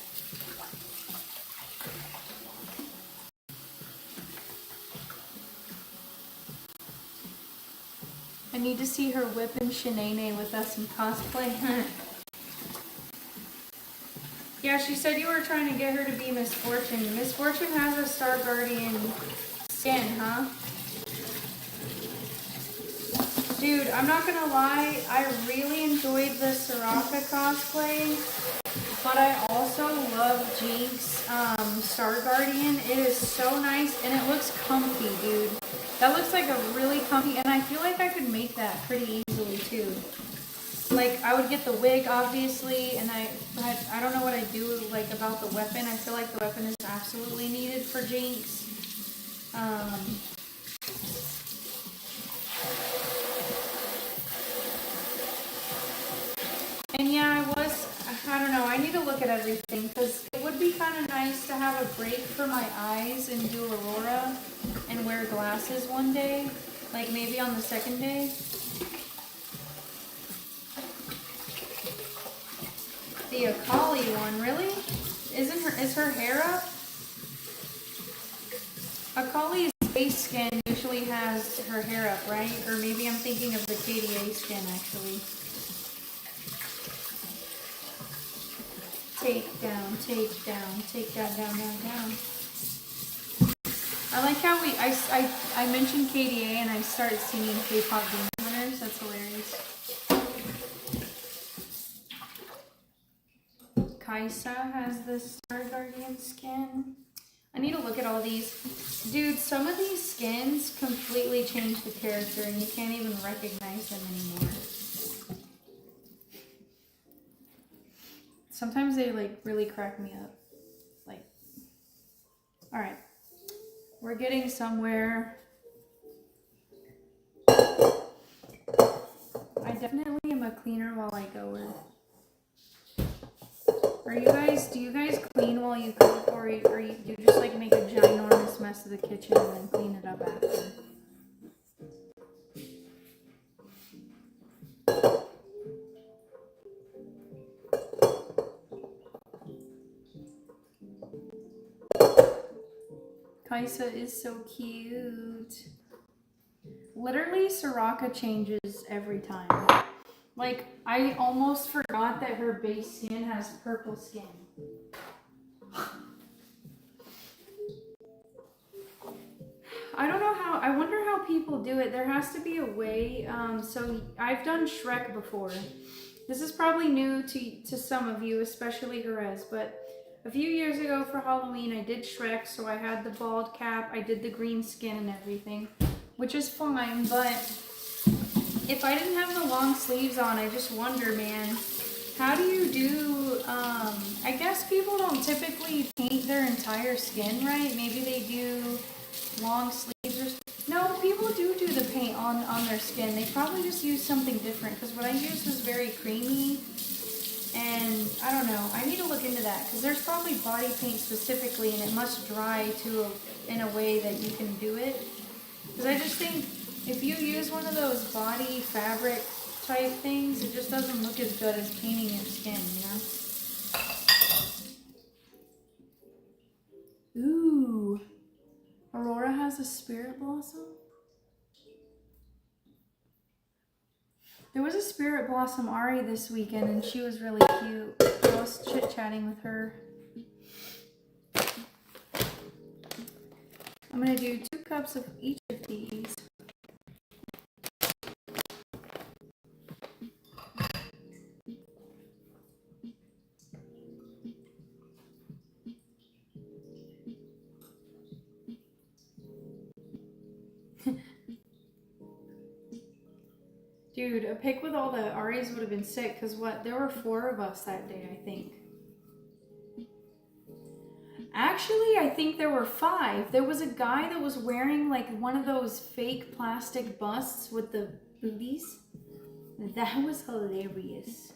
I need to see her whipping Shanae with us in cosplay. Yeah, she said you were trying to get her to be Miss Fortune. Miss Fortune has a Star Guardian skin, huh? Dude, I'm not gonna lie, I really enjoyed the Soraka cosplay, But I also love Jinx Star Guardian. It is so nice and it looks comfy, dude. That looks like a really comfy, and I feel like I could make that pretty easily too. Like, I would get the wig, obviously, and I don't know what I do, like, about the weapon. I feel like the weapon is absolutely needed for Jinx. And yeah, I don't know, I need to look at everything, because it would be kind of nice to have a break for my eyes and do Aurora and wear glasses one day. Like, maybe on the second day. The Akali one, really? Is her hair up? Akali's base skin usually has her hair up, right? Or maybe I'm thinking of the KDA skin, actually. Take down, take down, take that down, down, down. I like how I mentioned KDA and I started singing K-pop Demon Hunters. That's hilarious. Kaisa has this Star Guardian skin. I need to look at all these. Dude, some of these skins completely change the character and you can't even recognize them anymore. Sometimes they like really crack me up. Like, alright. We're getting somewhere. I definitely am a cleaner while I goer. Do you guys clean while you cook, or you just like make a ginormous mess of the kitchen and then clean it up after? Kaisa is so cute. Literally, Soraka changes every time. Like, I almost forgot that her base skin has purple skin. I don't know how, I wonder how people do it. There has to be a way. So I've done Shrek before. This is probably new to some of you, especially Jerez, but a few years ago for Halloween, I did Shrek, so I had the bald cap, I did the green skin and everything, which is fine, but if I didn't have the long sleeves on, I just wonder, man, how do you do, I guess people don't typically paint their entire skin, right? Maybe they do long sleeves or, no, people do the paint on their skin. They probably just use something different, because what I used was very creamy, and I don't know, I need to look into that, because there's probably body paint specifically, and it must dry in a way that you can do it, because I just think if you use one of those body fabric type things, it just doesn't look as good as painting your skin, you know? Ooh, Aurora has a spirit blossom? There was a spirit blossom Ari this weekend and she was really cute. I was chit-chatting with her. I'm gonna do 2 cups of each of these. Dude, a pic with all the Aries would have been sick, because what? There were 4 of us that day, I think. Actually, I think there were 5. There was a guy that was wearing like one of those fake plastic busts with the booties. That was hilarious.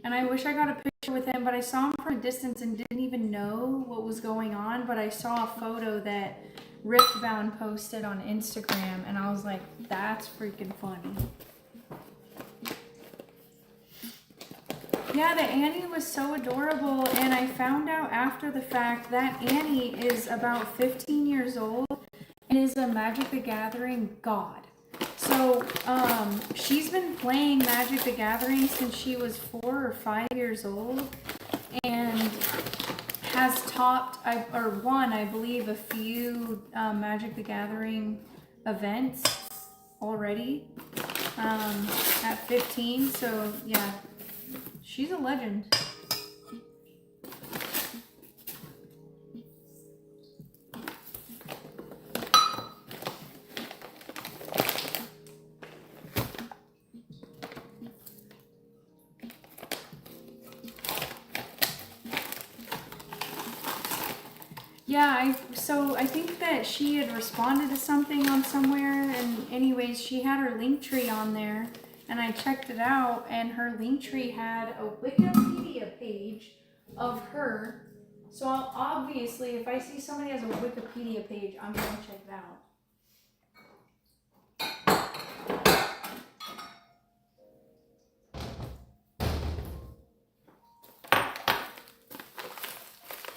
And I wish I got a picture with him, but I saw him from a distance and didn't even know what was going on, but I saw a photo that Riftbound posted on Instagram, and I was like, that's freaking funny. Yeah, the Annie was so adorable, and I found out after the fact that Annie is about 15 years old and is a Magic the Gathering god. So, she's been playing Magic the Gathering since she was 4 or 5 years old, and has topped, or won, I believe, a few Magic the Gathering events already at 15. So yeah, She's a legend. Yeah, so I think that she had responded to something on somewhere, and anyways, she had her Linktree on there, and I checked it out, and her Linktree had a Wikipedia page of her. So obviously, if I see somebody has a Wikipedia page, I'm gonna check it out.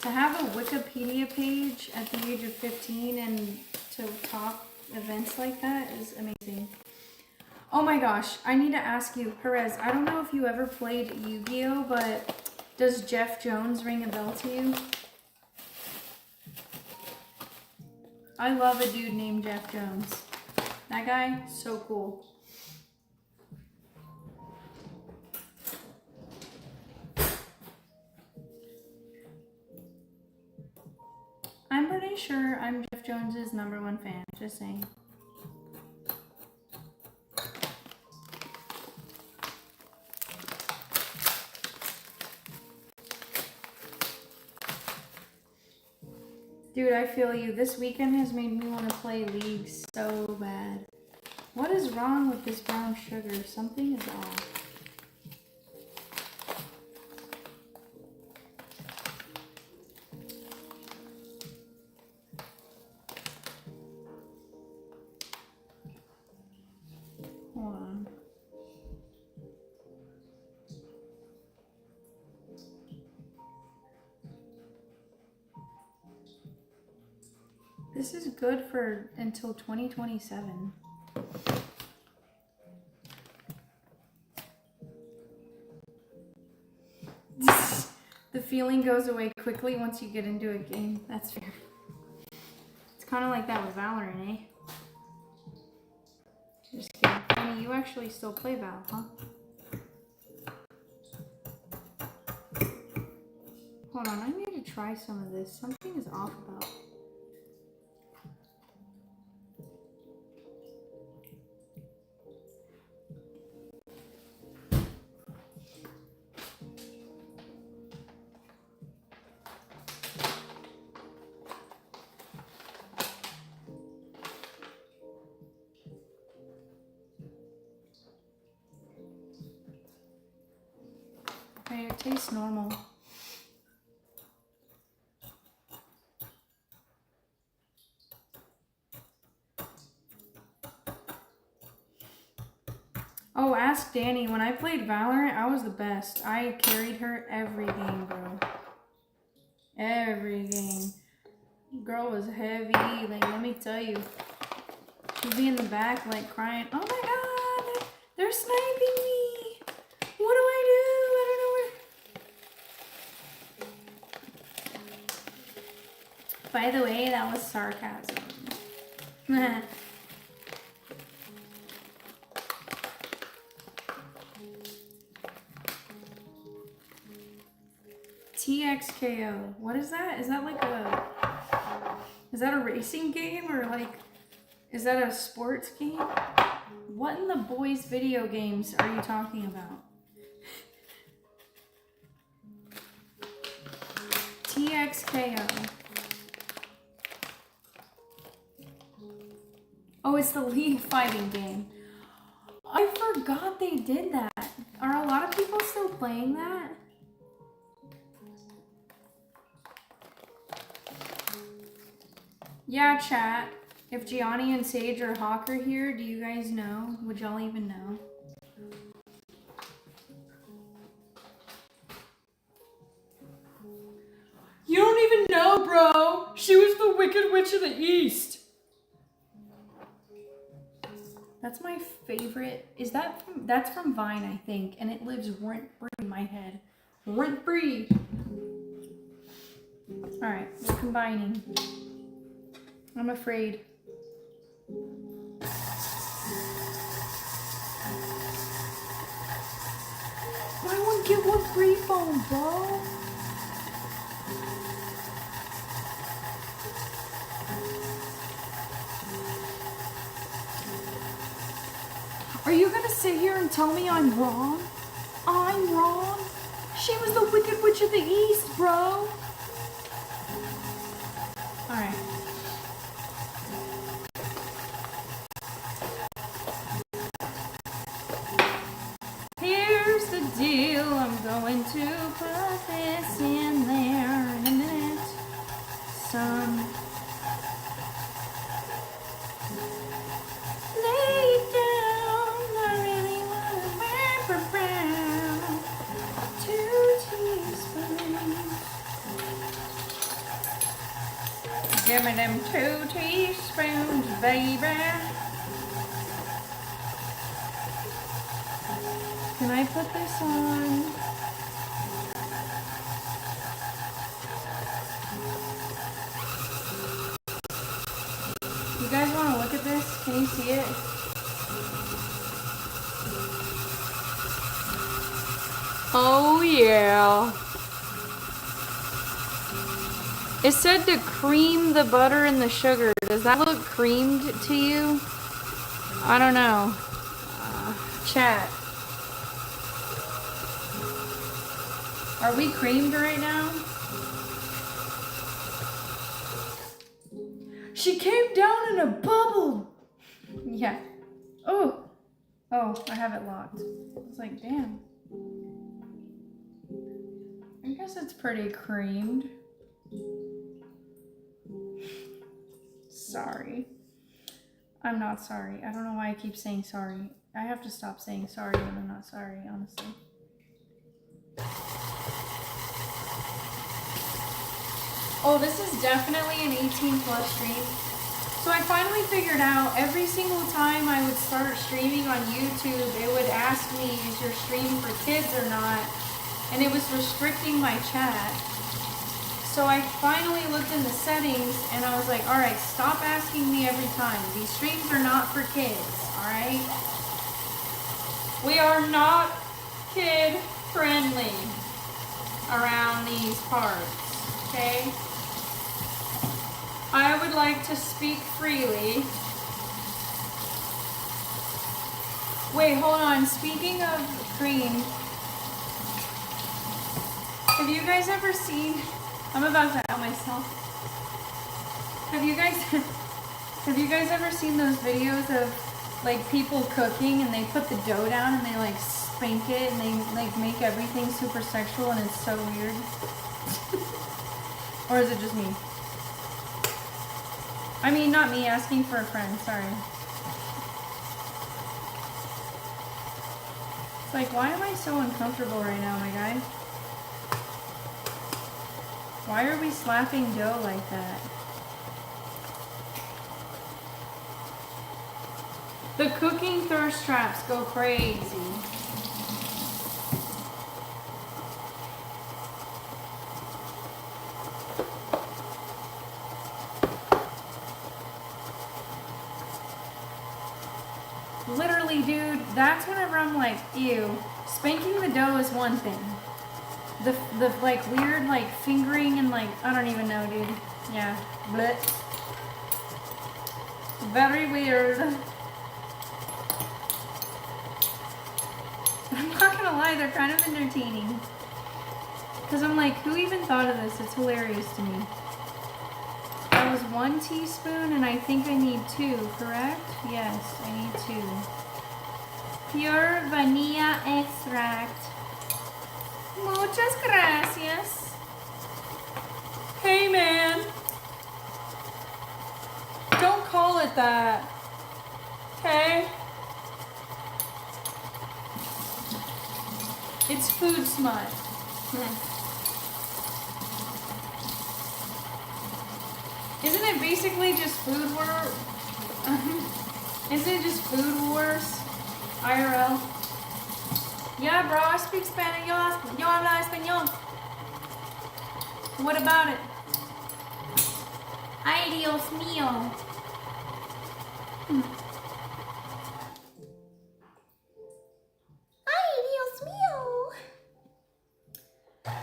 To have a Wikipedia page at the age of 15 and to top events like that is amazing. Oh my gosh, I need to ask you, Perez, I don't know if you ever played Yu-Gi-Oh, but does Jeff Jones ring a bell to you? I love a dude named Jeff Jones. That guy, so cool. I'm pretty sure I'm Jeff Jones's #1 fan, just saying. Dude, I feel you. This weekend has made me want to play League so bad. What is wrong with this brown sugar? Something is off. Hold on. This is good for until 2027. The feeling goes away quickly once you get into a game. That's fair. It's kind of like that with Valorant, eh? Just kidding. Honey, you actually still play Val, huh? Hold on, I need to try some of this. Something is off about. Okay, it tastes normal. Oh, ask Danny. When I played Valorant, I was the best. I carried her every game, bro. Every game. Girl was heavy. Like, let me tell you. She'd be in the back, like, crying. Oh my god! They're sniping me! What do I do? I don't know where... By the way, that was sarcasm. TXKO. What is that? Is that like a... Is that a racing game or like... Is that a sports game? What in the boys' video games are you talking about? TXKO. Oh, it's the League fighting game. I forgot they did that. Are a lot of people still playing that? Yeah, chat. If Gianni and Sage or Hawk are here, do you guys know? Would y'all even know? You don't even know, bro. She was the Wicked Witch of the East. That's my favorite. Is that from, that's from Vine, I think, and it lives rent-free in my head. Rent-free. All right, we're combining. I'm afraid. Why won't get one free phone, bro. Are you gonna sit here and tell me I'm wrong? I'm wrong? She was the Wicked Witch of the East, bro. Alright. Here's the deal. I'm going to put this in there in a minute. Son. Lay it down. I really want to wrap around 2 teaspoons. Give me them 2 teaspoons, baby. Can I put this on? You guys want to look at this? Can you see it? Oh yeah. It said to cream the butter and the sugar. Does that look creamed to you? I don't know. Chat. Are we creamed right now? She came down in a bubble. Yeah. Oh. Oh, I have it locked. I was like, damn. I guess it's pretty creamed. Sorry. I'm not sorry. I don't know why I keep saying sorry. I have to stop saying sorry when I'm not sorry, honestly. Oh, this is definitely an 18 plus stream. So I finally figured out every single time I would start streaming on YouTube, it would ask me, is your stream for kids or not? And it was restricting my chat. So I finally looked in the settings and I was like, all right, stop asking me every time. These streams are not for kids, all right? We are not kid friendly around these parts, okay? I would like to speak freely. Wait, hold on. Speaking of cream, have you guys ever seen, I'm about to out myself. Have you guys ever seen those videos of like people cooking and they put the dough down and they like spank it and they like make everything super sexual and it's so weird? Or is it just me? I mean, not me, asking for a friend, sorry. It's like, why am I so uncomfortable right now, my guy? Why are we slapping dough like that? The cooking thirst traps go crazy. Literally, dude, that's whenever I'm like, ew. Spanking the dough is one thing. The like weird like fingering and like, I don't even know, dude. Yeah, bleh. Very weird. I'm not gonna lie, they're kind of entertaining. Cause I'm like, who even thought of this? It's hilarious to me. That was 1 teaspoon and I think I need 2, correct? Yes, I need 2. Pure vanilla extract. Muchas gracias. Hey man. Don't call it that. Okay? It's food smut. Isn't it basically just food war? Isn't it just food wars? IRL? Yeah, bro, I speak Spanish. Yo habla español. What about it? Ay, Dios mío. Ay, Dios mío.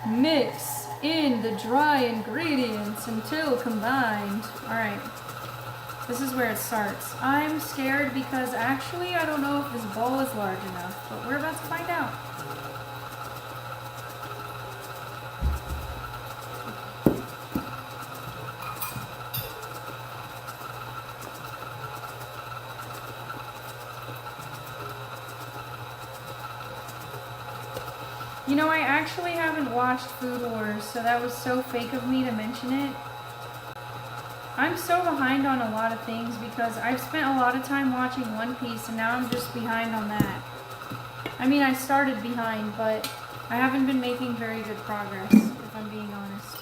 Mix in the dry ingredients until combined. Alright. This is where it starts. I'm scared because actually I don't know if this bowl is large enough, but we're about to find out. You know, I actually haven't watched Food Wars, so that was so fake of me to mention it. I'm so behind on a lot of things because I've spent a lot of time watching One Piece and now I'm just behind on that. I mean, I started behind, but I haven't been making very good progress, if I'm being honest.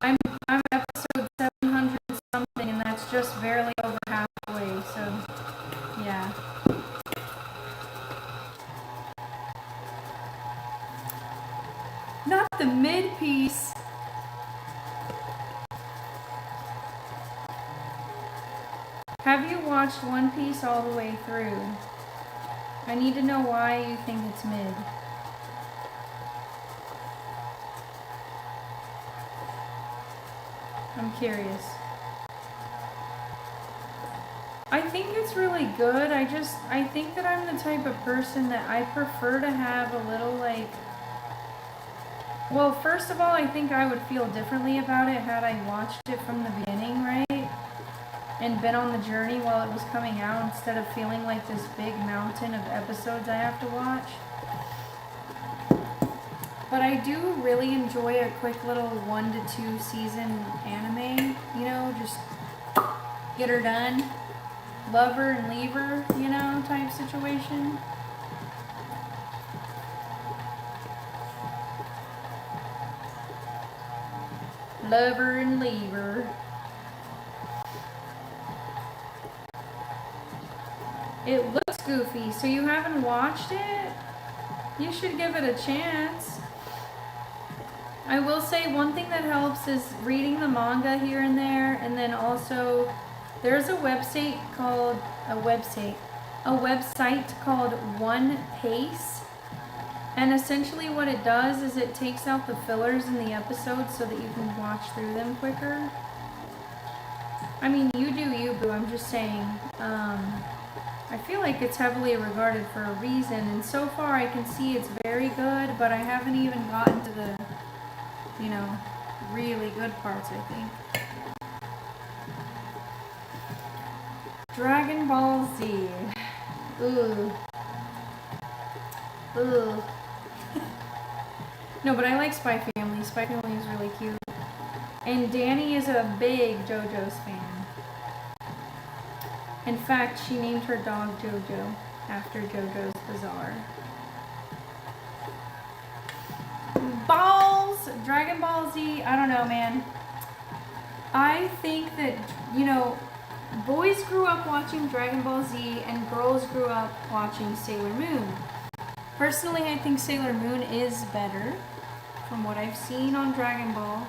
I'm episode 700 something and that's just barely over halfway, so yeah. Not the mid piece. Have you watched One Piece all the way through? I need to know why you think it's mid. I'm curious. I think it's really good. I think that I'm the type of person that I prefer to have a little like... Well, first of all, I think I would feel differently about it had I watched it from the beginning, right? And been on the journey while it was coming out instead of feeling like this big mountain of episodes I have to watch. But I do really enjoy a quick little 1 to 2 season anime, you know, just get her done, love her and leave her, you know, type situation. Love her and leave her. It looks goofy, so you haven't watched it? You should give it a chance. I will say one thing that helps is reading the manga here and there, and then also there's a website called One Pace, and essentially what it does is it takes out the fillers in the episodes so that you can watch through them quicker. I mean, you do you, boo. I'm just saying. I feel like it's heavily regarded for a reason, and so far I can see it's very good, but I haven't even gotten to the, you know, really good parts, I think. Dragon Ball Z. Ooh. Ooh. No, but I like Spy Family. Spy Family is really cute. And Danny is a big JoJo's fan. In fact, she named her dog Jojo after JoJo's Bizarre. Balls! Dragon Ball Z, I don't know, man. I think that, you know, boys grew up watching Dragon Ball Z and girls grew up watching Sailor Moon. Personally, I think Sailor Moon is better from what I've seen on Dragon Ball.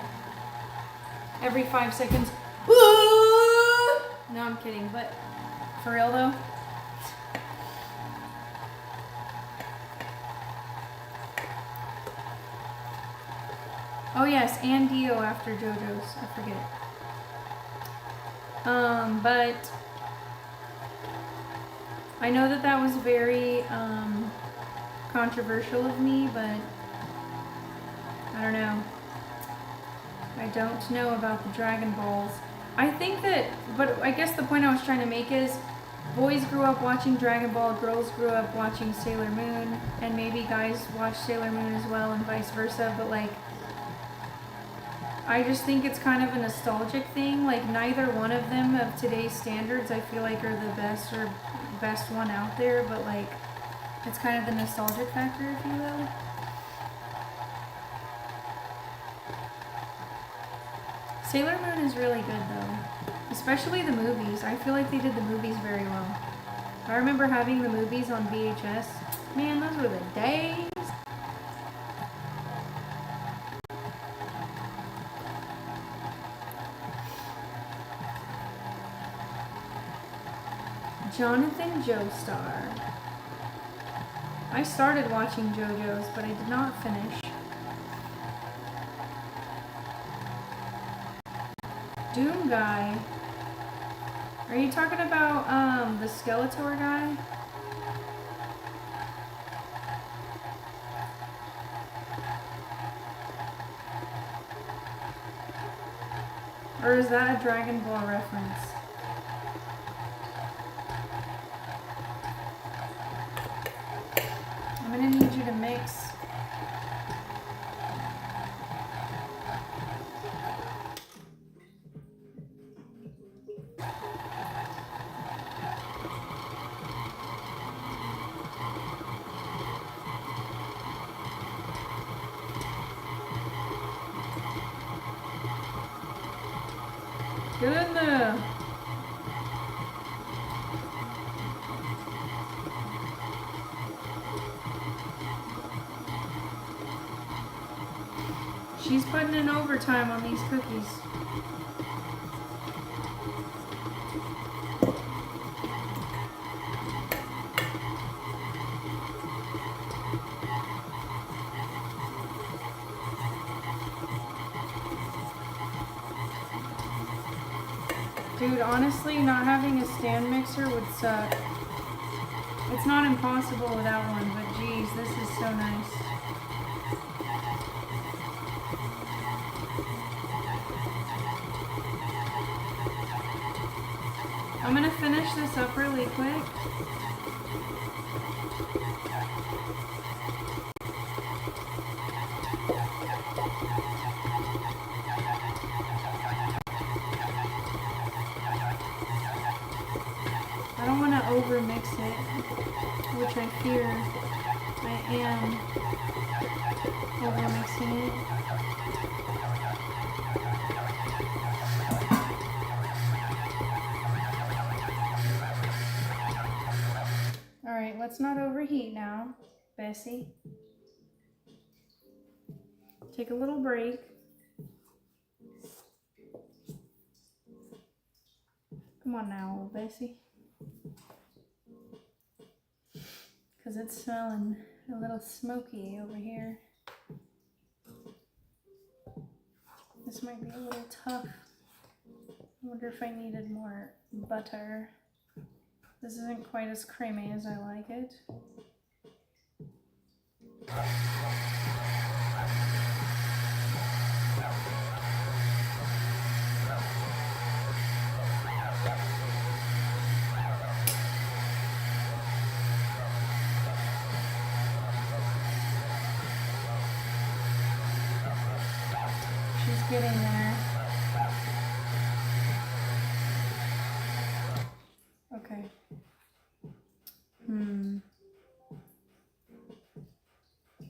Every 5 seconds, no, I'm kidding, but for real though. Oh yes, and Dio after JoJo's, I forget. But I know that that was very controversial of me, but I don't know. I don't know about the Dragon Balls. I think that, but I guess the point I was trying to make is boys grew up watching Dragon Ball, girls grew up watching Sailor Moon, and maybe guys watch Sailor Moon as well and vice versa, but like, I just think it's kind of a nostalgic thing. Like, neither one of them of today's standards I feel like are the best or best one out there, but like, it's kind of the nostalgic factor, if you will. Sailor Moon is really good though, especially the movies. I feel like they did the movies very well. I remember having the movies on VHS. Man, those were the days. Jonathan Joestar. I started watching JoJo's, but I did not finish. Doom guy. Are you talking about the Skeletor guy? Or is that a Dragon Ball reference? I'm gonna need you to mix. Get in there. She's putting in overtime on these cookies. Dude, honestly, not having a stand mixer would suck. It's not impossible without one, but geez, this is so nice. I'm gonna finish this up really quick. I don't want to over-mix it, which I fear I am over-mixing it. Alright, let's not overheat now, Bessie. Take a little break. Come on now, old Bessie. Because it's smelling a little smoky over here. This might be a little tough. I wonder if I needed more butter. This isn't quite as creamy as I like it. She's getting there. Okay.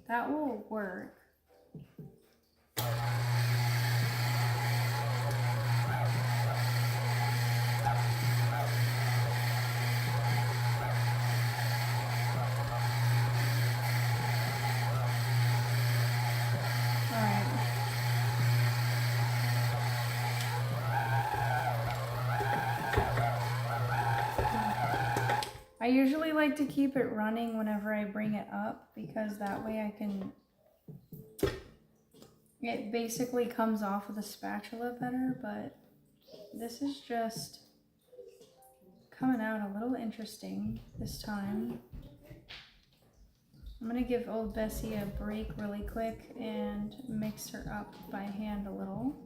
That will work. I usually like to keep it running whenever I bring it up because that way I can, it basically comes off of the spatula better, but this is just coming out a little interesting this time. I'm gonna give old Bessie a break really quick and mix her up by hand a little.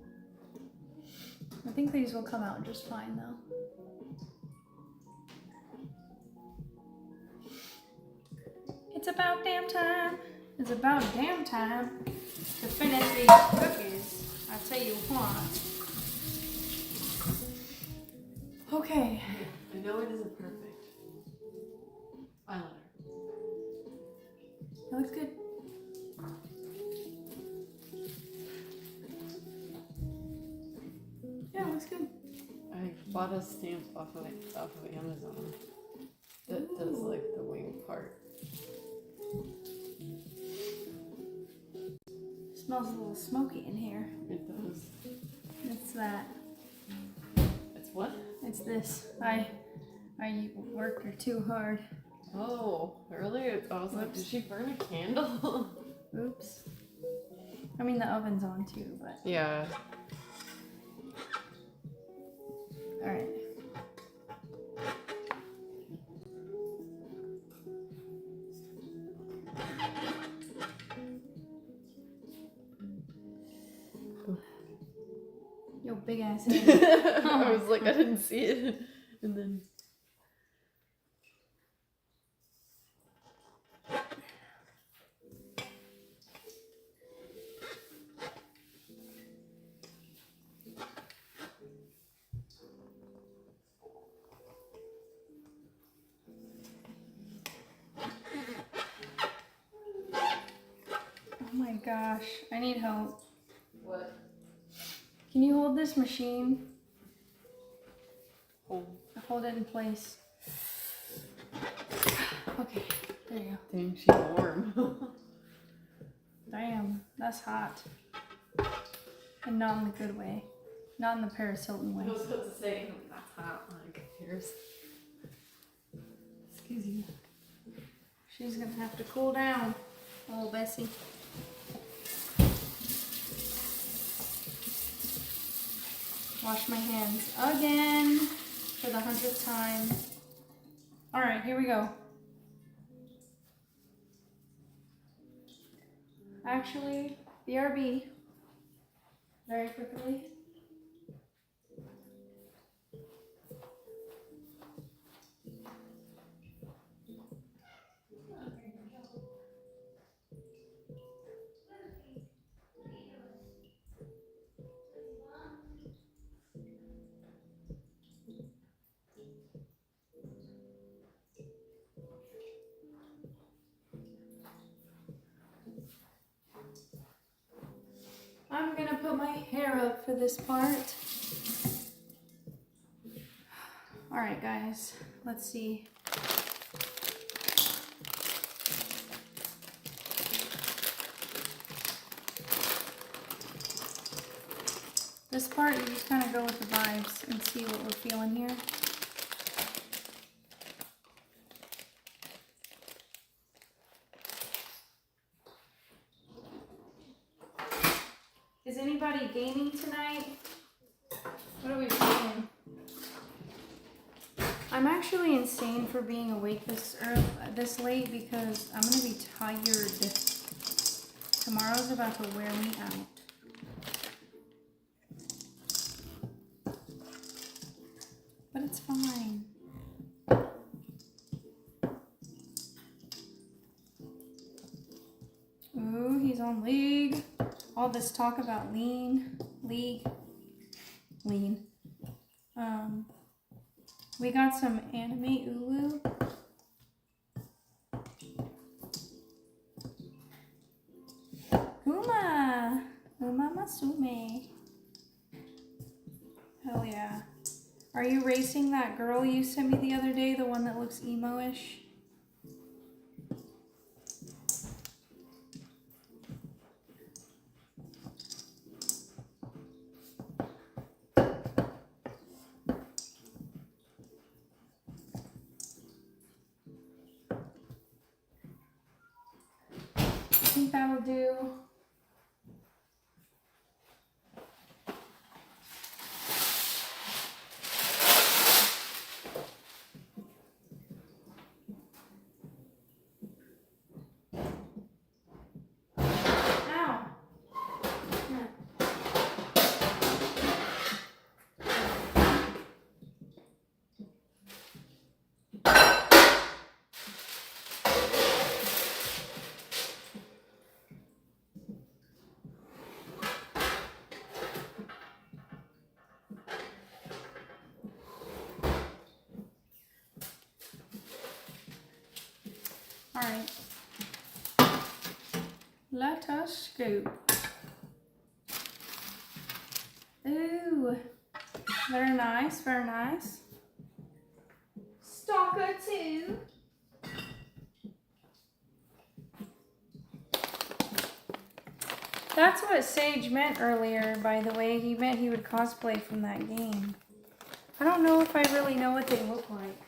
I think these will come out just fine though. It's about damn time. It's about damn time to finish these cookies. I tell you what. Okay. I know it isn't perfect. Eyeliner. That looks good. Yeah, it looks good. I bought a stamp off of Amazon that does like the wing part. Smells a little smoky in here. It does. It's that. It's what? It's this. I I worked her too hard. Oh, earlier I was like, did she burn a candle? Oops. I mean, the oven's on too, but. Yeah. Alright. Yo, big ass head. I was like, I didn't see it. And then. Oh my gosh, I need help. What? Can you hold this machine? Hold. Hold it in place. Okay, there you go. Dang, she's warm. Damn, that's hot. And not in the good way. Not in the Paris Hilton way. I was about to say, that's hot. Like, here's. Excuse you. She's gonna have to cool down, little Bessie. Wash my hands again for the 100th time. All right, here we go. Actually, BRB. Very quickly. I'm gonna put my hair up for this part. All right, guys, let's see. This part, you just kind of go with the vibes and see what we're feeling here. Is anybody gaming tonight? What are we playing? I'm actually insane for being awake this late because I'm gonna be tired. Tomorrow's about to wear me out. But it's fine. Ooh, he's on League. All this talk about lean. We got some anime Ulu. Uma Masume. Hell yeah. Are you racing that girl you sent me the other day, the one that looks emo-ish? I think that'll do. Ow. Yeah. All right. Let us scoop. Ooh. Very nice, very nice. Stalker 2. That's what Sage meant earlier, by the way. He meant he would cosplay from that game. I don't know if I really know what they look like.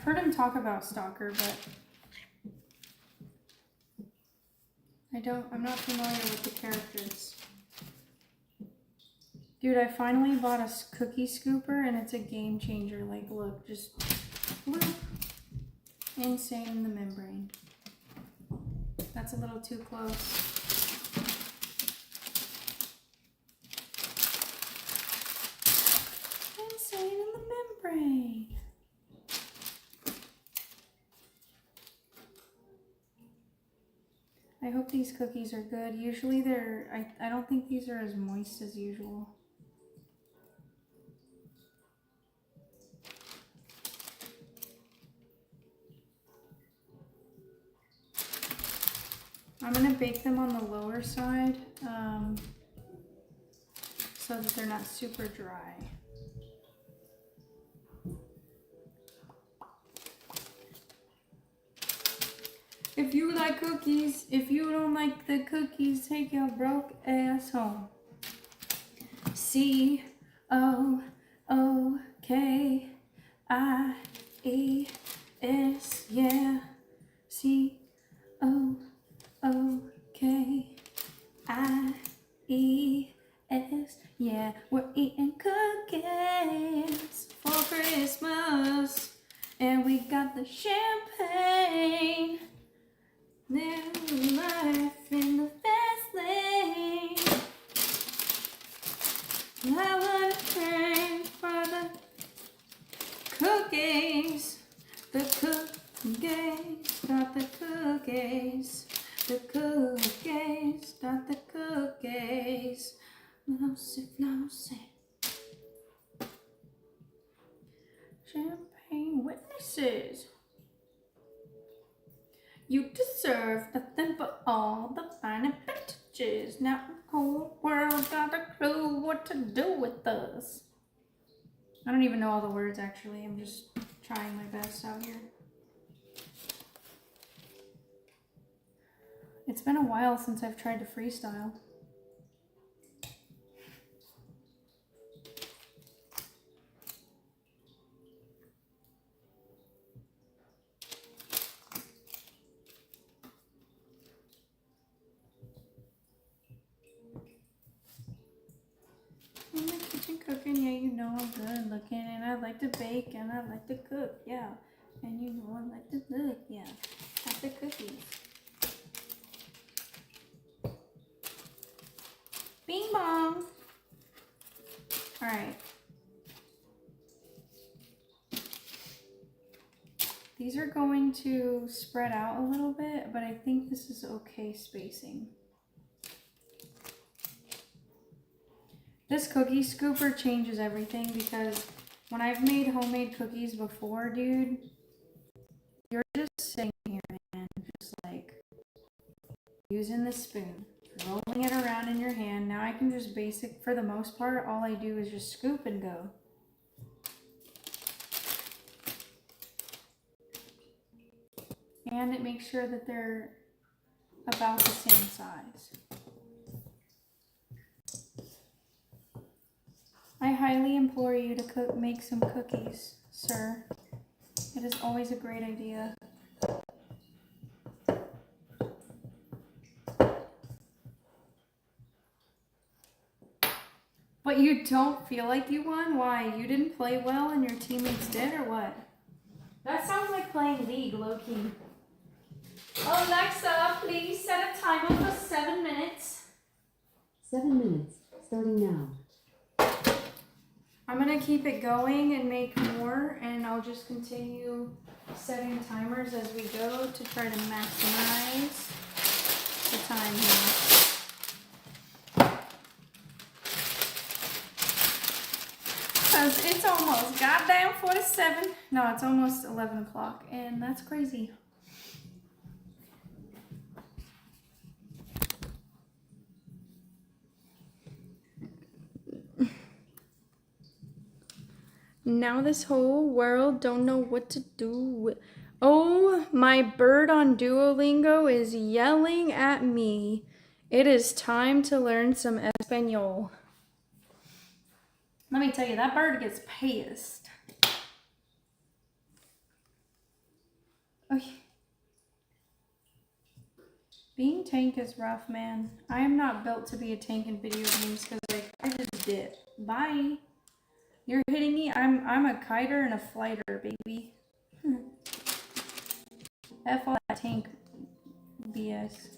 I've heard him talk about Stalker, but I'm not familiar with the characters. Dude, I finally bought a cookie scooper and it's a game changer. Like, look, just bloop. Insane in the membrane. That's a little too close. Insane in the membrane. I hope these cookies are good. Usually I don't think these are as moist as usual. I'm gonna bake them on the lower side so that they're not super dry. If you like cookies, if you don't like the cookies, take your broke ass home. C-O-O-K-I-E-S, yeah. C-O-O-K-I-E-S, yeah. We're eating cookies for Christmas, and we got the champagne. Living life in the fast lane. I wanna thank for the cookies. The cookies, got the cookies. The cookies, got the cookies. Flossy, flossy. Champagne witnesses. You deserve nothing but all the fine advantages. Now the whole world got a clue what to do with us. I don't even know all the words actually. I'm just trying my best out here. It's been a while since I've tried to freestyle. In the kitchen cooking, yeah, you know I'm good looking, and I like to bake, and I like to cook, yeah. And you know I like to look, yeah. Have the cookies. Bing bong. Alright. These are going to spread out a little bit, but I think this is okay spacing. This cookie scooper changes everything because when I've made homemade cookies before, dude, you're just sitting here, man, just like using the spoon, rolling it around in your hand. Now I can just for the most part, all I do is just scoop and go. And it makes sure that they're about the same size. I highly implore you to make some cookies, sir. It is always a great idea. But you don't feel like you won? Why? You didn't play well and your teammates did, or what? That sounds like playing League, low-key. Alexa, please set a timer for 7 minutes. 7 minutes, starting now. I'm gonna keep it going and make more, and I'll just continue setting timers as we go to try to maximize the time here. Because it's almost goddamn 47. No, it's almost 11 o'clock, and that's crazy. Now this whole world don't know what to do. Oh, my bird on Duolingo is yelling at me. It is time to learn some Espanol. Let me tell you, that bird gets pissed. Okay. Being tank is rough, man. I am not built to be a tank in video games because, like, I just dip. Bye. You're hitting me? I'm a kiter and a flighter, baby. F all that tank BS.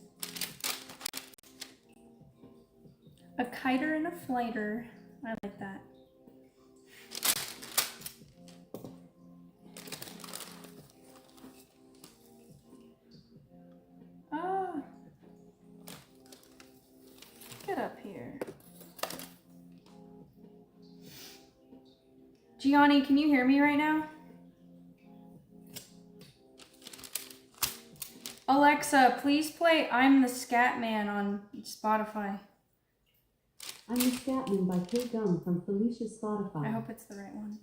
A kiter and a flighter. I like that. Ah. Get up here. Gianni, can you hear me right now? Alexa, please play I'm the Scatman on Spotify. I'm the Scatman by K Gum from Felicia's Spotify. I hope it's the right one.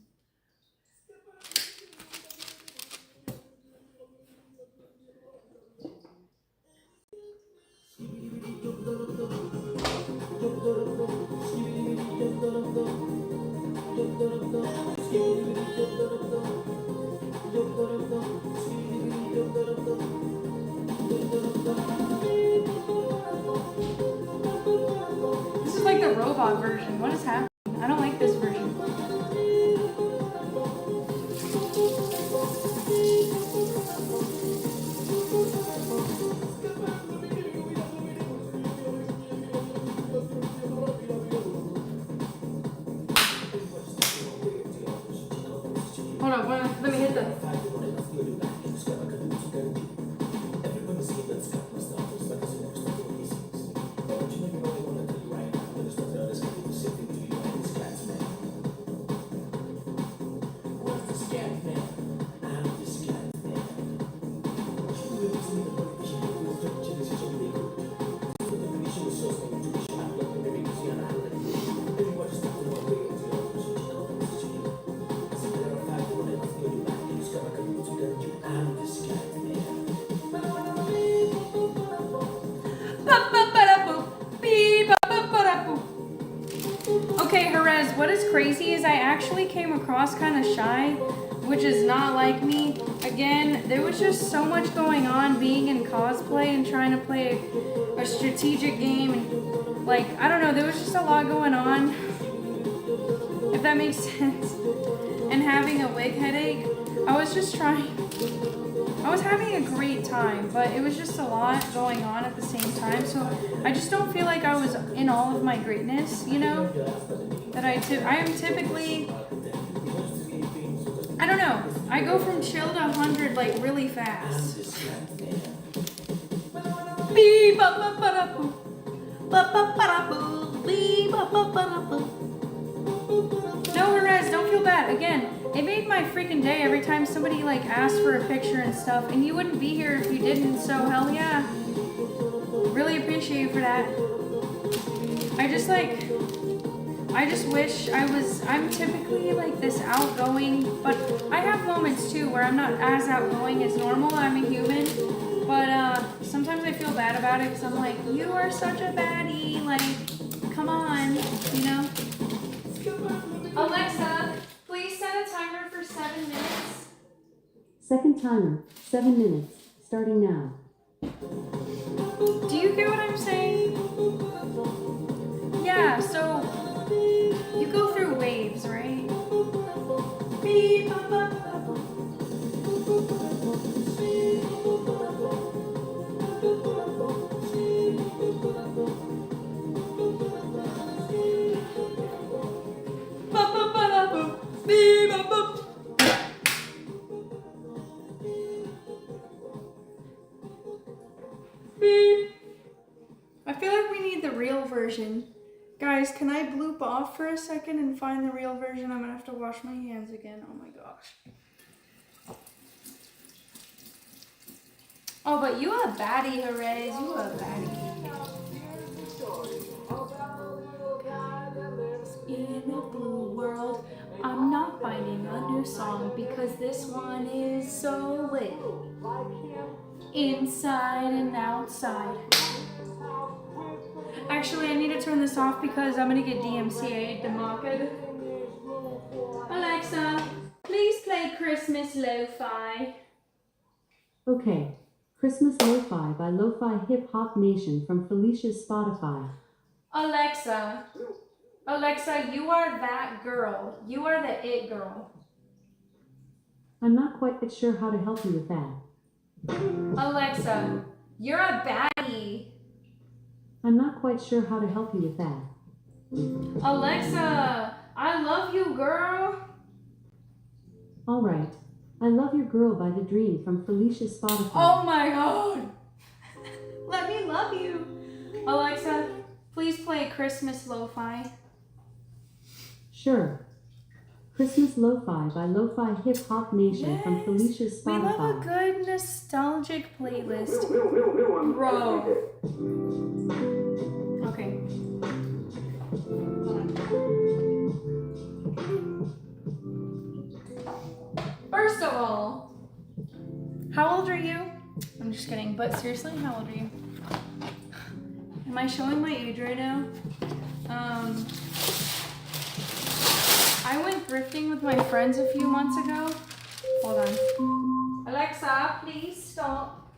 This is like the robot version. What is happening? I don't like this version. Hold on, let me hit the... Okay, Jerez, what is crazy is I actually came across kind of shy, which is not like me. Again, there was just so much going on being in cosplay and trying to play a strategic game. And, like, I don't know, there was just a lot going on, if that makes sense. And having a wig headache, I was just trying. I was having a great time, but it was just a lot going on at the same time, so I just don't feel like I was in all of my greatness, you know? That I am typically, I don't know, I go from chill to 100 like really fast. No, Jerez, don't feel bad. Again, it made my freaking day every time somebody like asked for a picture and stuff, and you wouldn't be here if you didn't, so hell yeah. Really appreciate you for that. I just wish I'm typically like this outgoing, but I have moments too where I'm not as outgoing as normal. I'm a human, but sometimes I feel bad about it because I'm like, you are such a baddie, like, come on, you know? Alexa, please set a timer for 7 minutes. Second timer, 7 minutes, starting now. Do you get what I'm saying? Yeah, so you go through waves, right? Beep, bop, bop, bop. Bop, bop, bop, bop. Beep, bop, bop. Beep. I feel like we need the real version. Guys, can I bloop off for a second and find the real version? I'm gonna have to wash my hands again. Oh my gosh. Oh, but you a baddie, Jerez. You a baddie. In a blue world, I'm not finding a new song because this one is so lit. Inside and outside. Actually, I need to turn this off because I'm gonna get DMCA'd, democked. Alexa, please play Christmas Lo-Fi. Okay. Christmas Lo-Fi by Lo-Fi Hip Hop Nation from Felicia's Spotify. Alexa. Alexa, you are that girl. You are the it girl. I'm not quite sure how to help you with that. Alexa, you're a baddie. I'm not quite sure how to help you with that. Alexa, I love you, girl. All right. I Love Your Girl by The Dream from Felicia's Spotify. Oh my god. Let me love you. Alexa, please play Christmas Lo-Fi. Sure. Christmas Lo-Fi by Lo-Fi Hip Hop Nation from Felicia's We Spotify. love a good nostalgic playlist. Bro. Okay. Hold on. First of all, how old are you? I'm just kidding, but seriously, how old are you? Am I showing my age right now? I went thrifting with my friends a few months ago. Hold on. Alexa, please stop.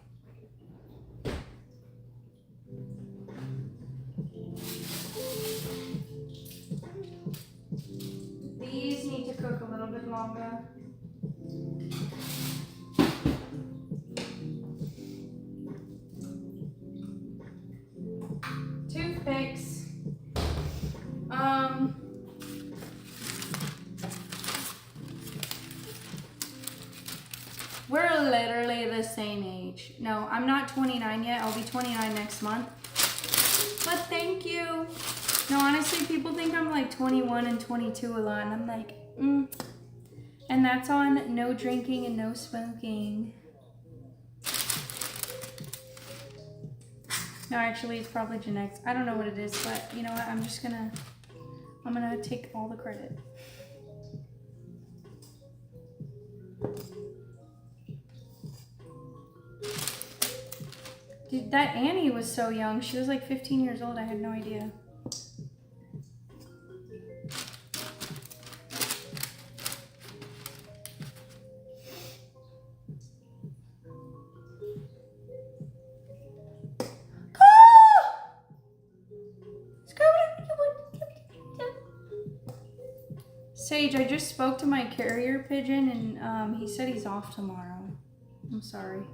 These need to cook a little bit longer. Toothpicks. We're literally the same age. No, I'm not 29 yet. I'll be 29 next month. But thank you. No, honestly, people think I'm like 21 and 22 a lot, and I'm like, And that's on no drinking and no smoking. No, actually, it's probably genetics. I don't know what it is, but you know what? I'm gonna take all the credit. Dude, that Annie was so young. She was like 15 years old. I had no idea. Sage, I just spoke to my carrier pigeon and he said he's off tomorrow. I'm sorry.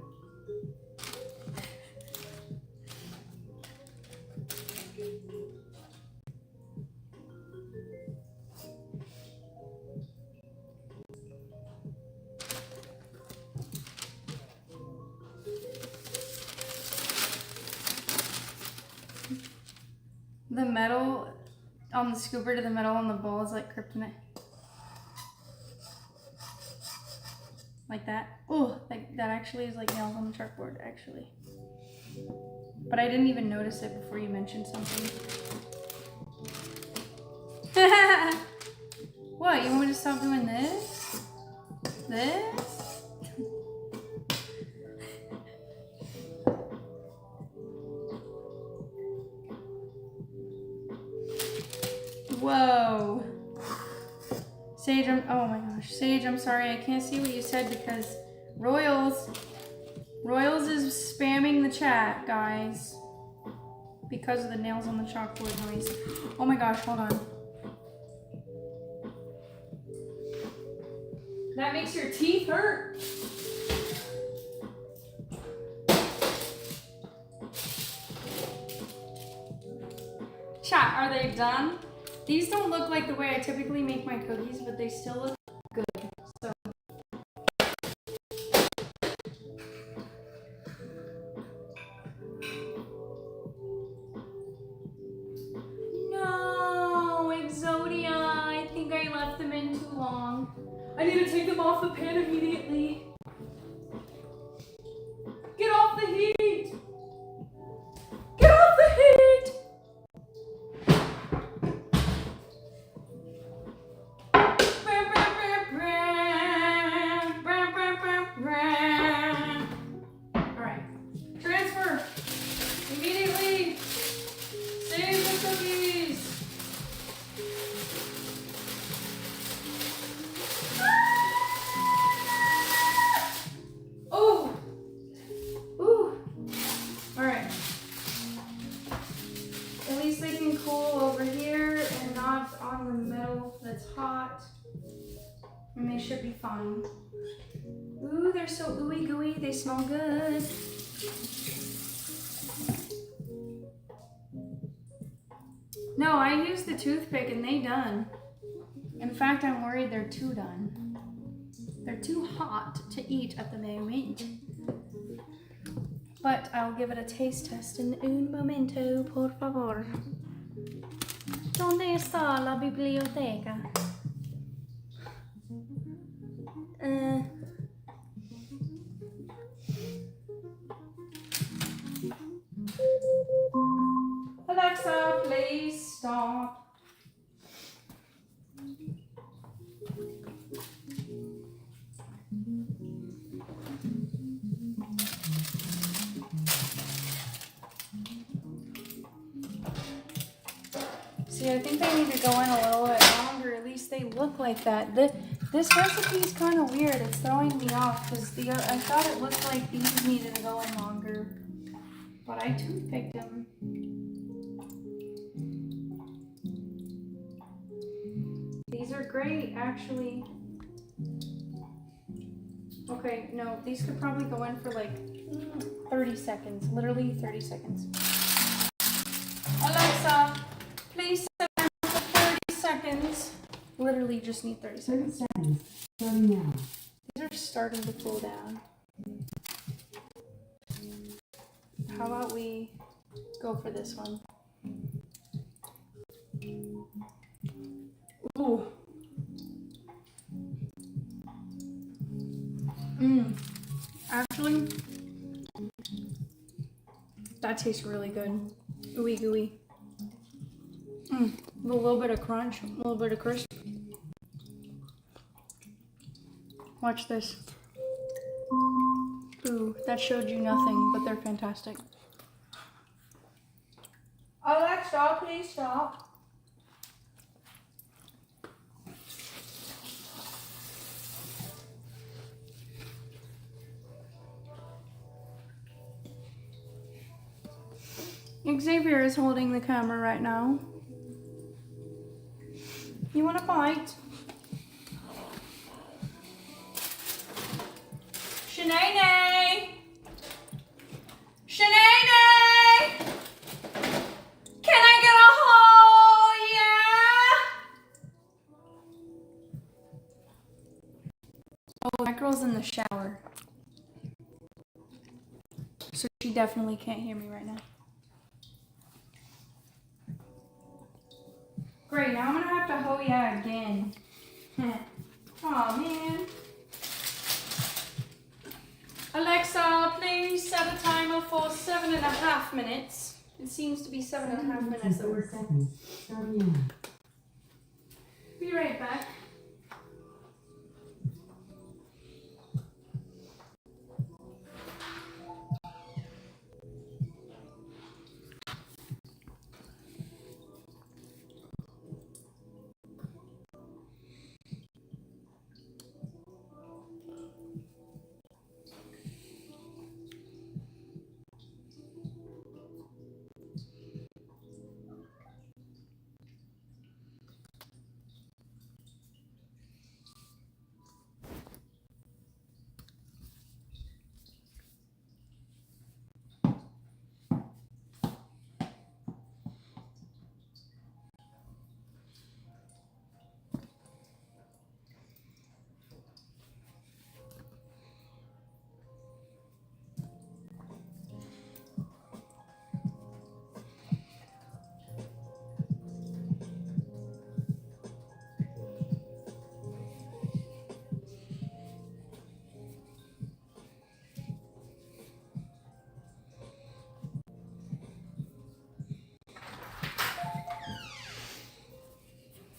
The metal on the scooper to the metal on the bowl is like kryptonite. Like that. Oh, like that actually is like nails on the chalkboard, actually. But I didn't even notice it before you mentioned something. What, you want me to stop doing this? This? Whoa. Sage, oh my gosh. Sage, I'm sorry, I can't see what you said because Royals is spamming the chat, guys. Because of the nails on the chalkboard noise. Oh my gosh, hold on. That makes your teeth hurt. Chat, are they done? These don't look like the way I typically make my cookies, but they still look good. So. No, Exodia, I think I left them in too long. I need to take them off the pan immediately. Get off the heat! Get off the heat! Alright. Transfer! Immediately! Save the cookies! not on the metal that's hot. And they should be fine. Ooh, they're so ooey gooey. They smell good. No, I used the toothpick and they done. In fact, I'm worried they're too done. They're too hot to eat at the moment. But I'll give it a taste test in un momento, por favor. ¿Dónde está la biblioteca? Alexa, please stop. See, I think they need to go in a little bit longer. At least they look like that. This recipe is kind of weird. It's throwing me off because I thought it looked like these needed to go in longer. But I toothpicked them. These are great, actually. Okay, no, these could probably go in for like 30 seconds. Literally 30 seconds. Alexa, please set them for 30 seconds. Literally just need 30 seconds. 30 seconds. Starting now. These are starting to cool down. How about we go for this one? Ooh. Actually, that tastes really good. Ooey gooey. A little bit of crunch, a little bit of crisp. Watch this. Ooh, that showed you nothing, but they're fantastic. Alexa, please stop. Xavier is holding the camera right now. You want to fight? Shanae! Shanae! Can I get a hole? Yeah? Oh, that girl's in the shower. So she definitely can't hear me right now. Great, now I'm gonna have to ho yeah again. Oh man. Alexa, please set a timer for 7.5 minutes. It seems to be 7.5 minutes. 4 seconds. Starting now. Be right back.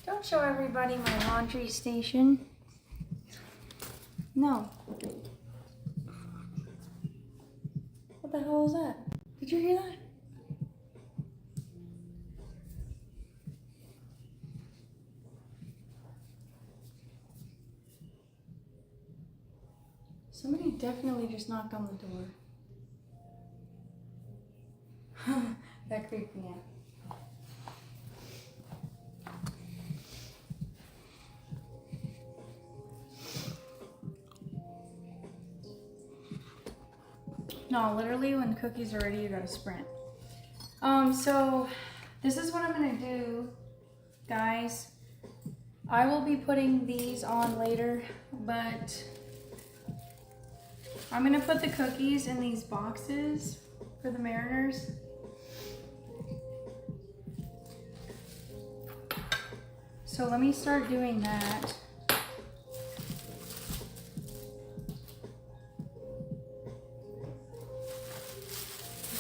Don't show everybody my laundry station. No. What the hell was that? Did you hear that? Somebody definitely just knocked on the door. That creeped me out. No, literally when cookies are ready, you gotta sprint. So this is what I'm gonna do, guys. I will be putting these on later, but I'm gonna put the cookies in these boxes for the mariners. So let me start doing that.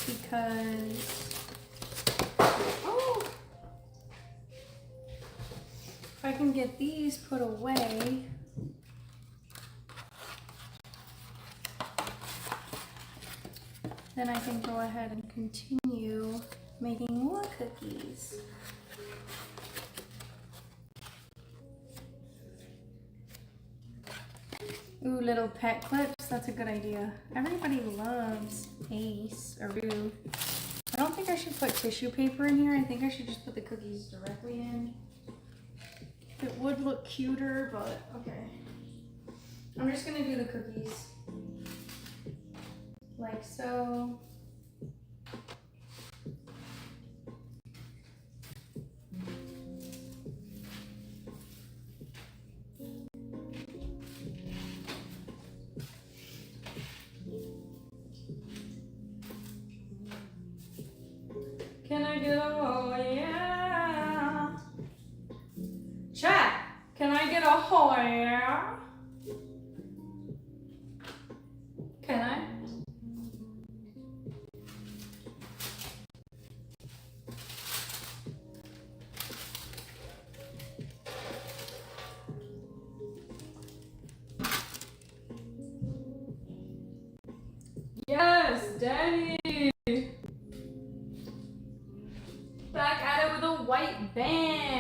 Because, oh, if I can get these put away, then I can go ahead and continue making more cookies. Ooh, little pet clips, that's a good idea. Everybody loves Ace or Boo. I don't think I should put tissue paper in here. I think I should just put the cookies directly in. It would look cuter, but okay. I'm just gonna do the cookies like so. Can I get a oh yeah? Chat, can I get a oh yeah? Can I? Yes, Daddy! Back at it with a white band!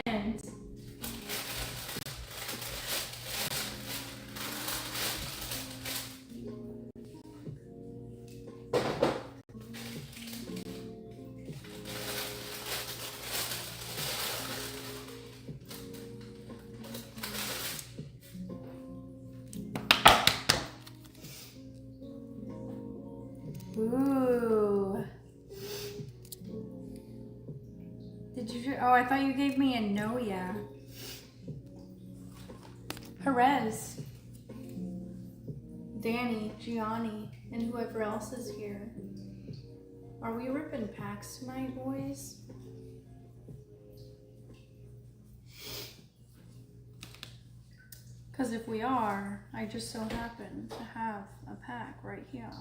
Ooh. Did you? Oh, I thought you gave me a no, yeah. Perez, Danny, Gianni, and whoever else is here. Are we ripping packs tonight, boys? Because if we are, I just so happen to have a pack right here.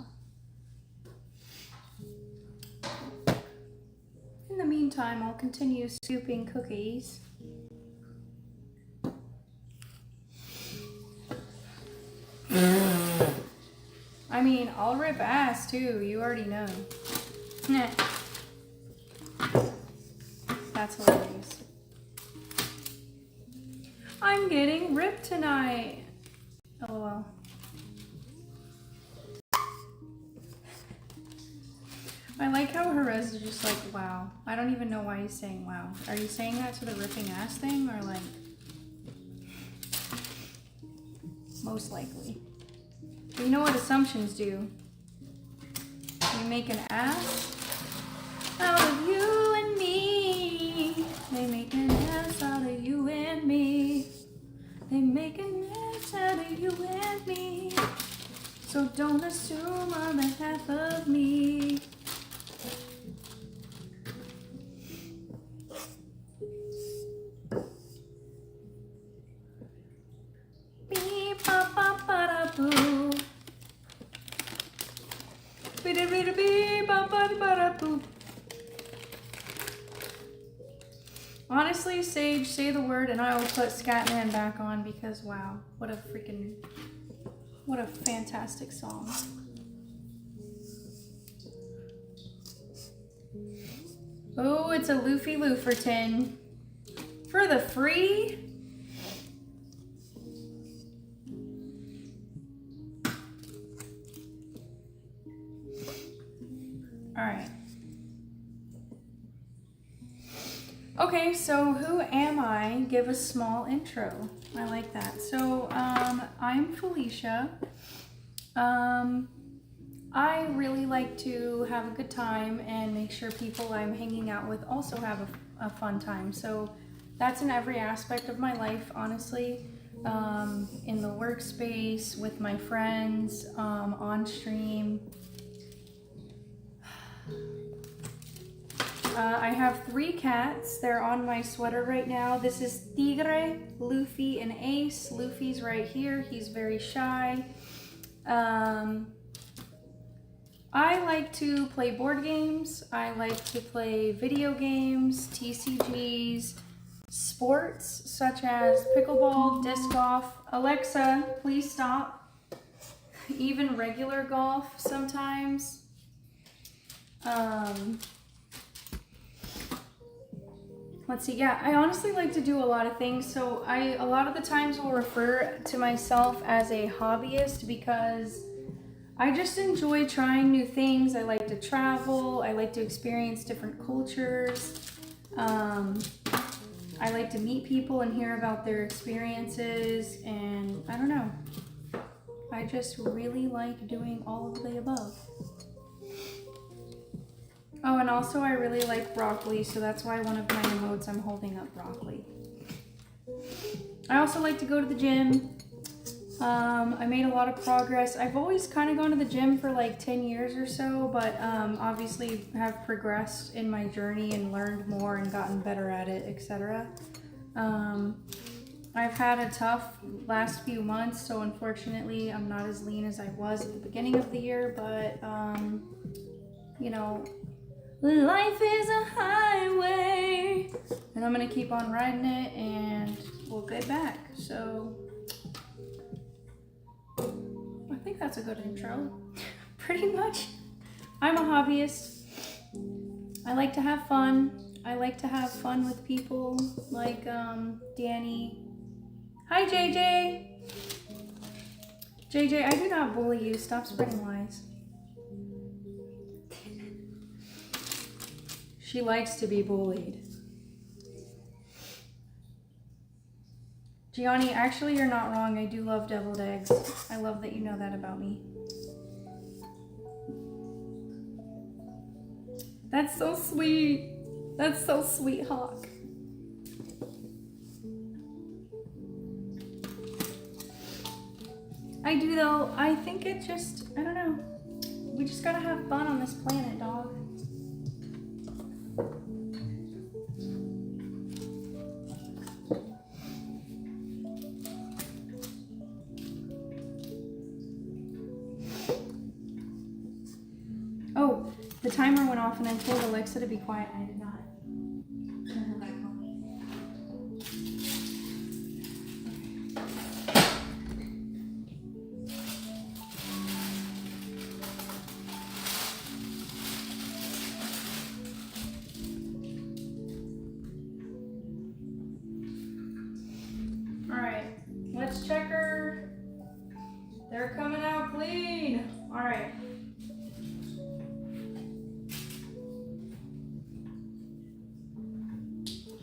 In the meantime, I'll continue scooping cookies. I mean, I'll rip ass too, you already know. Nah. That's hilarious. I'm getting ripped tonight. LOL. I like how Jerez is just like, wow. I don't even know why he's saying wow. Are you saying that to the ripping ass thing or like? Most likely. But you know what assumptions do? You make an ass out of you and me. They make an ass out of you and me. They make an ass out of you and me. So don't assume on behalf of me. Beep, ba, ba, ba, da, boo. Beep, beep, beep, ba, ba, ba, da, boo. Honestly, Sage, say the word and I will put Scatman back on because wow, what a fantastic song. Oh, it's a Luffy Looferton. For the free? Alright. Okay, so who am I? Give a small intro. I like that. So, I'm Felicia. I really like to have a good time and make sure people I'm hanging out with also have a fun time. So that's in every aspect of my life, honestly. In the workspace, with my friends, on stream. I have 3 cats. They're on my sweater right now. This is Tigre, Luffy, and Ace. Luffy's right here. He's very shy. I like to play board games. I like to play video games, TCGs, sports such as pickleball, disc golf. Alexa, please stop. Even regular golf sometimes. Let's see, yeah, I honestly like to do a lot of things. So I a lot of the times will refer to myself as a hobbyist because I just enjoy trying new things. I like to travel. I like to experience different cultures. I like to meet people and hear about their experiences. And I don't know. I just really like doing all of the above. Oh, and also I really like broccoli. So that's why one of my emotes I'm holding up broccoli. I also like to go to the gym. I made a lot of progress. I've always kind of gone to the gym for like 10 years or so, but obviously have progressed in my journey and learned more and gotten better at it, etc. I've had a tough last few months, so unfortunately I'm not as lean as I was at the beginning of the year, but you know, life is a highway, and I'm gonna keep on riding it and we'll get back. So I think that's a good intro. Pretty much. I'm a hobbyist. I like to have fun. I like to have fun with people like Danny. Hi JJ! JJ, I do not bully you. Stop spreading lies. She likes to be bullied. Gianni, actually you're not wrong. I do love deviled eggs. I love that you know that about me. That's so sweet. That's so sweet, Hawk. I do though. I think it just, I don't know. We just gotta have fun on this planet, dog. Oh, the timer went off and I told Alexa to be quiet and I did not. Turn her back on. All right, let's check her. They're coming out clean. All right.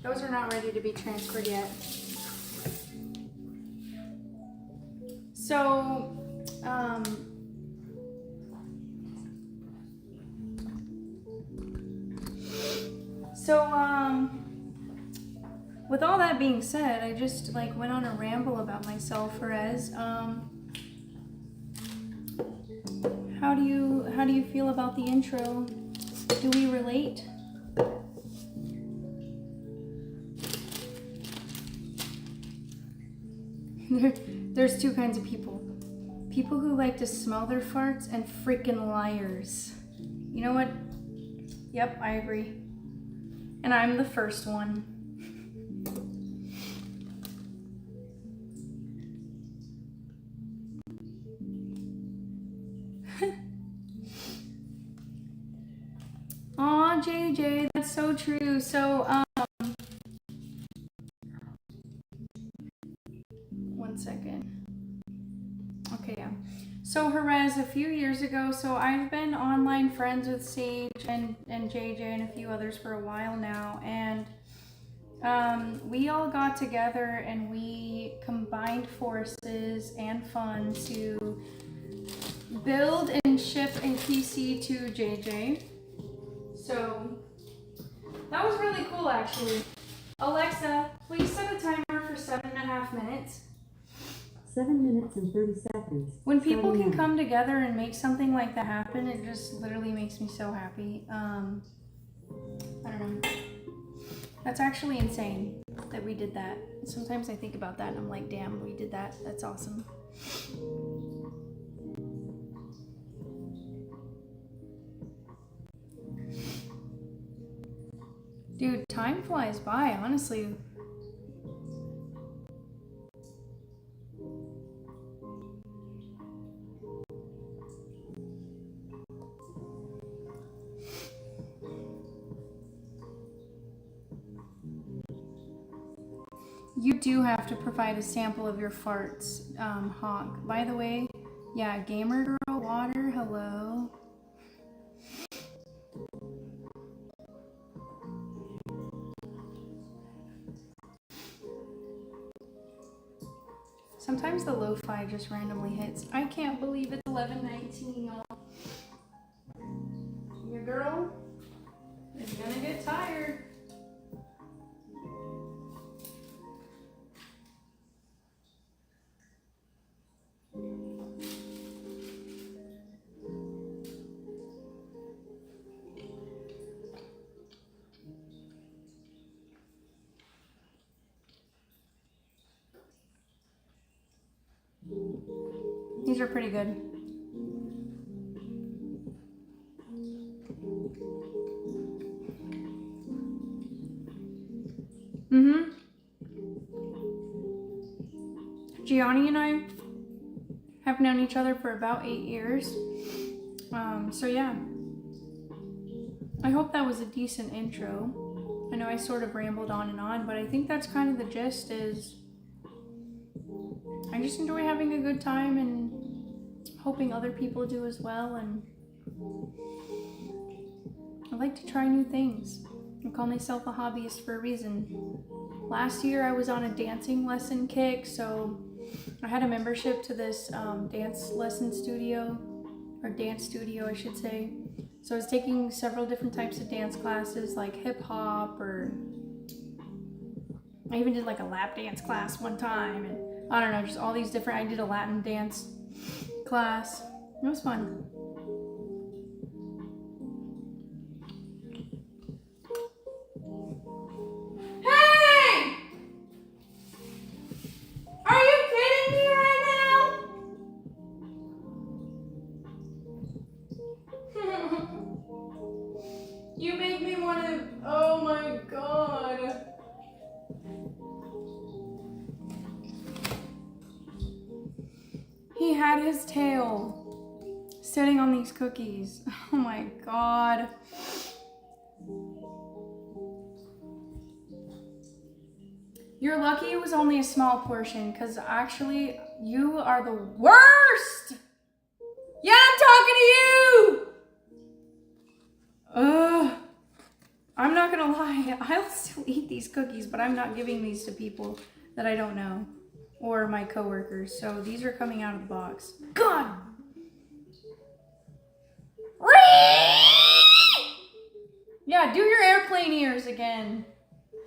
Those are not ready to be transferred yet. So, with all that being said, I just like went on a ramble about myself, Perez. How do you feel about the intro? Do we relate? There's 2 kinds of people. People who like to smell their farts and freaking liars. You know what? Yep, I agree. And I'm the first one. Aw, JJ, that's so true. So, one second. Okay, yeah. So Jerez, a few years ago, so I've been online friends with Sage and JJ and a few others for a while now, and we all got together and we combined forces and fun to build and and ship a PC to JJ. So that was really cool, actually. Alexa, please set a timer for 7.5 minutes. 7 minutes and 30 seconds. When people starting can now. come together and make something like that happen, it just literally makes me so happy. I don't know. That's actually insane that we did that. Sometimes I think about that and I'm like, damn, we did that. That's awesome. Dude, time flies by, honestly. You do have to provide a sample of your farts, Hawk. By the way, yeah, Gamer Girl Water, hello. Sometimes the lo-fi just randomly hits. I can't believe it's 11:19, y'all. Your girl is gonna get tired. These are pretty good. Gianni and I have known each other for about 8 years. So yeah. I hope that was a decent intro. I know I sort of rambled on, but I think that's kind of the gist is I just enjoy having a good time and hoping other people do as well, and I like to try new things. I call myself a hobbyist for a reason. Last year I was on a dancing lesson kick, so I had a membership to this dance lesson studio, or dance studio I should say. So I was taking several different types of dance classes like hip hop, or I even did like a lap dance class one time, and I don't know, just all these different, I did a Latin dance class. It was fun. Hey! Are you kidding me right now? You make me want to, oh my god. He had his tail sitting on these cookies. Oh my god. You're lucky it was only a small portion, because actually, you are the worst! Yeah, I'm talking to you! Ugh. I'm not gonna lie, I'll still eat these cookies, but I'm not giving these to people that I don't know. Or my coworkers. So these are coming out of the box. God! Yeah, do your airplane ears again.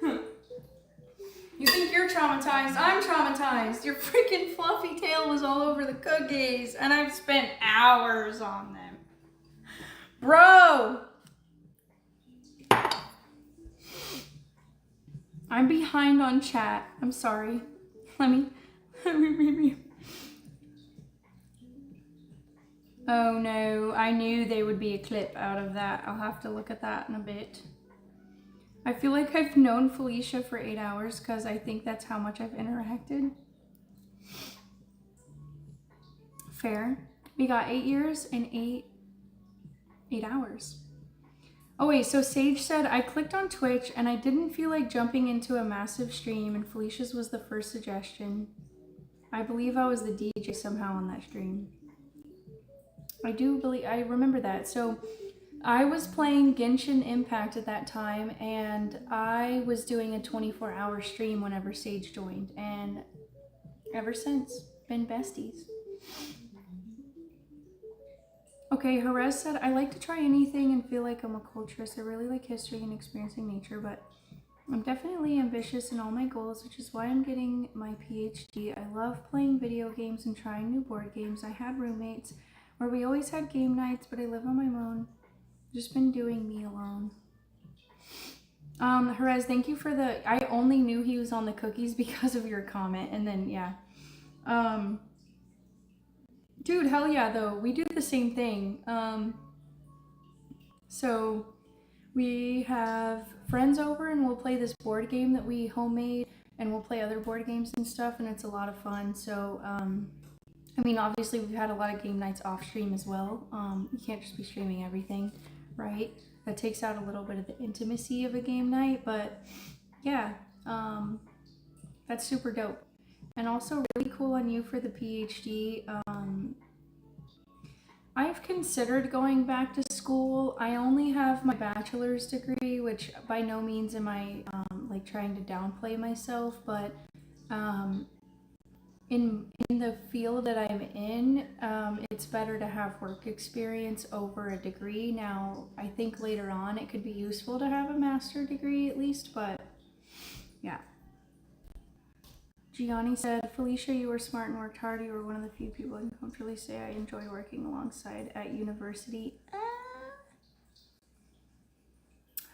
You think you're traumatized? I'm traumatized. Your freaking fluffy tail was all over the cookies, and I've spent hours on them. Bro! I'm behind on chat. I'm sorry. Let me. Oh no, I knew there would be a clip out of that. I'll have to look at that in a bit. I feel like I've known Felicia for 8 hours because I think that's how much I've interacted. Fair. We got 8 years and 8 hours. Oh wait, so Sage said, I clicked on Twitch and I didn't feel like jumping into a massive stream, and Felicia's was the first suggestion. I believe I was the DJ somehow on that stream. I remember that. So I was playing Genshin Impact at that time, and I was doing a 24-hour stream whenever Sage joined, and ever since, been besties. Okay, Jerez said, I like to try anything and feel like I'm a culturist. I really like history and experiencing nature, but I'm definitely ambitious in all my goals, which is why I'm getting my PhD. I love playing video games and trying new board games. I had roommates where we always had game nights, but I live on my own. Just been doing me alone. Jerez, thank you for I only knew he was on the cookies because of your comment, and then, yeah. Dude, hell yeah, though. We do the same thing. So we have friends over and we'll play this board game that we homemade, and we'll play other board games and stuff, and it's a lot of fun. So, I mean, obviously we've had a lot of game nights off stream as well. You can't just be streaming everything, right? That takes out a little bit of the intimacy of a game night, but yeah, that's super dope. And also really cool on you for the PhD. I've considered going back to school. I only have my bachelor's degree, which by no means am I like trying to downplay myself, but in the field that I'm in, it's better to have work experience over a degree. Now, I think later on it could be useful to have a master's degree at least, but yeah. Gianni said, Felicia, you were smart and worked hard. You were one of the few people I can comfortably say I enjoy working alongside at university.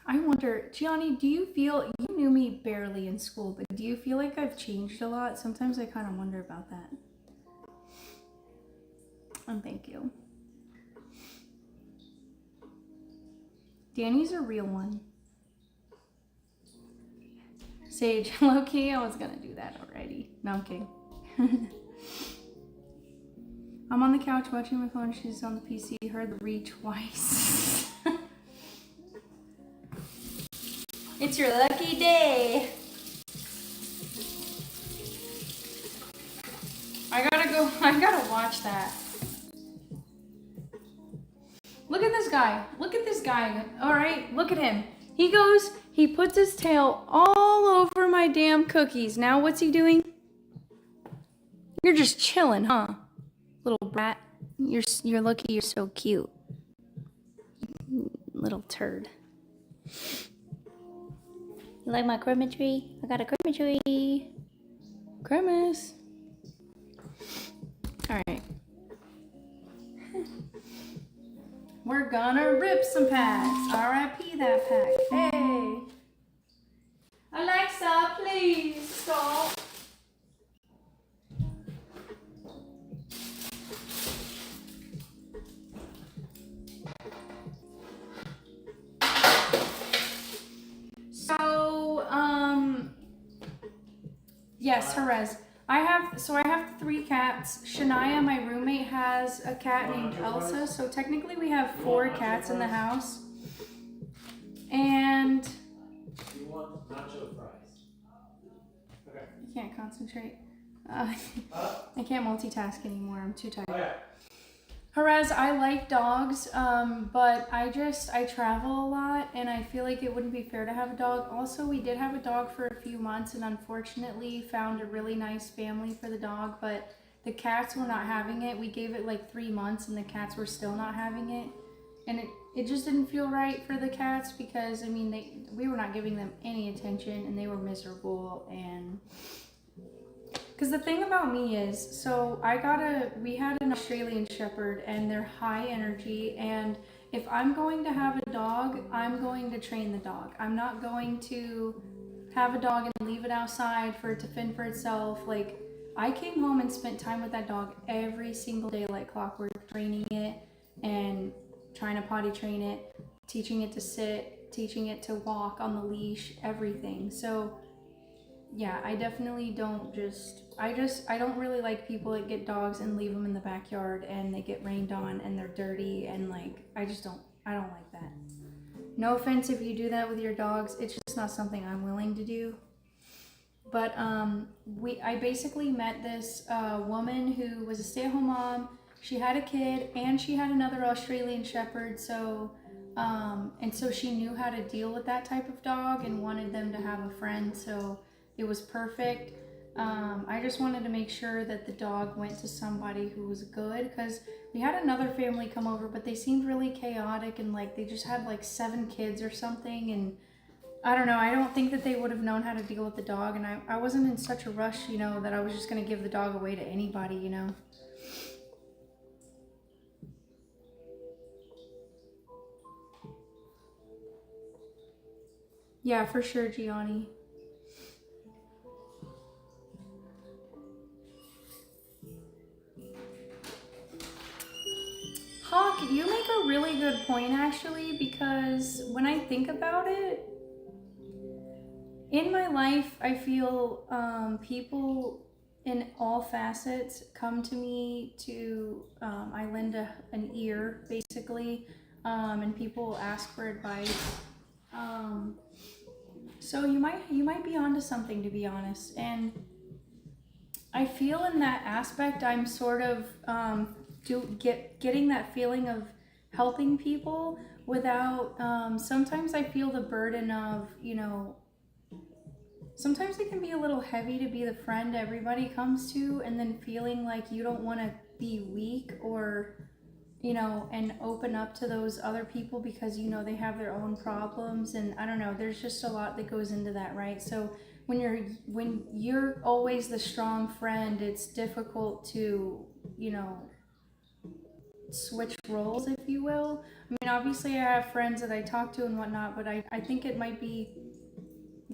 I wonder, Gianni, do you feel, you knew me barely in school, but do you feel like I've changed a lot? Sometimes I kind of wonder about that. And thank you. Danny's a real one. Sage, low-key, I was gonna do that already. No, I'm kidding. I'm on the couch watching my phone. She's on the PC. Heard the read twice. It's your lucky day. I gotta watch that. Look at this guy. Look at this guy. All right, look at him. He puts his tail all over my damn cookies. Now what's he doing? You're just chilling, huh? Little brat. You're lucky you're so cute. Little turd. You like my Christmas tree? I got a Christmas tree. Christmas. Alright. We're gonna rip some packs. R.I.P. that pack. Hey. Alexa, please stop. So, yes, Jerez. I have 3 cats. Shania, my roommate, has a cat named Elsa. So technically we have 4 cats in the house. And You want nacho fries? Okay. I can't concentrate. I can't multitask anymore. I'm too tired. Okay. Jerez, I like dogs, but I travel a lot, and I feel like it wouldn't be fair to have a dog. Also, we did have a dog for a few months, and unfortunately found a really nice family for the dog, but the cats were not having it. We gave it like 3 months, and the cats were still not having it, and it just didn't feel right for the cats because, I mean, we were not giving them any attention, and they were miserable, and... Because the thing about me is, so we had an Australian Shepherd, and they're high energy, and if I'm going to have a dog, I'm going to train the dog. I'm not going to have a dog and leave it outside for it to fend for itself. Like, I came home and spent time with that dog every single day like clockwork, training it and trying to potty train it, teaching it to sit, teaching it to walk on the leash, everything. So yeah, I definitely don't I don't really like people that get dogs and leave them in the backyard and they get rained on and they're dirty, and like, I don't like that. No offense if you do that with your dogs, it's just not something I'm willing to do. But I basically met this woman who was a stay-at-home mom. She had a kid and she had another Australian Shepherd, so and so she knew how to deal with that type of dog and wanted them to have a friend, so it was perfect. I just wanted to make sure that the dog went to somebody who was good, because we had another family come over, but they seemed really chaotic and like they just had like 7 kids or something, and I don't know, I don't think that they would have known how to deal with the dog, and I wasn't in such a rush, you know, that I was just going to give the dog away to anybody, you know. Yeah, for sure, Gianni. Hawk, you make a really good point actually, because when I think about it, in my life, I feel people in all facets come to me to, I lend an ear basically, and people ask for advice. So you might be onto something, to be honest. And I feel in that aspect, I'm sort of getting that feeling of helping people without. Sometimes I feel the burden of, you know. Sometimes it can be a little heavy to be the friend everybody comes to, and then feeling like you don't want to be weak or, you know, and open up to those other people because, you know, they have their own problems. And I don't know, there's just a lot that goes into that, right? So when you're always the strong friend, it's difficult to, you know, switch roles, if you will. I mean, obviously I have friends that I talk to and whatnot, but I think it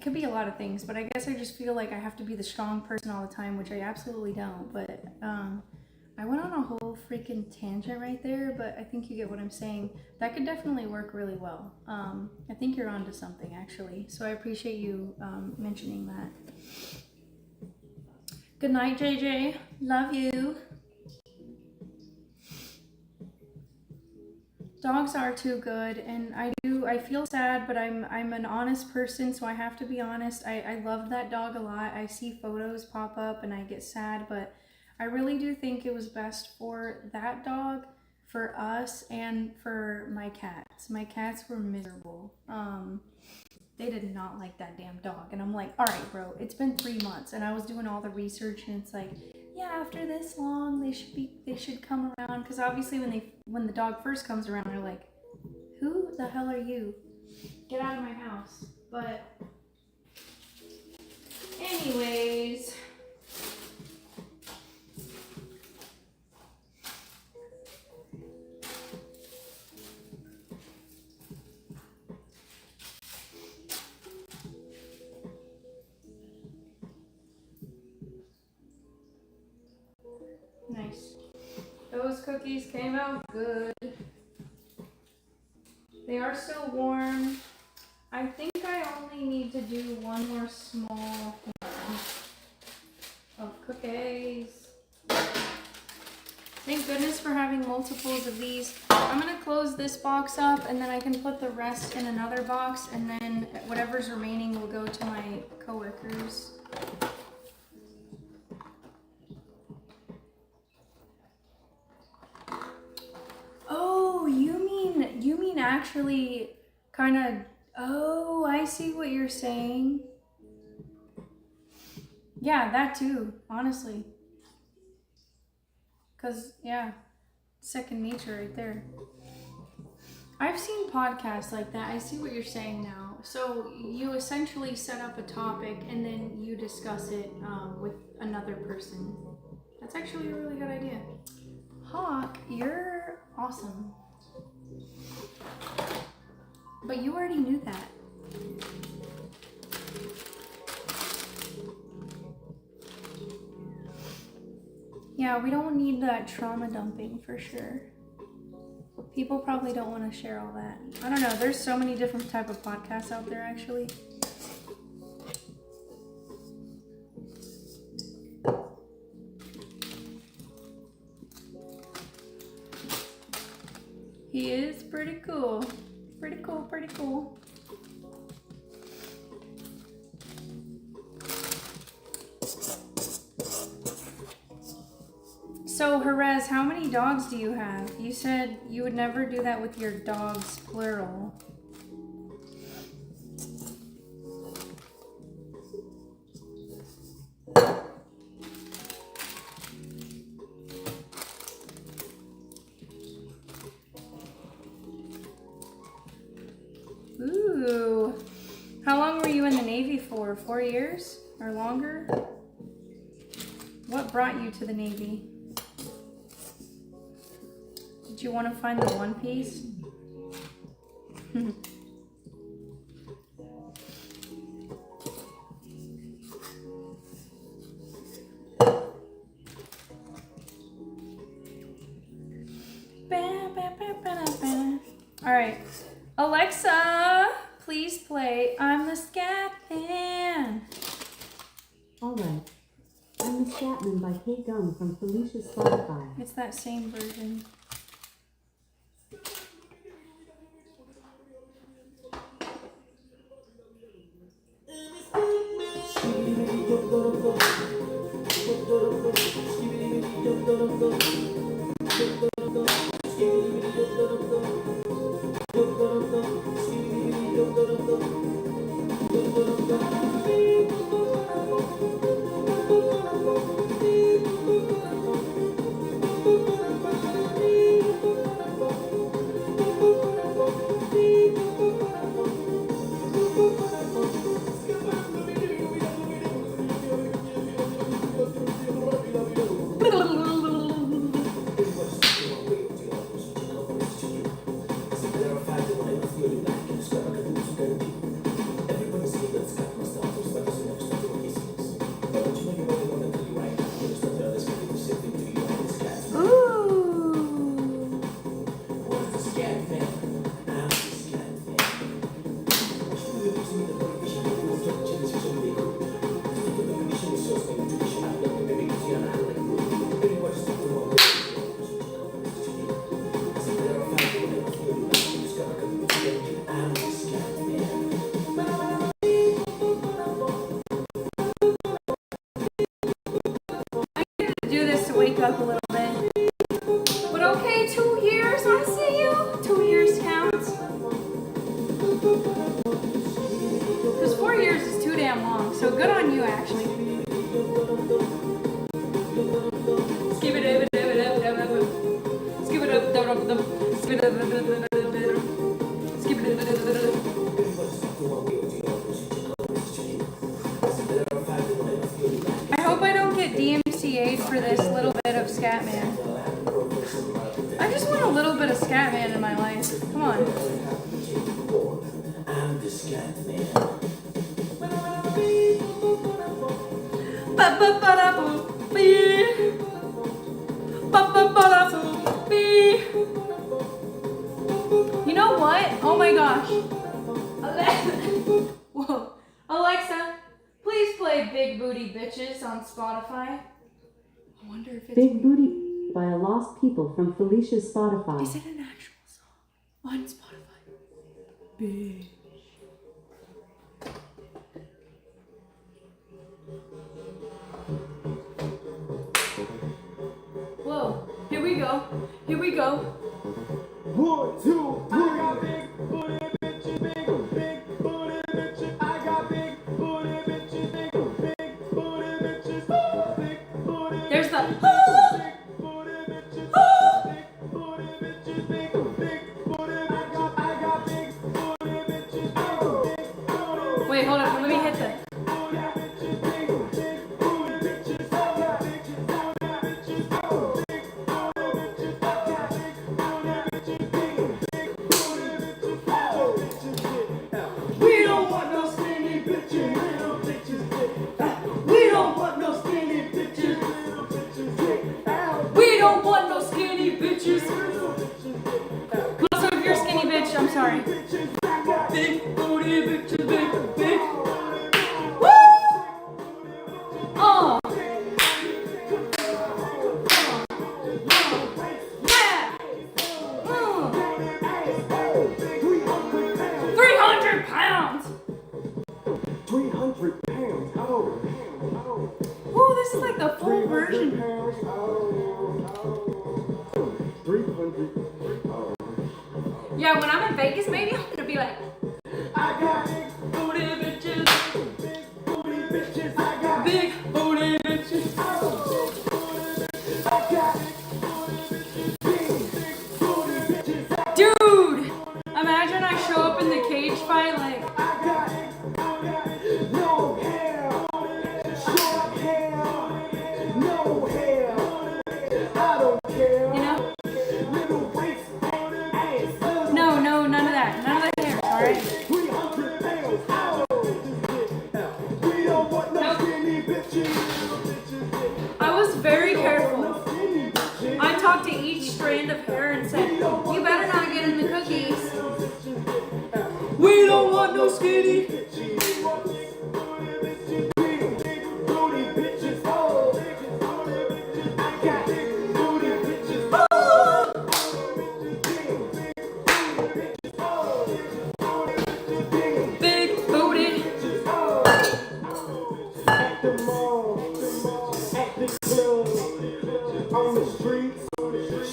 could be a lot of things, but I guess I just feel like I have to be the strong person all the time, which I absolutely don't. But I went on a whole freaking tangent right there, but I think you get what I'm saying. That could definitely work really well. I think you're onto something, actually. So I appreciate you mentioning that. Good night, JJ. Love you. Dogs are too good, and I feel sad, but I'm an honest person, so I have to be honest. I love that dog a lot. I see photos pop up and I get sad, but I really do think it was best for that dog, for us, and for my cats. My cats were miserable. They did not like that damn dog, and I'm like, all right, bro, it's been 3 months, and I was doing all the research, and it's like, yeah, after this long, they should come around, because obviously when the dog first comes around, they're like, who the hell are you? Get out of my house. But anyways, nice. Those cookies came out good. They are still warm. I think I only need to do one more small one of cookies. Thank goodness for having multiples of these. I'm gonna close this box up, and then I can put the rest in another box, and then whatever's remaining will go to my coworkers. Oh, you mean actually kind of, oh, I see what you're saying. Yeah, that too, honestly. Cause yeah, second nature right there. I've seen podcasts like that. I see what you're saying now. So you essentially set up a topic and then you discuss it with another person. That's actually a really good idea. Hawk, you're awesome. But you already knew that. Yeah, we don't need that trauma dumping for sure. People probably don't want to share all that. I don't know, there's so many different type of podcasts out there actually. He is pretty cool. Pretty cool, pretty cool. So, Jerez, how many dogs do you have? You said you would never do that with your dogs, plural. for? 4 years or longer? What brought you to the Navy? Did you want to find the One Piece? Alright. Alexa, please play I'm the Scat Man. Alright. I'm the Scatman by Kate Gum from Felicia's Spotify. It's that same version. Do this to wake up a little bit. But okay, 2 years, I see you. 2 years counts. Because 4 years is too damn long, so good on you, actually. Skip it up, skip it up, skip it up, skip it up. I hope I don't get DMCA'd for this little bit of Scatman. I just want a little bit of Scatman in my life. Come on. I'm the Scatman. You know what? Oh my gosh. Whoa. Alexa, please play Big Booty Bitches on Spotify. I wonder if it's... Big Booty by a Lost People from Felicia's Spotify. Is it an actual song on Spotify? Big. Whoa. Here we go. Here we go. 1, 2, 3. I got big booty bitches, big booty bitches. I got big booty bitches, big booty bitches, big booty. There's the... Big booty bitches, big booty bitches, big booty. I got big booty bitches, big booty. Wait, hold on. Let me hit the... We don't want no skinny bitches, little bitches. We don't want no skinny bitches, little bitches. We don't want no skinny bitches. Also, if you're a skinny bitch, I'm sorry. Big booty bitches, big. Woo! Oh! Yeah! 300 pounds! 300 pounds. Woo, this is like the full version. 300. Yeah, when I'm in Vegas, maybe I'm gonna be like, I got big booty bitches, big booty bitches. I got big booty bitches. I got big booty bitches. Dude! Imagine I show up in the cage fight like, I got no I was very careful. I talked to each strand of hair and said, you better not get in the cookies. We don't want no skinny. Big booty. At the mall, at the club, on the streets,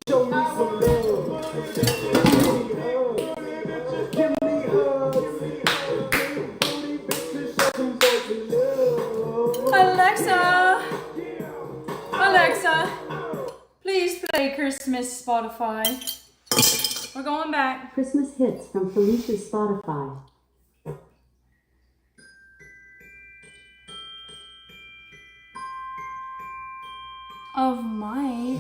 show me some love. Give me hugs. Big booty bitches, show them boys some love. Alexa, please play Christmas Spotify. We're going back. Christmas hits from Felicia's Spotify. Of might.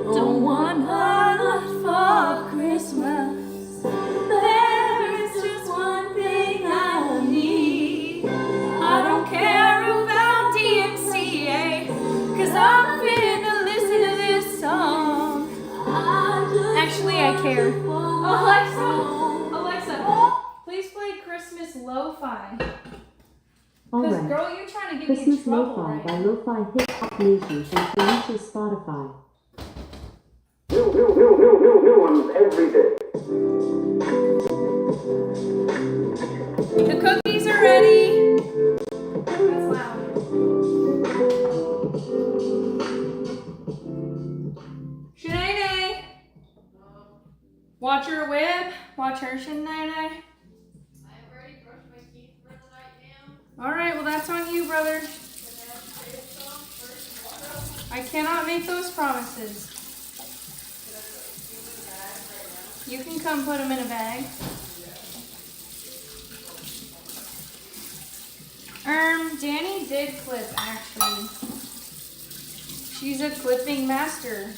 Don't want a lot for Christmas. There is just one thing I need. I don't care about DMCA, cause I'm finna listen to this song. Actually, I care. Alexa, please play Christmas Lo-Fi. Cause Alright. girl, you're trying to get me in Christmas trouble Lo-Fi right by now. Lo-Fi Hip Hop Nation from Felicia's Spotify. New ones every day. The cookies are ready. That's loud. Shanae, watch your whip. Watch her, Shanae. All right, well that's on you, brother. I cannot make those promises. You can come put them in a bag. Danny did clip, actually. She's a clipping master.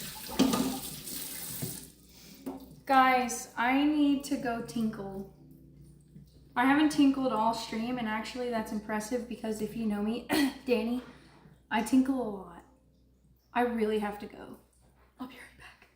Guys, I need to go tinkle. I haven't tinkled all stream, and actually that's impressive because if you know me, Danny, I tinkle a lot. I really have to go. I'll be right back.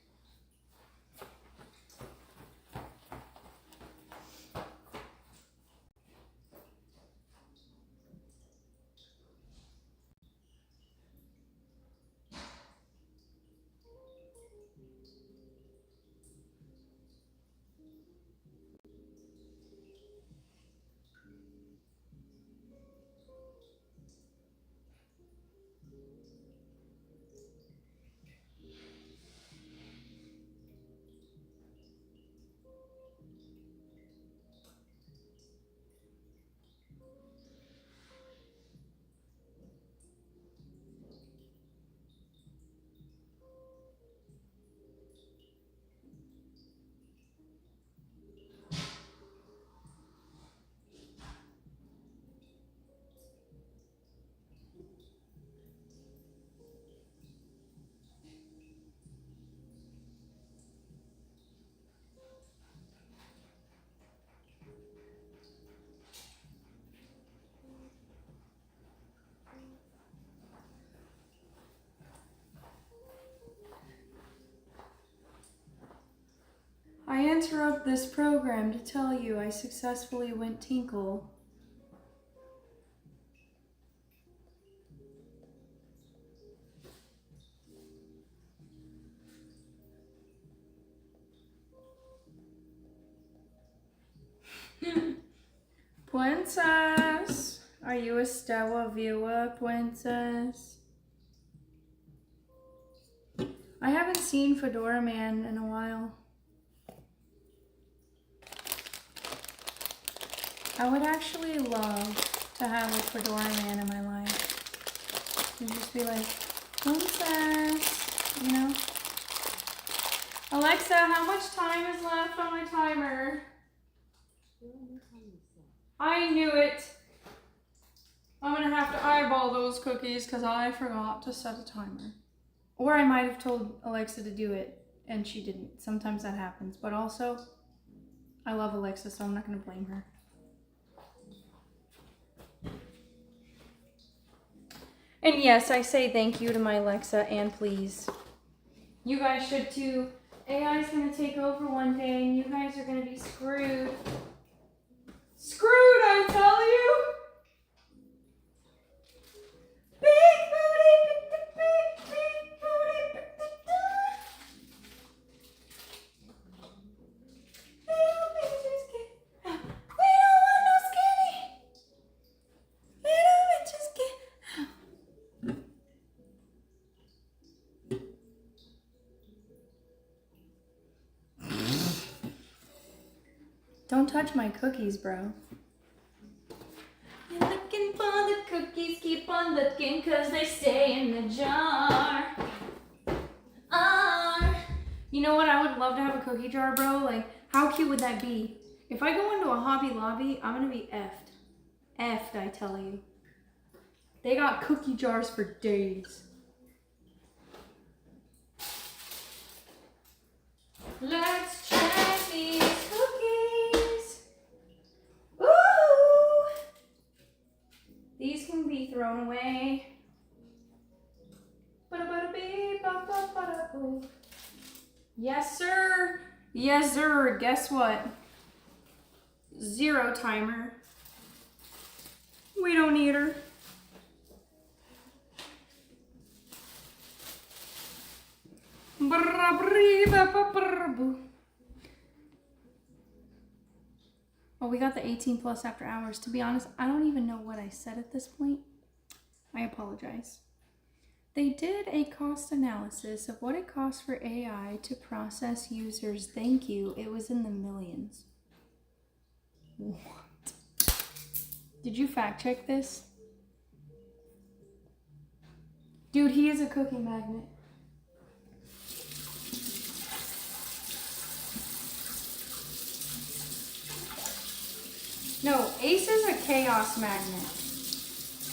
I interrupt this program to tell you I successfully went tinkle. Princess, are you a Stella viewer, Princess? I haven't seen Fedora Man in a while. I would actually love to have a Fedora Man in my life. And just be like, Princess, you know? Alexa, how much time is left on my timer? I knew it. I'm gonna have to eyeball those cookies because I forgot to set a timer. Or I might have told Alexa to do it and she didn't. Sometimes that happens. But also, I love Alexa, so I'm not gonna blame her. And yes, I say thank you to my Alexa and please. You guys should too. AI is gonna take over one day and you guys are gonna be screwed. Screwed, I tell you! Big booty, big booty, little bitches get. We don't want no skinny. Little bitches get. Don't touch my cookies, bro. You're looking for the cookies, keep on looking, cause they stay in the jar. You know what? I would love to have a cookie jar, bro. Like, how cute would that be? If I go into a Hobby Lobby, I'm gonna be effed. Effed, I tell you. They got cookie jars for days. Let's try these cookies. Ooh! These can be thrown away. Yes, sir. Yes, sir. Guess what? 0 timer. We don't need her. Oh, we got the 18 plus after hours. To be honest, I don't even know what I said at this point. I apologize. They did a cost analysis of what it costs for AI to process users' thank you. It was in the millions. What? Did you fact check this? Dude, he is a cookie magnet. No, Ace is a chaos magnet.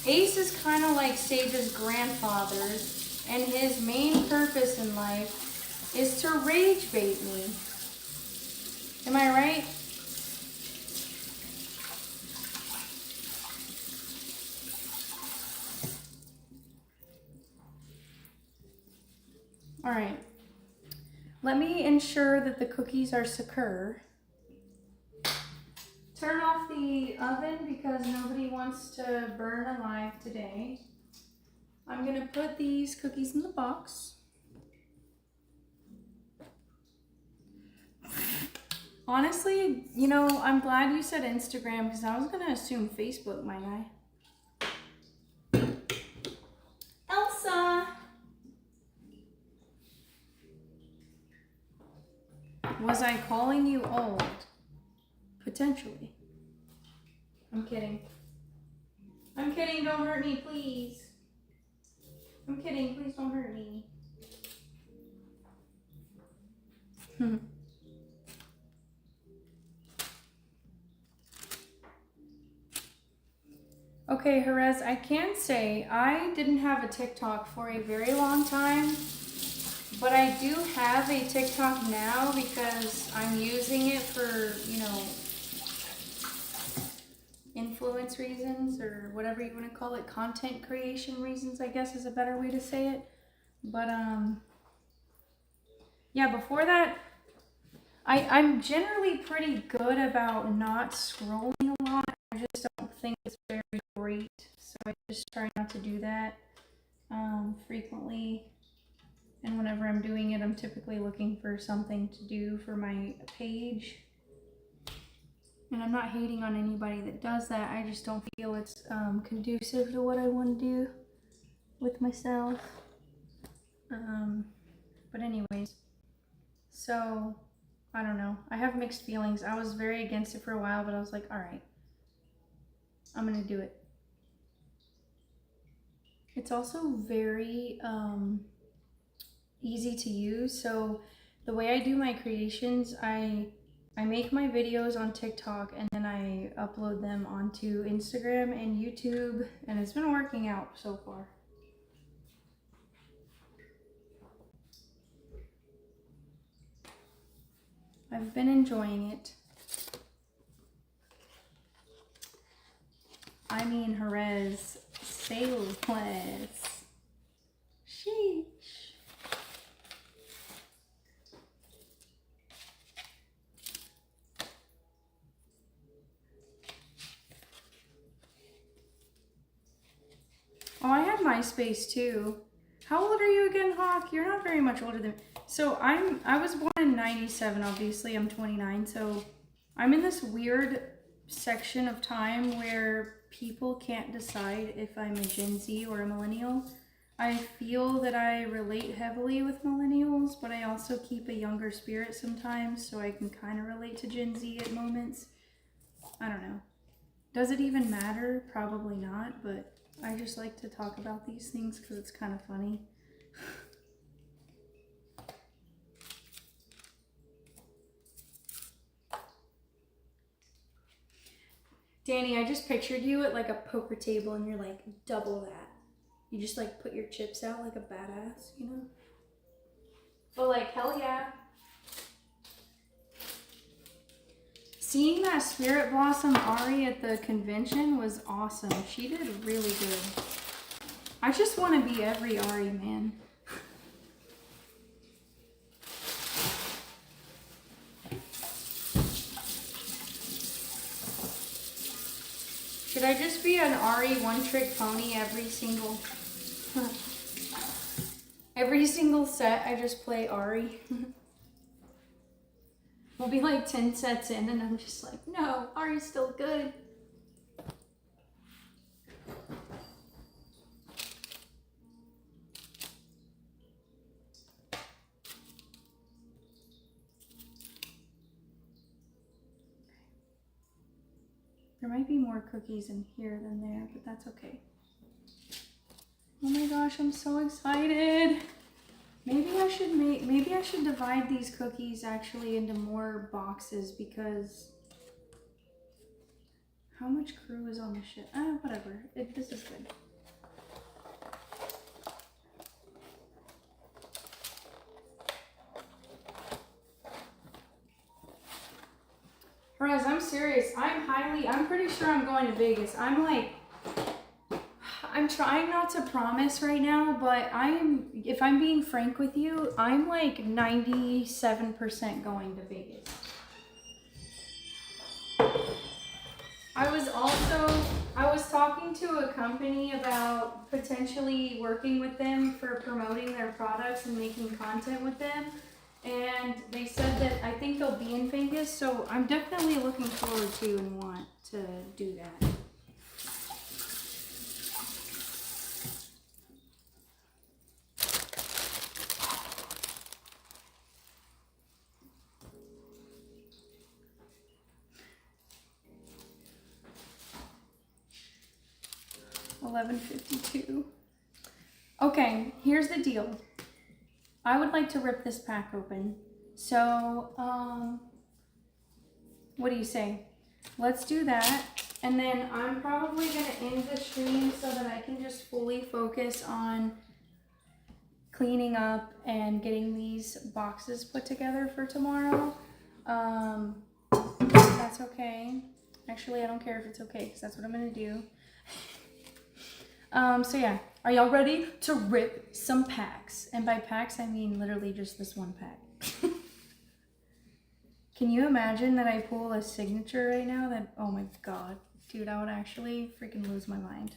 Ace is kind of like Sage's grandfather, and his main purpose in life is to rage bait me. Am I right? All right. Let me ensure that the cookies are secure. Turn off the oven because nobody wants to burn alive today. I'm gonna put these cookies in the box. Honestly, you know, I'm glad you said Instagram because I was gonna assume Facebook, my guy. Elsa! Was I calling you old? Potentially. I'm kidding. I'm kidding, don't hurt me, please. I'm kidding, please don't hurt me. Okay, Jerez, I can say I didn't have a TikTok for a very long time, but I do have a TikTok now because I'm using it for, you know, influence reasons or whatever you want to call it, content creation reasons, I guess is a better way to say it. But yeah, before that, I'm generally pretty good about not scrolling a lot. I just don't think it's very great, so I just try not to do that frequently. And whenever I'm doing it, I'm typically looking for something to do for my page. And I'm not hating on anybody that does that. I just don't feel it's conducive to what I want to do with myself. But anyways, so I don't know. I have mixed feelings. I was very against it for a while, but I was like, all right, I'm going to do it. It's also very easy to use. So the way I do my creations, I make my videos on TikTok and then I upload them onto Instagram and YouTube, and it's been working out so far. I've been enjoying it. I mean, Jerez, sales. Sheesh. Oh, I have MySpace too. How old are you again, Hawk? You're not very much older than. So I was born in 97, obviously. I'm 29, so I'm in this weird section of time where people can't decide if I'm a Gen Z or a millennial. I feel that I relate heavily with millennials, but I also keep a younger spirit sometimes, so I can kind of relate to Gen Z at moments. I don't know. Does it even matter? Probably not, but I just like to talk about these things because it's kind of funny. Danny, I just pictured you at like a poker table and you're like double that. You just like put your chips out like a badass, you know? But like, hell yeah. Seeing that Spirit Blossom Ari at the convention was awesome. She did really good. I just want to be every Ari, man. Should I just be an Ari one-trick pony every single set? I just play Ari. We'll be like 10 sets in and I'm just like, no, Ari's still good. There might be more cookies in here than there, but that's okay. Oh my gosh, I'm so excited. Maybe I should divide these cookies actually into more boxes because how much crew is on the ship? Whatever. This is good. Perez, I'm serious. I'm pretty sure I'm going to Vegas. I'm trying not to promise right now, but if I'm being frank with you, I'm like 97% going to Vegas. I was talking to a company about potentially working with them for promoting their products and making content with them. And they said that I think they'll be in Vegas, so I'm definitely looking forward to and want to do that. $11.52. Okay, here's the deal. I would like to rip this pack open. So, what do you say? Let's do that. And then I'm probably going to end the stream so that I can just fully focus on cleaning up and getting these boxes put together for tomorrow. That's okay. Actually, I don't care if it's okay because that's what I'm going to do. So yeah, are y'all ready to rip some packs? And by packs, I mean literally just this one pack. Can you imagine that I pull a signature right now that, oh my god, dude, I would actually freaking lose my mind.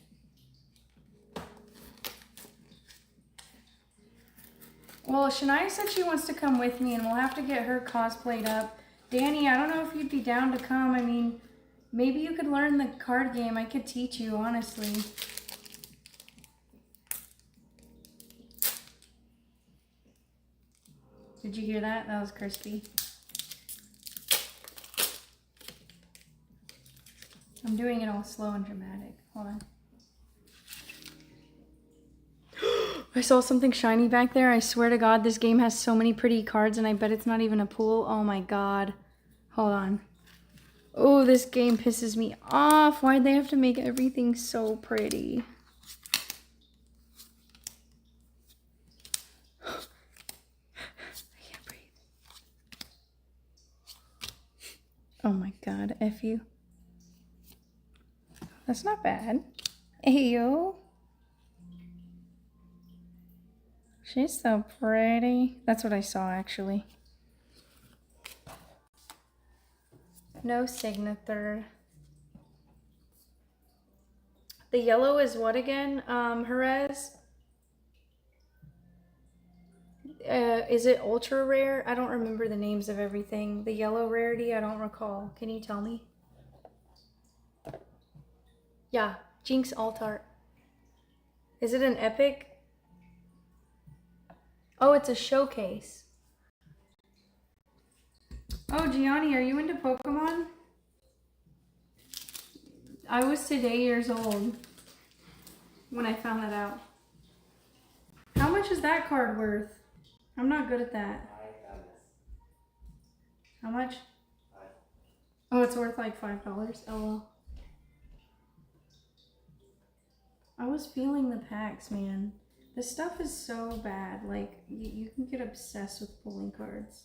Well, Shania said she wants to come with me and we'll have to get her cosplayed up. Danny, I don't know if you'd be down to come. I mean, maybe you could learn the card game. I could teach you, honestly. Did you hear that? That was crispy. I'm doing it all slow and dramatic. Hold on. I saw something shiny back there. I swear to God, this game has so many pretty cards and I bet it's not even a pool. Oh my God. Hold on. Oh, this game pisses me off. Why'd they have to make everything so pretty? Oh my god, F you. That's not bad. Ayo. She's so pretty. That's what I saw actually. No signature. The yellow is what again, Jerez? Is it ultra rare? I don't remember the names of everything. The yellow rarity, I don't recall. Can you tell me? Yeah, Jinx Altart. Is it an epic? Oh, it's a showcase. Oh, Gianni, are you into Pokemon? I was today years old when I found that out. How much is that card worth? I'm not good at that. How much? Oh, it's worth like $5. Oh well. I was feeling the packs, man. This stuff is so bad. Like, you can get obsessed with pulling cards.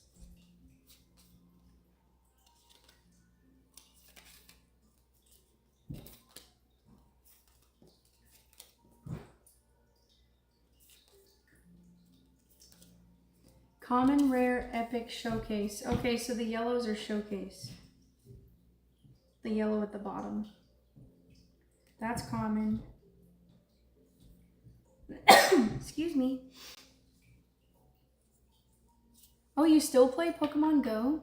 Common, rare, epic, showcase. Okay, so the yellows are showcase. The yellow at the bottom. That's common. Excuse me. Oh, you still play Pokemon Go?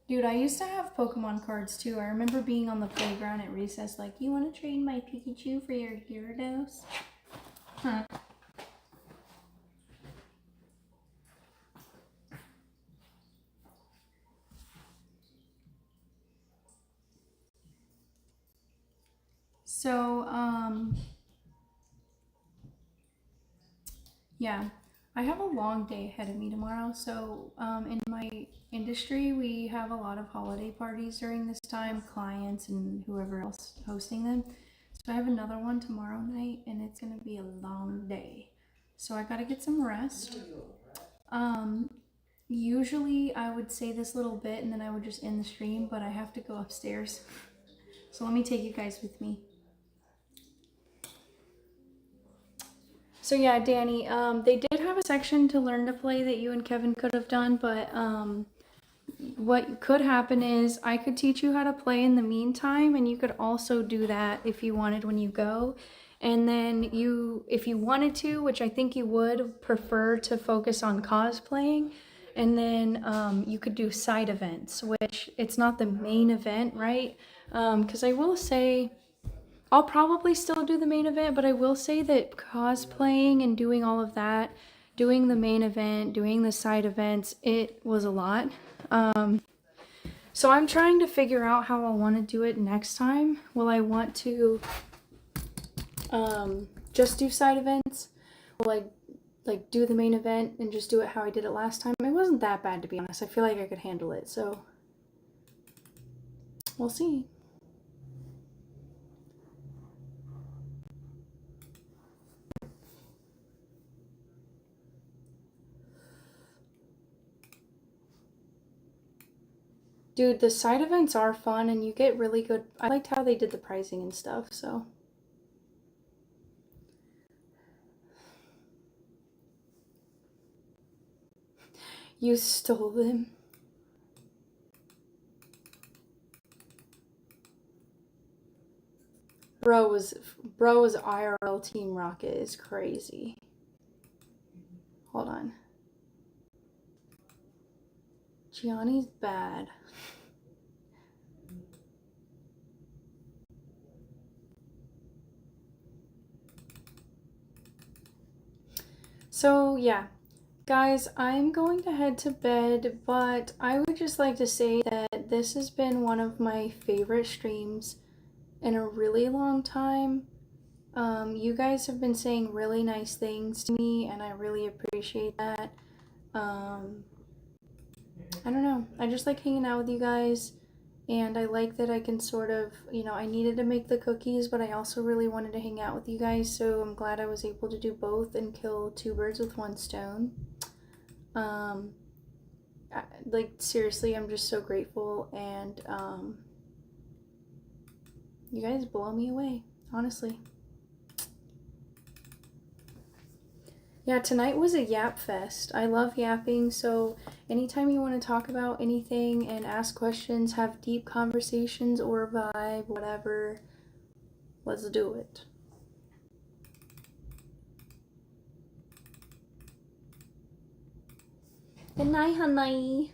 Dude, I used to have Pokemon cards too. I remember being on the playground at recess like, you want to trade my Pikachu for your Gyarados? Huh. So, yeah, I have a long day ahead of me tomorrow. So, in my industry, we have a lot of holiday parties during this time, clients and whoever else hosting them. So I have another one tomorrow night and it's gonna be a long day. So I gotta get some rest. Usually I would say this little bit and then I would just end the stream, but I have to go upstairs. So let me take you guys with me. So yeah, Danny, they did have a section to learn to play that you and Kevin could have done, but what could happen is I could teach you how to play in the meantime, and you could also do that if you wanted when you go. And then you, if you wanted to, which I think you would prefer to focus on cosplaying, and then you could do side events, which it's not the main event, right? Because I will say, I'll probably still do the main event, but I will say that cosplaying and doing all of that, doing the main event, doing the side events, it was a lot. So I'm trying to figure out how I want to do it next time. Will I want to just do side events? Will I like do the main event and just do it how I did it last time? It wasn't that bad, to be honest. I feel like I could handle it, so we'll see. Dude, the side events are fun and you get really good. I liked how they did the pricing and stuff, so. You stole them. Bro was IRL Team Rocket is crazy. Hold on. Gianni's bad. So yeah, guys, I'm going to head to bed, but I would just like to say that this has been one of my favorite streams in a really long time. You guys have been saying really nice things to me, and I really appreciate that. I don't know, I just like hanging out with you guys, and I like that I can sort of, you know, I needed to make the cookies, but I also really wanted to hang out with you guys, so I'm glad I was able to do both and kill two birds with one stone. Like, seriously, I'm just so grateful, and you guys blow me away, honestly. Yeah, tonight was a yap fest. I love yapping, so anytime you want to talk about anything and ask questions, have deep conversations or vibe, whatever, let's do it. Good night, honey.